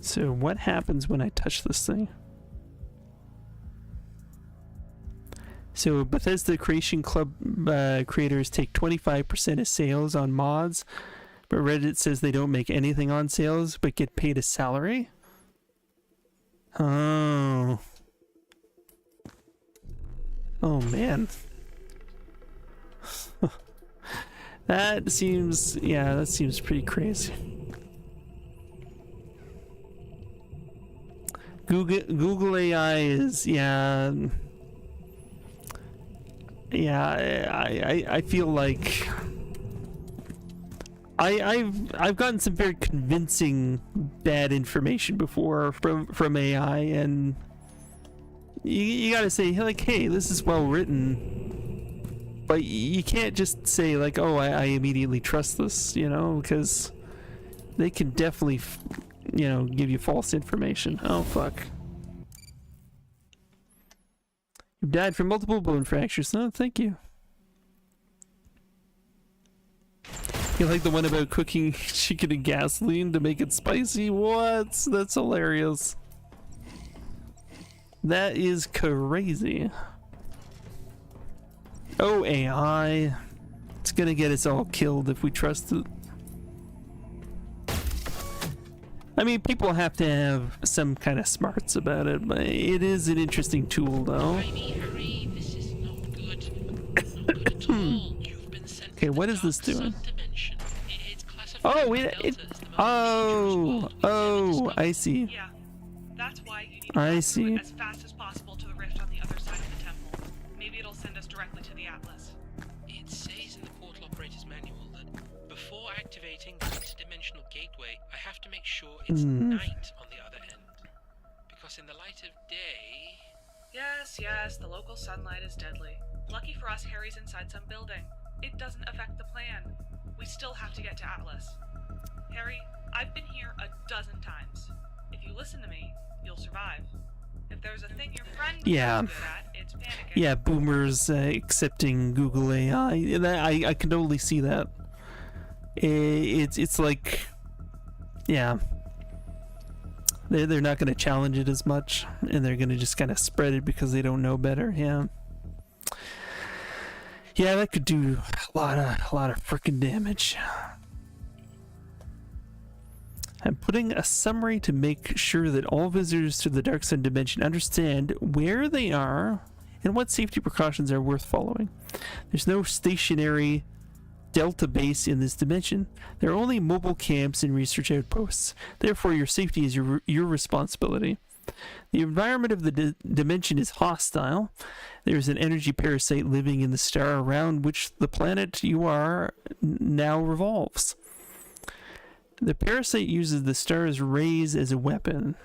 So what happens when I touch this thing? So Bethesda Creation Club creators take 25% of sales on mods, but Reddit says they don't make anything on sales but get paid a salary? Oh. Oh man. That seems pretty crazy. Google AI is, I feel like I've gotten some very convincing bad information before from AI, and you gotta say, like, hey, this is well written, but you can't just say like, oh, I immediately trust this, because they can definitely give you false information. Oh, fuck. You've died from multiple bone fractures. No, thank you. You like the one about cooking chicken in gasoline to make it spicy? What? That's hilarious. That is crazy. Oh, AI. It's gonna get us all killed if we trust it. I mean, people have to have some kind of smarts about it, but it is an interesting tool, though. Harry, this is not good. Not good at all. You've been sent Okay, to what the is this dark doing? Subdimension. It's classified Oh, by it Delta as the most dangerous oh, world we've ever discovered. I see. Yeah, that's why you need to I go through see. it as fast as possible to the rift on the other side of the temple. Maybe it'll send us directly to the Atlas. It says in the portal operator's manual that before activating the interdimensional gateway, I have to make sure it's night on the other end. Because in the light of day... Yes, the local sunlight is deadly. Lucky for us, Harry's inside some building. It doesn't affect the plan. We still have to get to Atlas. Harry, I've been here a dozen times. If you listen to me, you'll survive. If there's a thing your friend is good at, it's panicking. Yeah, boomers accepting Google AI. I can totally see that. It's like, yeah, they're not going to challenge it as much, and they're going to just kind of spread it because they don't know better. Yeah. Yeah, that could do a lot of freaking damage. I'm putting a summary to make sure that all visitors to the Dark Sun dimension understand where they are and what safety precautions are worth following. There's no stationary Delta base in this dimension. There are only mobile camps and research outposts. Therefore, your safety is your responsibility. The environment of the dimension is hostile. There's an energy parasite living in the star around which the planet you are now revolves. The parasite uses the star's rays as a weapon.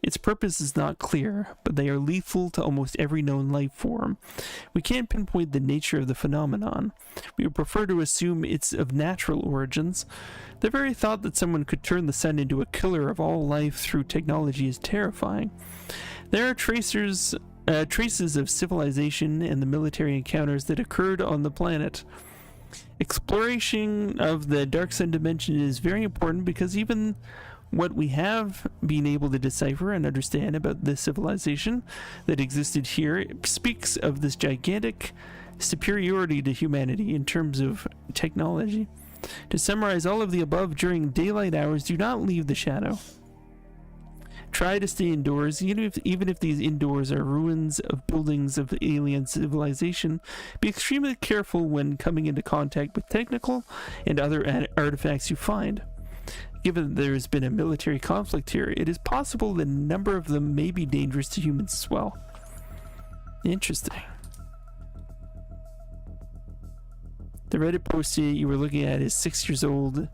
Its purpose is not clear, but they are lethal to almost every known life form. We can't pinpoint the nature of the phenomenon. We would prefer to assume it's of natural origins. The very thought that someone could turn the sun into a killer of all life through technology is terrifying. There are traces of civilization and the military encounters that occurred on the planet. Exploration of the Dark Sun dimension is very important because even what we have been able to decipher and understand about the civilization that existed here speaks of this gigantic superiority to humanity in terms of technology. To summarize all of the above, during daylight hours, do not leave the shadow. Try to stay indoors, even if these indoors are ruins of buildings of alien civilization. Be extremely careful when coming into contact with technical and other artifacts you find. Given that there has been a military conflict here, it is possible that a number of them may be dangerous to humans as well. Interesting. The Reddit post you were looking at is 6 years old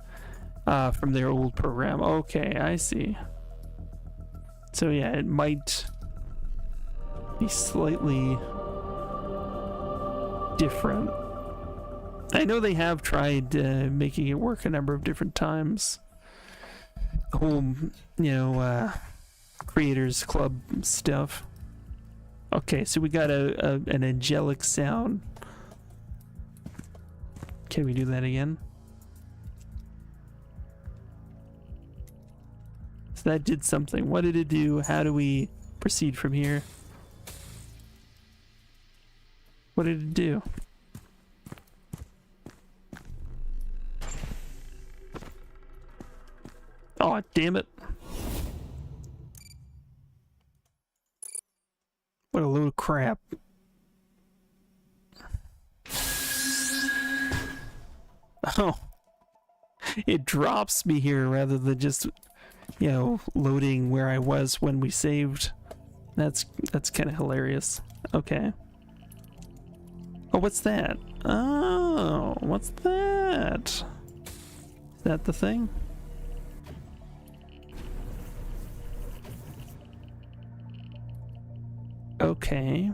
from their old program. Okay, I see. So yeah, it might be slightly different. I know they have tried making it work a number of different times. The whole, Creators Club stuff. Okay, so we got an angelic sound. Can we do that again? So that did something. What did it do? How do we proceed from here? What did it do? Oh, damn it. What a load of crap. Oh. It drops me here rather than just, loading where I was when we saved. That's kind of hilarious. Okay. Oh, what's that? Oh, what's that? Is that the thing? Okay.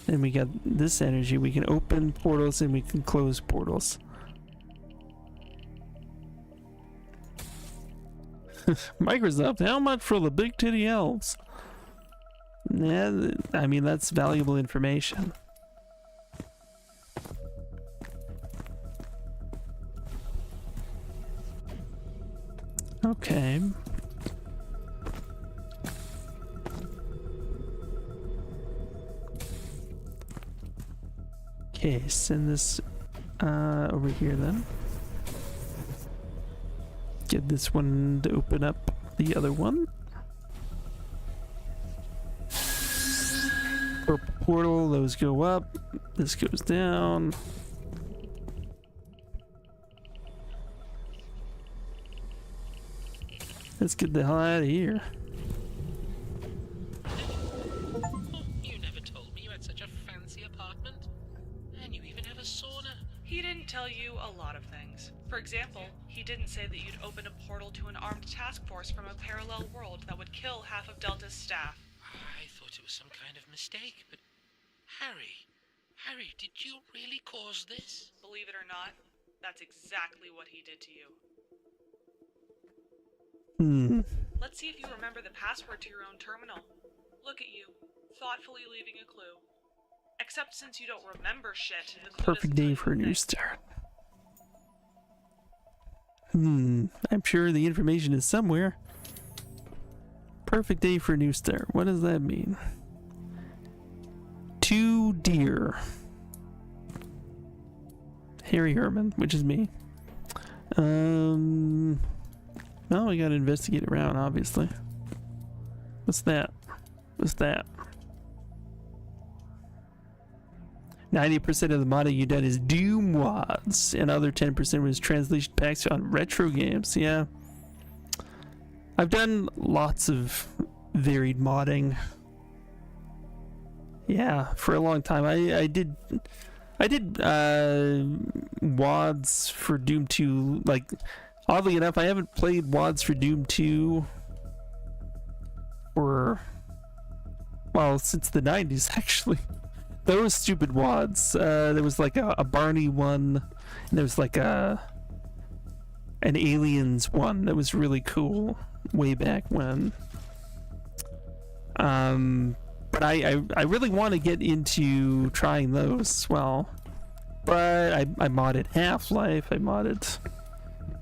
And we got this energy. We can open portals and we can close portals. Microsoft, how much for the big titty elves? Yeah, I mean, that's valuable information. Okay. Okay, send this over here then. Get this one to open up the other one. Purple portal, those go up. This goes down. Let's get the hell out of here. You never told me you had such a fancy apartment. And you even have a sauna. He didn't tell you a lot of things. For example, he didn't say that you'd open a portal to an armed task force from a parallel world that would kill half of Delta's staff. I thought it was some kind of mistake, but... Harry, did you really cause this? Believe it or not, that's exactly what he did to you. Let's see if you remember the password to your own terminal. Look at you, thoughtfully leaving a clue. Except since you don't remember shit, the clue Perfect doesn't tell day you for a new thing. start. I'm sure the information is somewhere. Perfect day for a new start. What does that mean? 2 deer. Harry Herman, which is me. Well, we gotta investigate around, obviously. What's that? What's that? 90% of the modding you done is Doom mods. Another 10% was translation packs on retro games. Yeah. I've done lots of varied modding. Yeah, for a long time. I did WODs for Doom 2. Like, oddly enough, I haven't played WODs for Doom 2 for, well, since the 90s, actually. Those stupid WODs. There was like a Barney one, and there was like an Aliens one that was really cool way back when. But I really want to get into trying those as well. But I modded Half-Life, I modded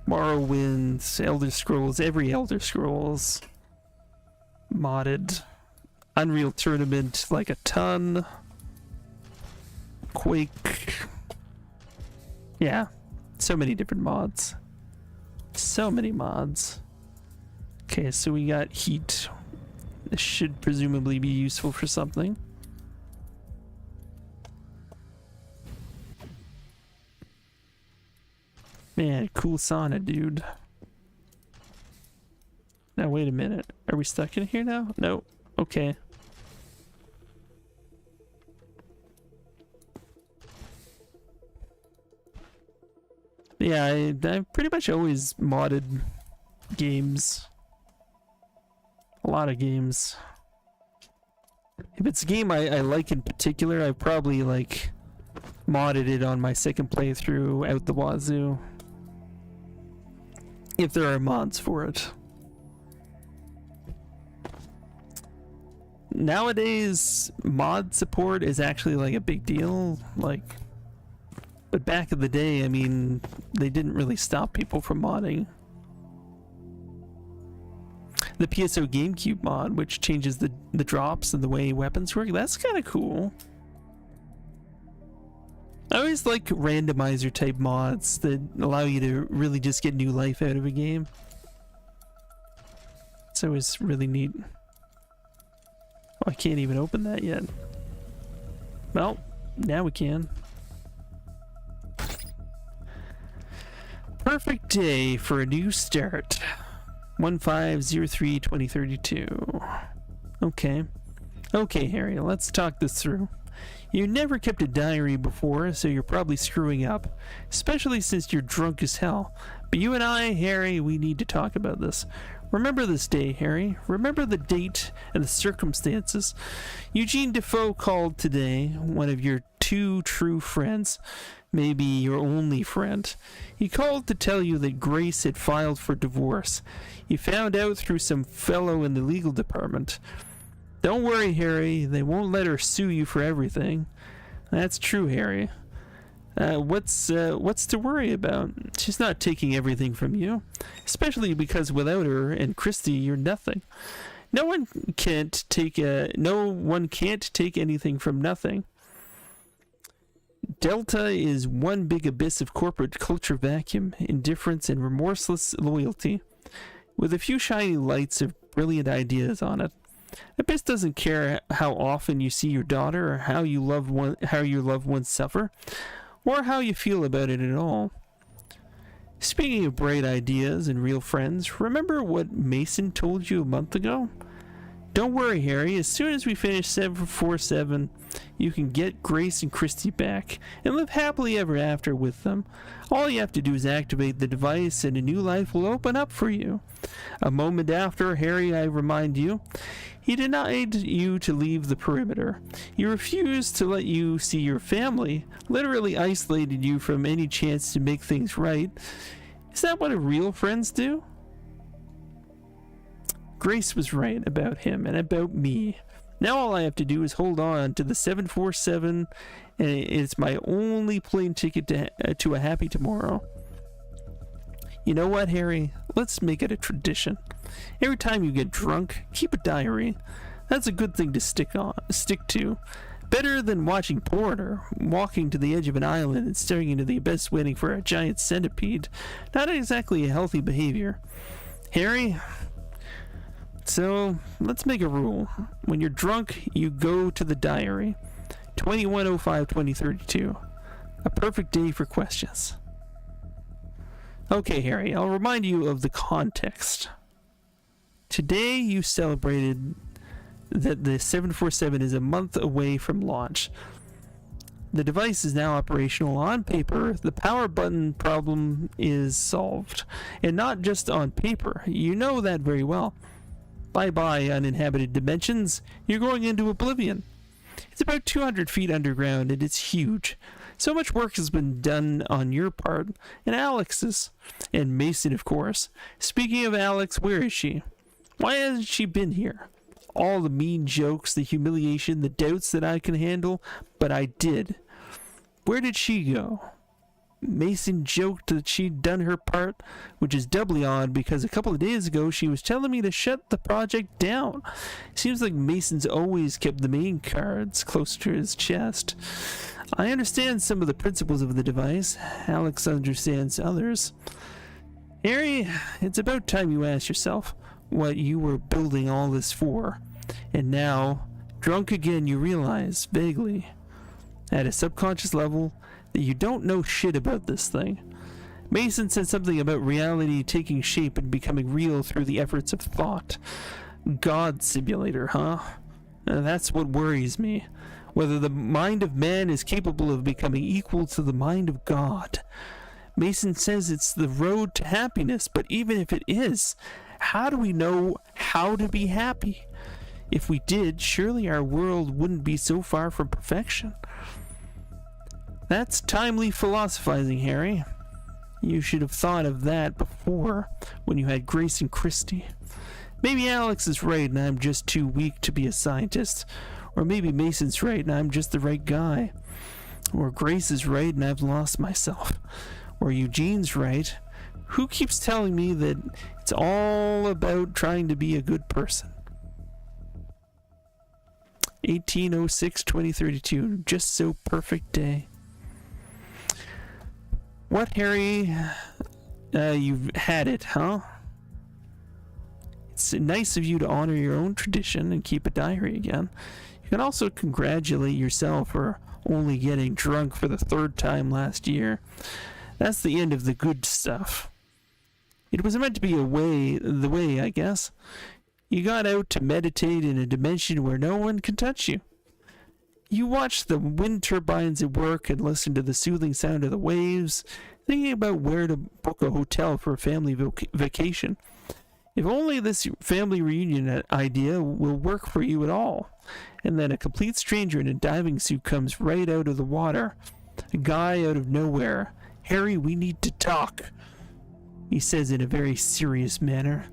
Morrowind, Elder Scrolls, every Elder Scrolls. Modded Unreal Tournament like a ton. Quake. Yeah, so many different mods. So many mods. Okay, so we got heat. This should presumably be useful for something. Man, cool sauna, dude. Now wait a minute. Are we stuck in here now? No. Okay. Yeah, I've pretty much always modded games. A lot of games. If it's a game I like in particular, I probably like modded it on my second playthrough out the wazoo. If there are mods for it. Nowadays, mod support is actually like a big deal. Like, but back in the day, I mean, they didn't really stop people from modding. The PSO GameCube mod, which changes the drops and the way weapons work, that's kind of cool. I always like randomizer type mods that allow you to really just get new life out of a game. It's always really neat. Oh, I can't even open that yet. Well, now we can. Perfect day for a new start. 1503-2032. Okay. Okay, Harry, let's talk this through. You never kept a diary before, so you're probably screwing up, especially since you're drunk as hell. But you and I, Harry, we need to talk about this. Remember this day, Harry. Remember the date and the circumstances. Eugene Defoe called today, one of your 2 true friends, maybe your only friend. He called to tell you that Grace had filed for divorce. He found out through some fellow in the legal department. Don't worry, Harry. They won't let her sue you for everything. That's true, Harry. What's to worry about? She's not taking everything from you, especially because without her and Christy, you're nothing. No one can't take anything from nothing. Delta is one big abyss of corporate culture vacuum, indifference, and remorseless loyalty, with a few shiny lights of brilliant ideas on it. Abyss doesn't care how often you see your daughter, or how your loved ones suffer, or how you feel about it at all. Speaking of bright ideas and real friends, remember what Mason told you a month ago? Don't worry, Harry. As soon as we finish 747, you can get Grace and Christy back and live happily ever after with them. All you have to do is activate the device and a new life will open up for you. A moment after, Harry, I remind you, he denied you to leave the perimeter. He refused to let you see your family, literally isolated you from any chance to make things right. Is that what real friends do? Grace was right about him and about me. Now all I have to do is hold on to the 747, and it's my only plane ticket to a happy tomorrow. You know what, Harry? Let's make it a tradition. Every time you get drunk, keep a diary. That's a good thing to stick to. Better than watching porn or walking to the edge of an island and staring into the abyss waiting for a giant centipede. Not exactly a healthy behavior. Harry? So, let's make a rule. When you're drunk, you go to the diary. 2105-2032. A perfect day for questions. Okay, Harry, I'll remind you of the context. Today you celebrated that the 747 is a month away from launch. The device is now operational. On paper, the power button problem is solved. And not just on paper. You know that very well. Bye-bye, uninhabited dimensions. You're going into oblivion. It's about 200 feet underground, and it's huge. So much work has been done on your part, and Alex's, and Mason, of course. Speaking of Alex, where is she? Why hasn't she been here? All the mean jokes, the humiliation, the doubts that I can handle, but I did. Where did she go? Mason joked that she'd done her part, which is doubly odd because a couple of days ago she was telling me to shut the project down. Seems like Mason's always kept the main cards close to his chest. I understand some of the principles of the device. Alex understands others. Harry, it's about time you asked yourself what you were building all this for. And now, drunk again, you realize, vaguely, at a subconscious level, that you don't know shit about this thing. Mason said something about reality taking shape and becoming real through the efforts of thought. God simulator, huh? That's what worries me. Whether the mind of man is capable of becoming equal to the mind of God. Mason says it's the road to happiness, but even if it is, how do we know how to be happy? If we did, surely our world wouldn't be so far from perfection. That's timely philosophizing, Harry. You should have thought of that before, when you had Grace and Christy. Maybe Alex is right and I'm just too weak to be a scientist. Or maybe Mason's right and I'm just the right guy. Or Grace is right and I've lost myself. Or Eugene's right. Who keeps telling me that it's all about trying to be a good person? 1806-2032, just so perfect day. What, Harry? You've had it, huh? It's nice of you to honor your own tradition and keep a diary again. You can also congratulate yourself for only getting drunk for the 3rd time last year. That's the end of the good stuff. It was meant to be the way, I guess. You got out to meditate in a dimension where no one can touch you. You watched the wind turbines at work and listened to the soothing sound of the waves, thinking about where to book a hotel for a family vacation. If only this family reunion idea will work for you at all. And then a complete stranger in a diving suit comes right out of the water. A guy out of nowhere. Harry, we need to talk. He says in a very serious manner.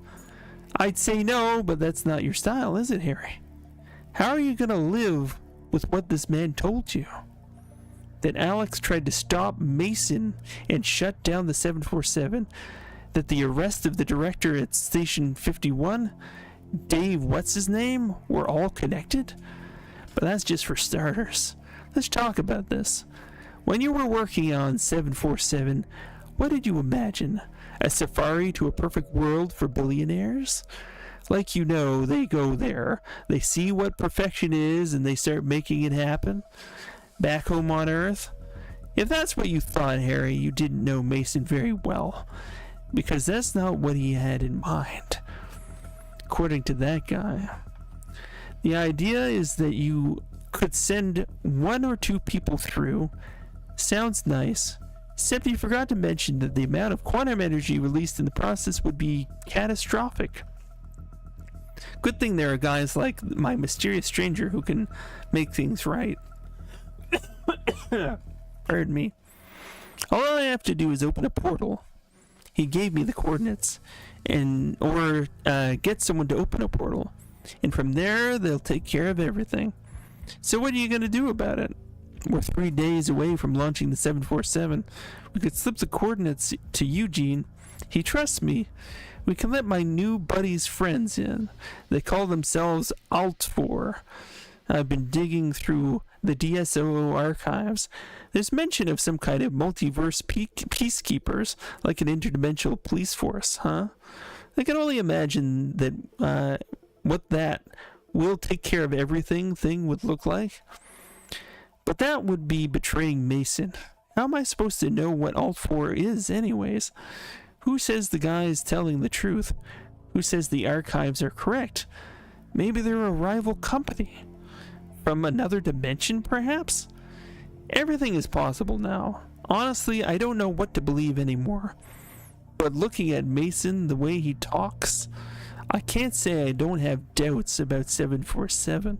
I'd say no, but that's not your style, is it, Harry? How are you going to live with what this man told you? That Alex tried to stop Mason and shut down the 747? That the arrest of the director at Station 51, Dave what's-his-name, were all connected? But that's just for starters. Let's talk about this. When you were working on 747, what did you imagine? A safari to a perfect world for billionaires? Like, you know, they go there, they see what perfection is, and they start making it happen? Back home on Earth? If that's what you thought, Harry, you didn't know Mason very well. Because that's not what he had in mind. According to that guy. The idea is that you could send 1 or 2 people through. Sounds nice. Except he forgot to mention that the amount of quantum energy released in the process would be catastrophic. Good thing there are guys like my mysterious stranger who can make things right. Pardon me. All I have to do is open a portal. He gave me the coordinates, or get someone to open a portal. And from there, they'll take care of everything. So what are you going to do about it? We're 3 days away from launching the 747. We could slip the coordinates to Eugene. He trusts me. We can let my new buddy's friends in. They call themselves Alt4. I've been digging through the DSO archives. There's mention of some kind of multiverse peacekeepers, like an interdimensional police force, huh? I can only imagine that what that will take care of everything thing would look like. But that would be betraying Mason. How am I supposed to know what Alt4 is anyways? Who says the guy is telling the truth? Who says the archives are correct? Maybe they're a rival company. From another dimension, perhaps? Everything is possible now. Honestly, I don't know what to believe anymore. But looking at Mason, the way he talks, I can't say I don't have doubts about 747.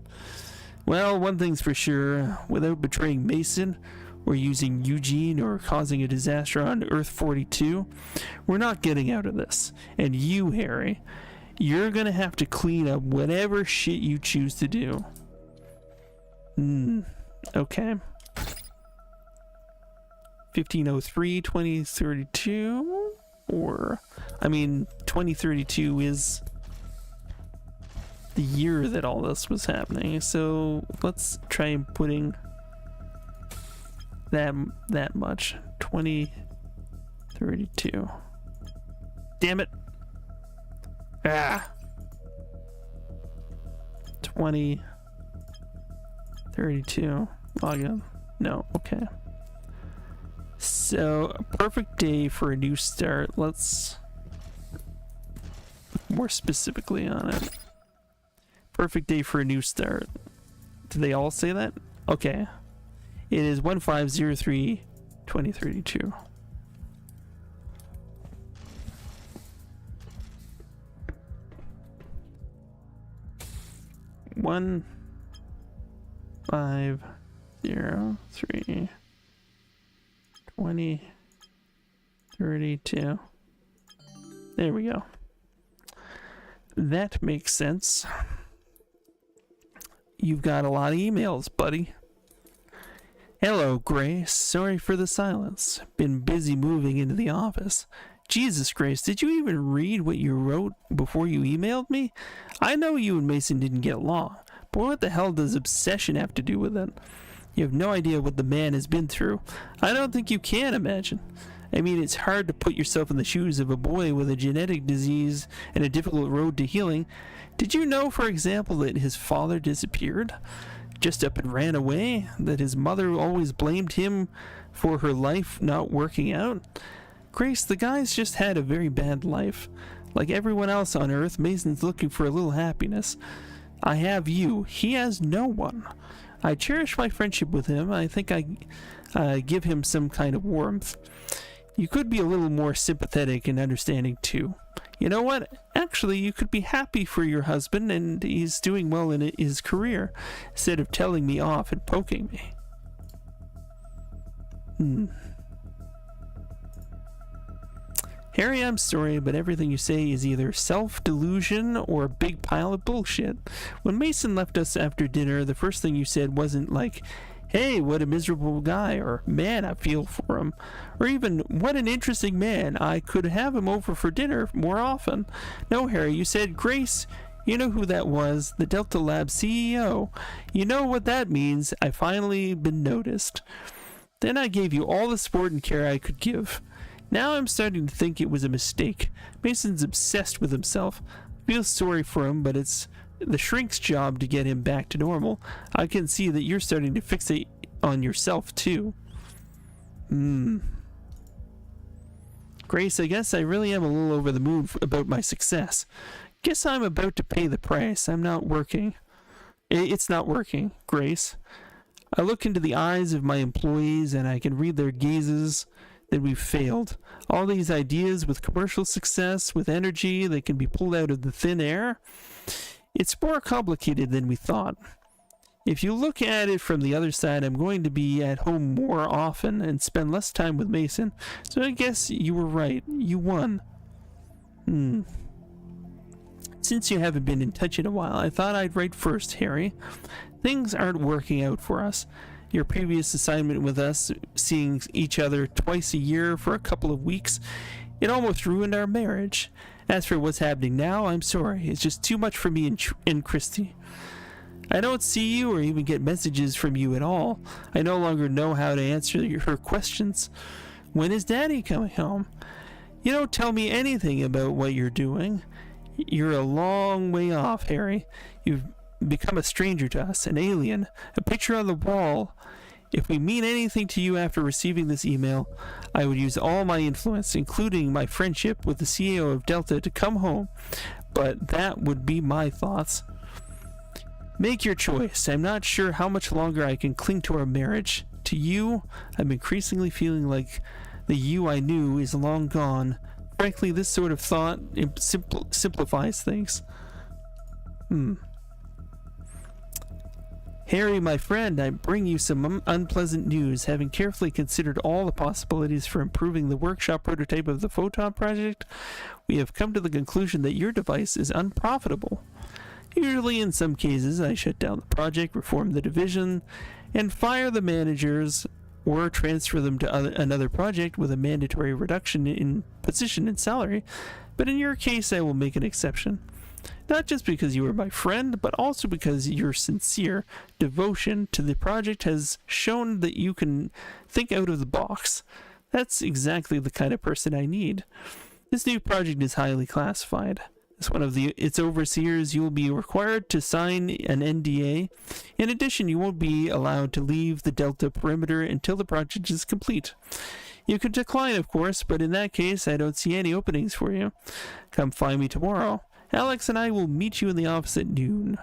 Well, one thing's for sure, without betraying Mason, or using Eugene, or causing a disaster on Earth 42, we're not getting out of this. And you, Harry, you're gonna have to clean up whatever shit you choose to do. Okay. 1503, 2032, or, I mean, 2032 is the year that all this was happening, so let's try and putting that much. 2032. Damn it. 2032. Login. No, okay. So, a perfect day for a new start. Let's look more specifically on it. Perfect day for a new start. Did they all say that? Okay. It is 1503 2032. One 5 0 3 2032. There we go. That makes sense. You've got a lot of emails, buddy. Hello, Grace. Sorry for the silence. Been busy moving into the office. Jesus, Grace, did you even read what you wrote before you emailed me? I know you and Mason didn't get along, but what the hell does obsession have to do with it? You have no idea what the man has been through. I don't think you can imagine. I mean, it's hard to put yourself in the shoes of a boy with a genetic disease and a difficult road to healing. Did you know, for example, that his father disappeared? Just up and ran away? That his mother always blamed him for her life not working out? Grace, the guy's just had a very bad life. Like everyone else on Earth, Mason's looking for a little happiness. I have you. He has no one. I cherish my friendship with him. I think I give him some kind of warmth. You could be a little more sympathetic and understanding too. You know what? Actually, you could be happy for your husband and he's doing well in his career, instead of telling me off and poking me. Harry, I'm sorry, but everything you say is either self-delusion or a big pile of bullshit. When Mason left us after dinner, the first thing you said wasn't like, hey, what a miserable guy, or man, I feel for him, or even, what an interesting man, I could have him over for dinner more often. No, Harry, you said, Grace, you know who that was, the Delta Lab CEO. You know what that means, I've finally been noticed. Then I gave you all the support and care I could give. Now I'm starting to think it was a mistake. Mason's obsessed with himself. I feel sorry for him, but it's the shrink's job to get him back to normal. I can see that you're starting to fixate on yourself too. Grace, I guess I really am a little over the moon about my success. Guess I'm about to pay the price. I'm not working. It's not working, Grace. I look into the eyes of my employees and I can read their gazes that we've failed. All these ideas with commercial success, with energy that can be pulled out of the thin air. It's more complicated than we thought. If you look at it from the other side, I'm going to be at home more often and spend less time with Mason. So I guess you were right. You won. Since you haven't been in touch in a while, I thought I'd write first, Harry. Things aren't working out for us. Your previous assignment with us, seeing each other twice a year for a couple of weeks, it almost ruined our marriage. As for what's happening now, I'm sorry. It's just too much for me and Christy. I don't see you or even get messages from you at all. I no longer know how to answer her questions. When is Daddy coming home? You don't tell me anything about what you're doing. You're a long way off, Harry. You've become a stranger to us, an alien, a picture on the wall. If we mean anything to you after receiving this email, I would use all my influence, including my friendship with the CEO of Delta, to come home. But that would be my thoughts. Make your choice. I'm not sure how much longer I can cling to our marriage. To you, I'm increasingly feeling like the you I knew is long gone. Frankly, this sort of thought simplifies things. Harry, my friend, I bring you some unpleasant news. Having carefully considered all the possibilities for improving the workshop prototype of the Photon Project, we have come to the conclusion that your device is unprofitable. Usually, in some cases, I shut down the project, reform the division, and fire the managers, or transfer them to another project with a mandatory reduction in position and salary. But in your case, I will make an exception. Not just because you are my friend, but also because your sincere devotion to the project has shown that you can think out of the box. That's exactly the kind of person I need. This new project is highly classified. As one of its overseers, you will be required to sign an NDA. In addition, you won't be allowed to leave the Delta perimeter until the project is complete. You could decline, of course, but in that case, I don't see any openings for you. Come find me tomorrow. Alex and I will meet you in the office at noon.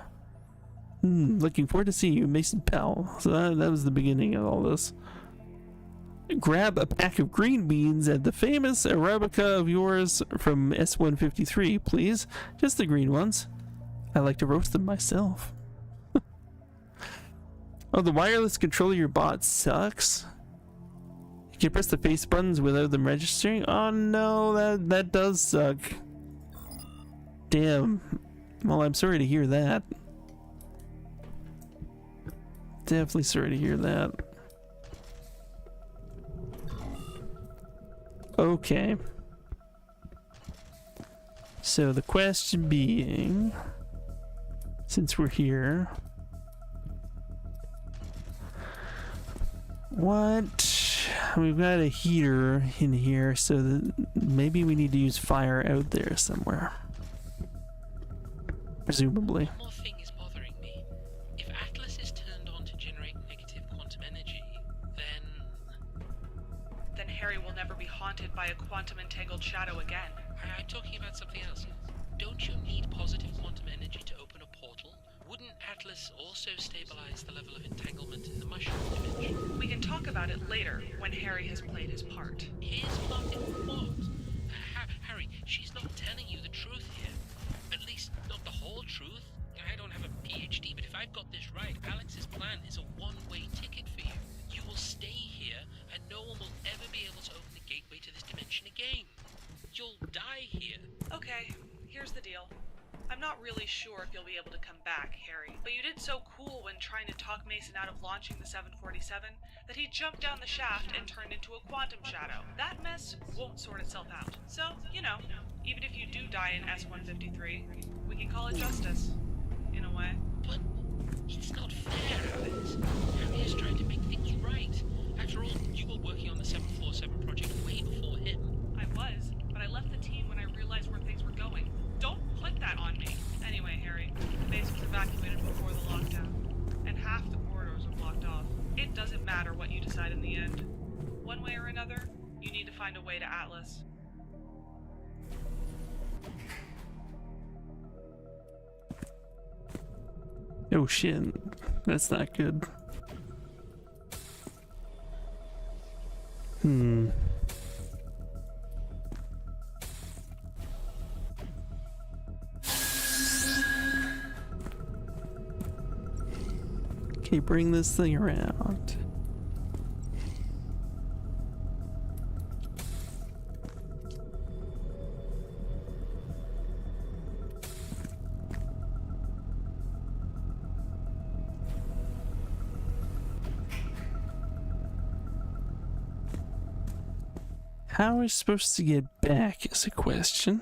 Looking forward to seeing you, Mason Powell. So that was the beginning of all this. Grab a pack of green beans at the famous Arabica of yours from S153, please. Just the green ones. I like to roast them myself. Oh, the wireless control of your bot sucks. You can press the face buttons without them registering. Oh no, that does suck. Damn. Well, I'm sorry to hear that. Definitely sorry to hear that. Okay. So the question being, since we're here, we've got a heater in here, so that maybe we need to use fire out there somewhere. Presumably. One more thing is bothering me. If Atlas is turned on to generate negative quantum energy, then Harry will never be haunted by a quantum entangled shadow again. I'm talking about something else. Don't you need positive quantum energy to open a portal? Wouldn't Atlas also stabilize the level of entanglement in the mushroom dimension? We can talk about it later, when Harry has played his part. His part in what? Harry, she's not telling you the truth here. At least, not the whole truth. I don't have a PhD, but if I've got this right, Alex's plan is a one-way ticket for you. You will stay here, and no one will ever be able to open the gateway to this dimension again. You'll die here. Okay, here's the deal. I'm not really sure if you'll be able to come back, Harry, but you did so cool when trying to talk Mason out of launching the 747 that he jumped down the shaft and turned into a quantum shadow. That mess won't sort itself out. So, you know, even if you do die in S153, we can call it justice, in a way. But it's not fair, Alex. Harry is trying to make things right. After all, you were working on the 747 project way before him. I was, but I left the team when I realized where things were going. Don't put that on me. Anyway, Harry, the base was evacuated before the lockdown, and half the corridors are blocked off. It doesn't matter what you decide in the end. One way or another, you need to find a way to Atlas. Oh shit, that's not good. Okay, bring this thing around. How are we supposed to get back is a question.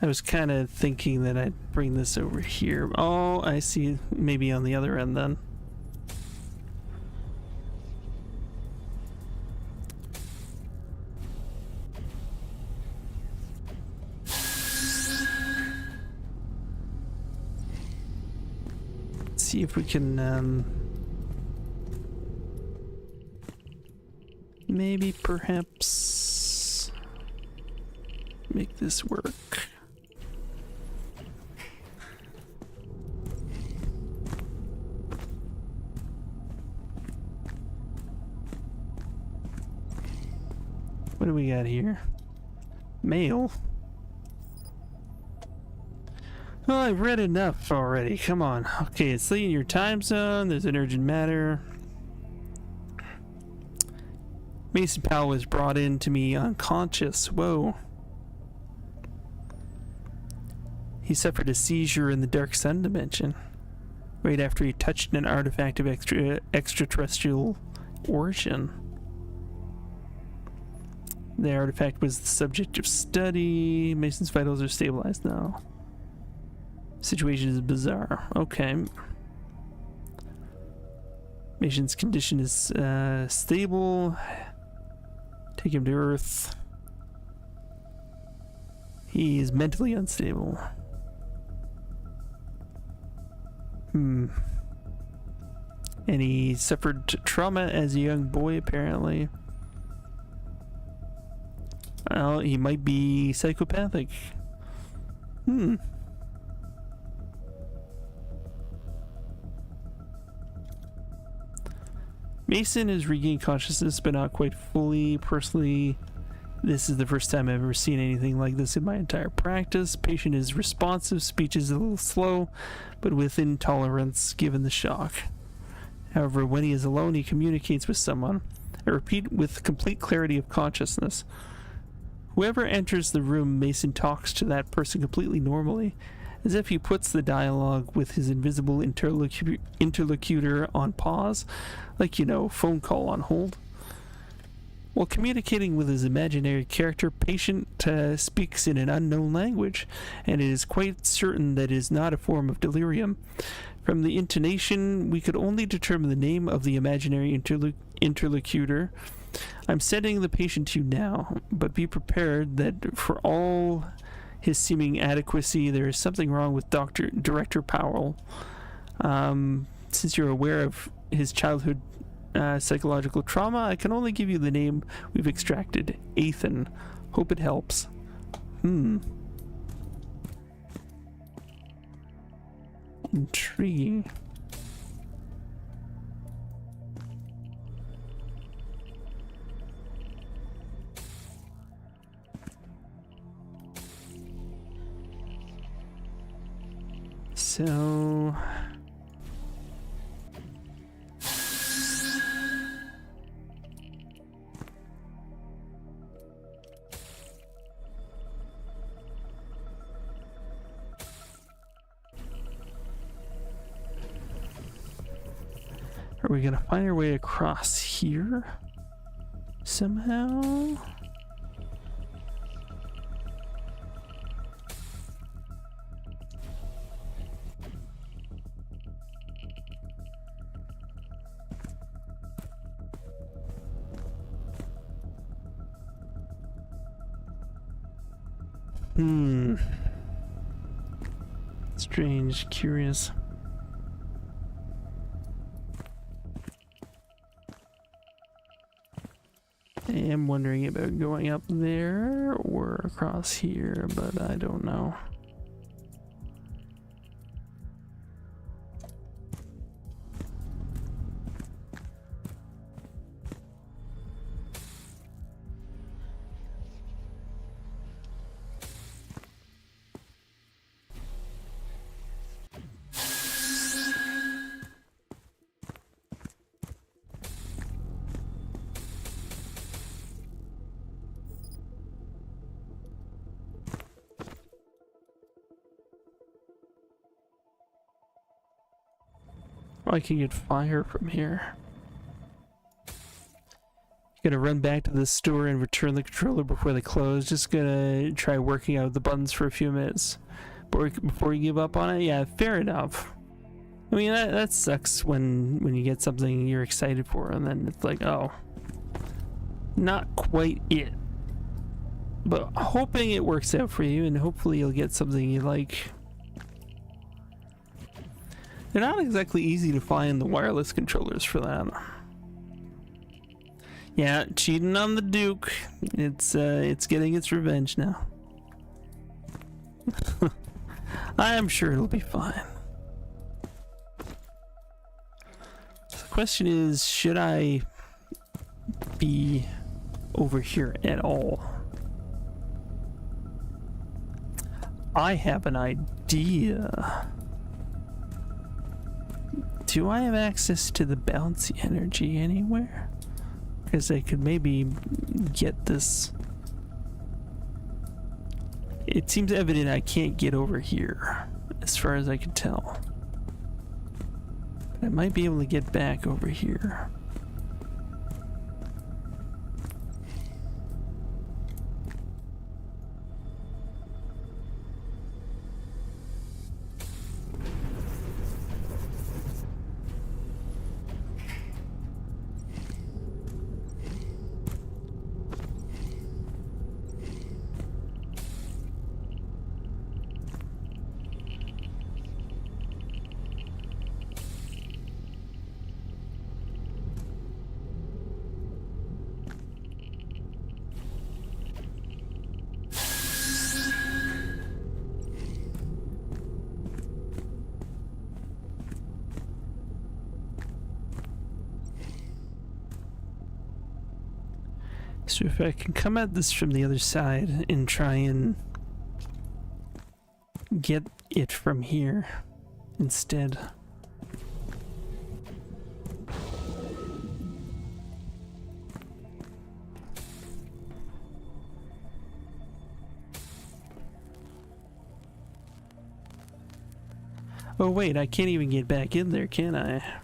I was kind of thinking that I'd bring this over here. Oh, I see. Maybe on the other end then. Let's see if we can maybe perhaps make this work. What do we got here? Mail? Oh, I've read enough already. Come on. Okay, it's late in your time zone. There's an urgent matter. Mason Powell was brought in to me unconscious. Whoa. He suffered a seizure in the Dark Sun dimension right after he touched an artifact of extraterrestrial origin. The artifact was the subject of study. Mason's vitals are stabilized now. Situation is bizarre. Okay. Mason's condition is stable. Take him to Earth. He is mentally unstable. And he suffered trauma as a young boy, apparently. Well, he might be psychopathic. Mason has regained consciousness, but not quite fully. Personally, this is the first time I've ever seen anything like this in my entire practice. Patient is responsive, speech is a little slow, but within tolerance given the shock. However, when he is alone, he communicates with someone. I repeat, with complete clarity of consciousness. Whoever enters the room, Mason talks to that person completely normally, as if he puts the dialogue with his invisible interlocutor on pause, like, you know, phone call on hold. While communicating with his imaginary character, patient speaks in an unknown language, and it is quite certain that it is not a form of delirium. From the intonation, we could only determine the name of the imaginary interlocutor. I'm sending the patient to you now, but be prepared that for all his seeming adequacy, there is something wrong with Director Powell. Since you're aware of his childhood psychological trauma, I can only give you the name we've extracted, Ethan. Hope it helps. Intriguing. So are we gonna find our way across here somehow? Strange, curious. I am wondering about going up there or across here, but I don't know. I can get fire from here. Gonna run back to the store and return the controller before they close. Just gonna try working out the buttons for a few minutes before you give up on it. Yeah, fair enough. I mean, that sucks when you get something you're excited for and then it's like, oh, not quite it. But hoping it works out for you and hopefully you'll get something you like. They're not exactly easy to find, the wireless controllers for that. Yeah, cheating on the Duke. It's getting its revenge now. I am sure it'll be fine. So the question is, should I be over here at all? I have an idea. Do I have access to the bouncy energy anywhere? Because I could maybe get this. It seems evident I can't get over here, as far as I can tell. But I might be able to get back over here. So if I can come at this from the other side and try and get it from here instead. Oh wait, I can't even get back in there, can I?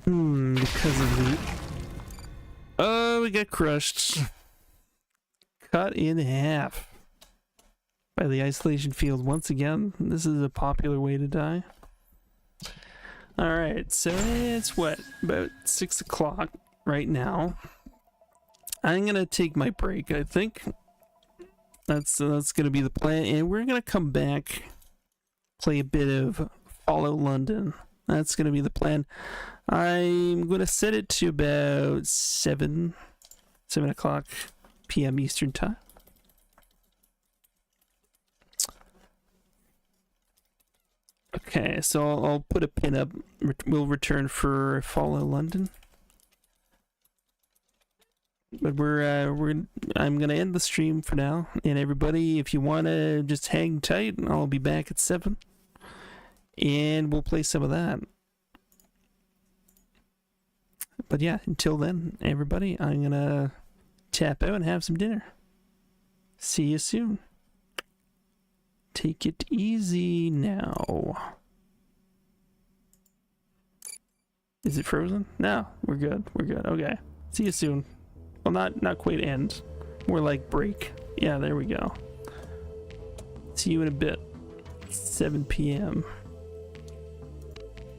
Because of the... Oh, we got crushed. Cut in half by the isolation field once again. This is a popular way to die. Alright, so it's what? About 6 o'clock right now. I'm gonna take my break, I think. That's gonna be the plan, and we're gonna come back, play a bit of Follow London. That's gonna be the plan. I'm gonna set it to about 7 o'clock p.m. Eastern time. Okay, so I'll put a pin up. We'll return for Follow London. But I'm gonna end the stream for now. And everybody, if you wanna just hang tight, I'll be back at 7. And we'll play some of that. But yeah, until then, everybody, I'm gonna tap out and have some dinner. See you soon. Take it easy now. Is it frozen? No, we're good. We're good. Okay. See you soon. Well, not quite end. More like break. Yeah, there we go. See you in a bit. 7 p.m.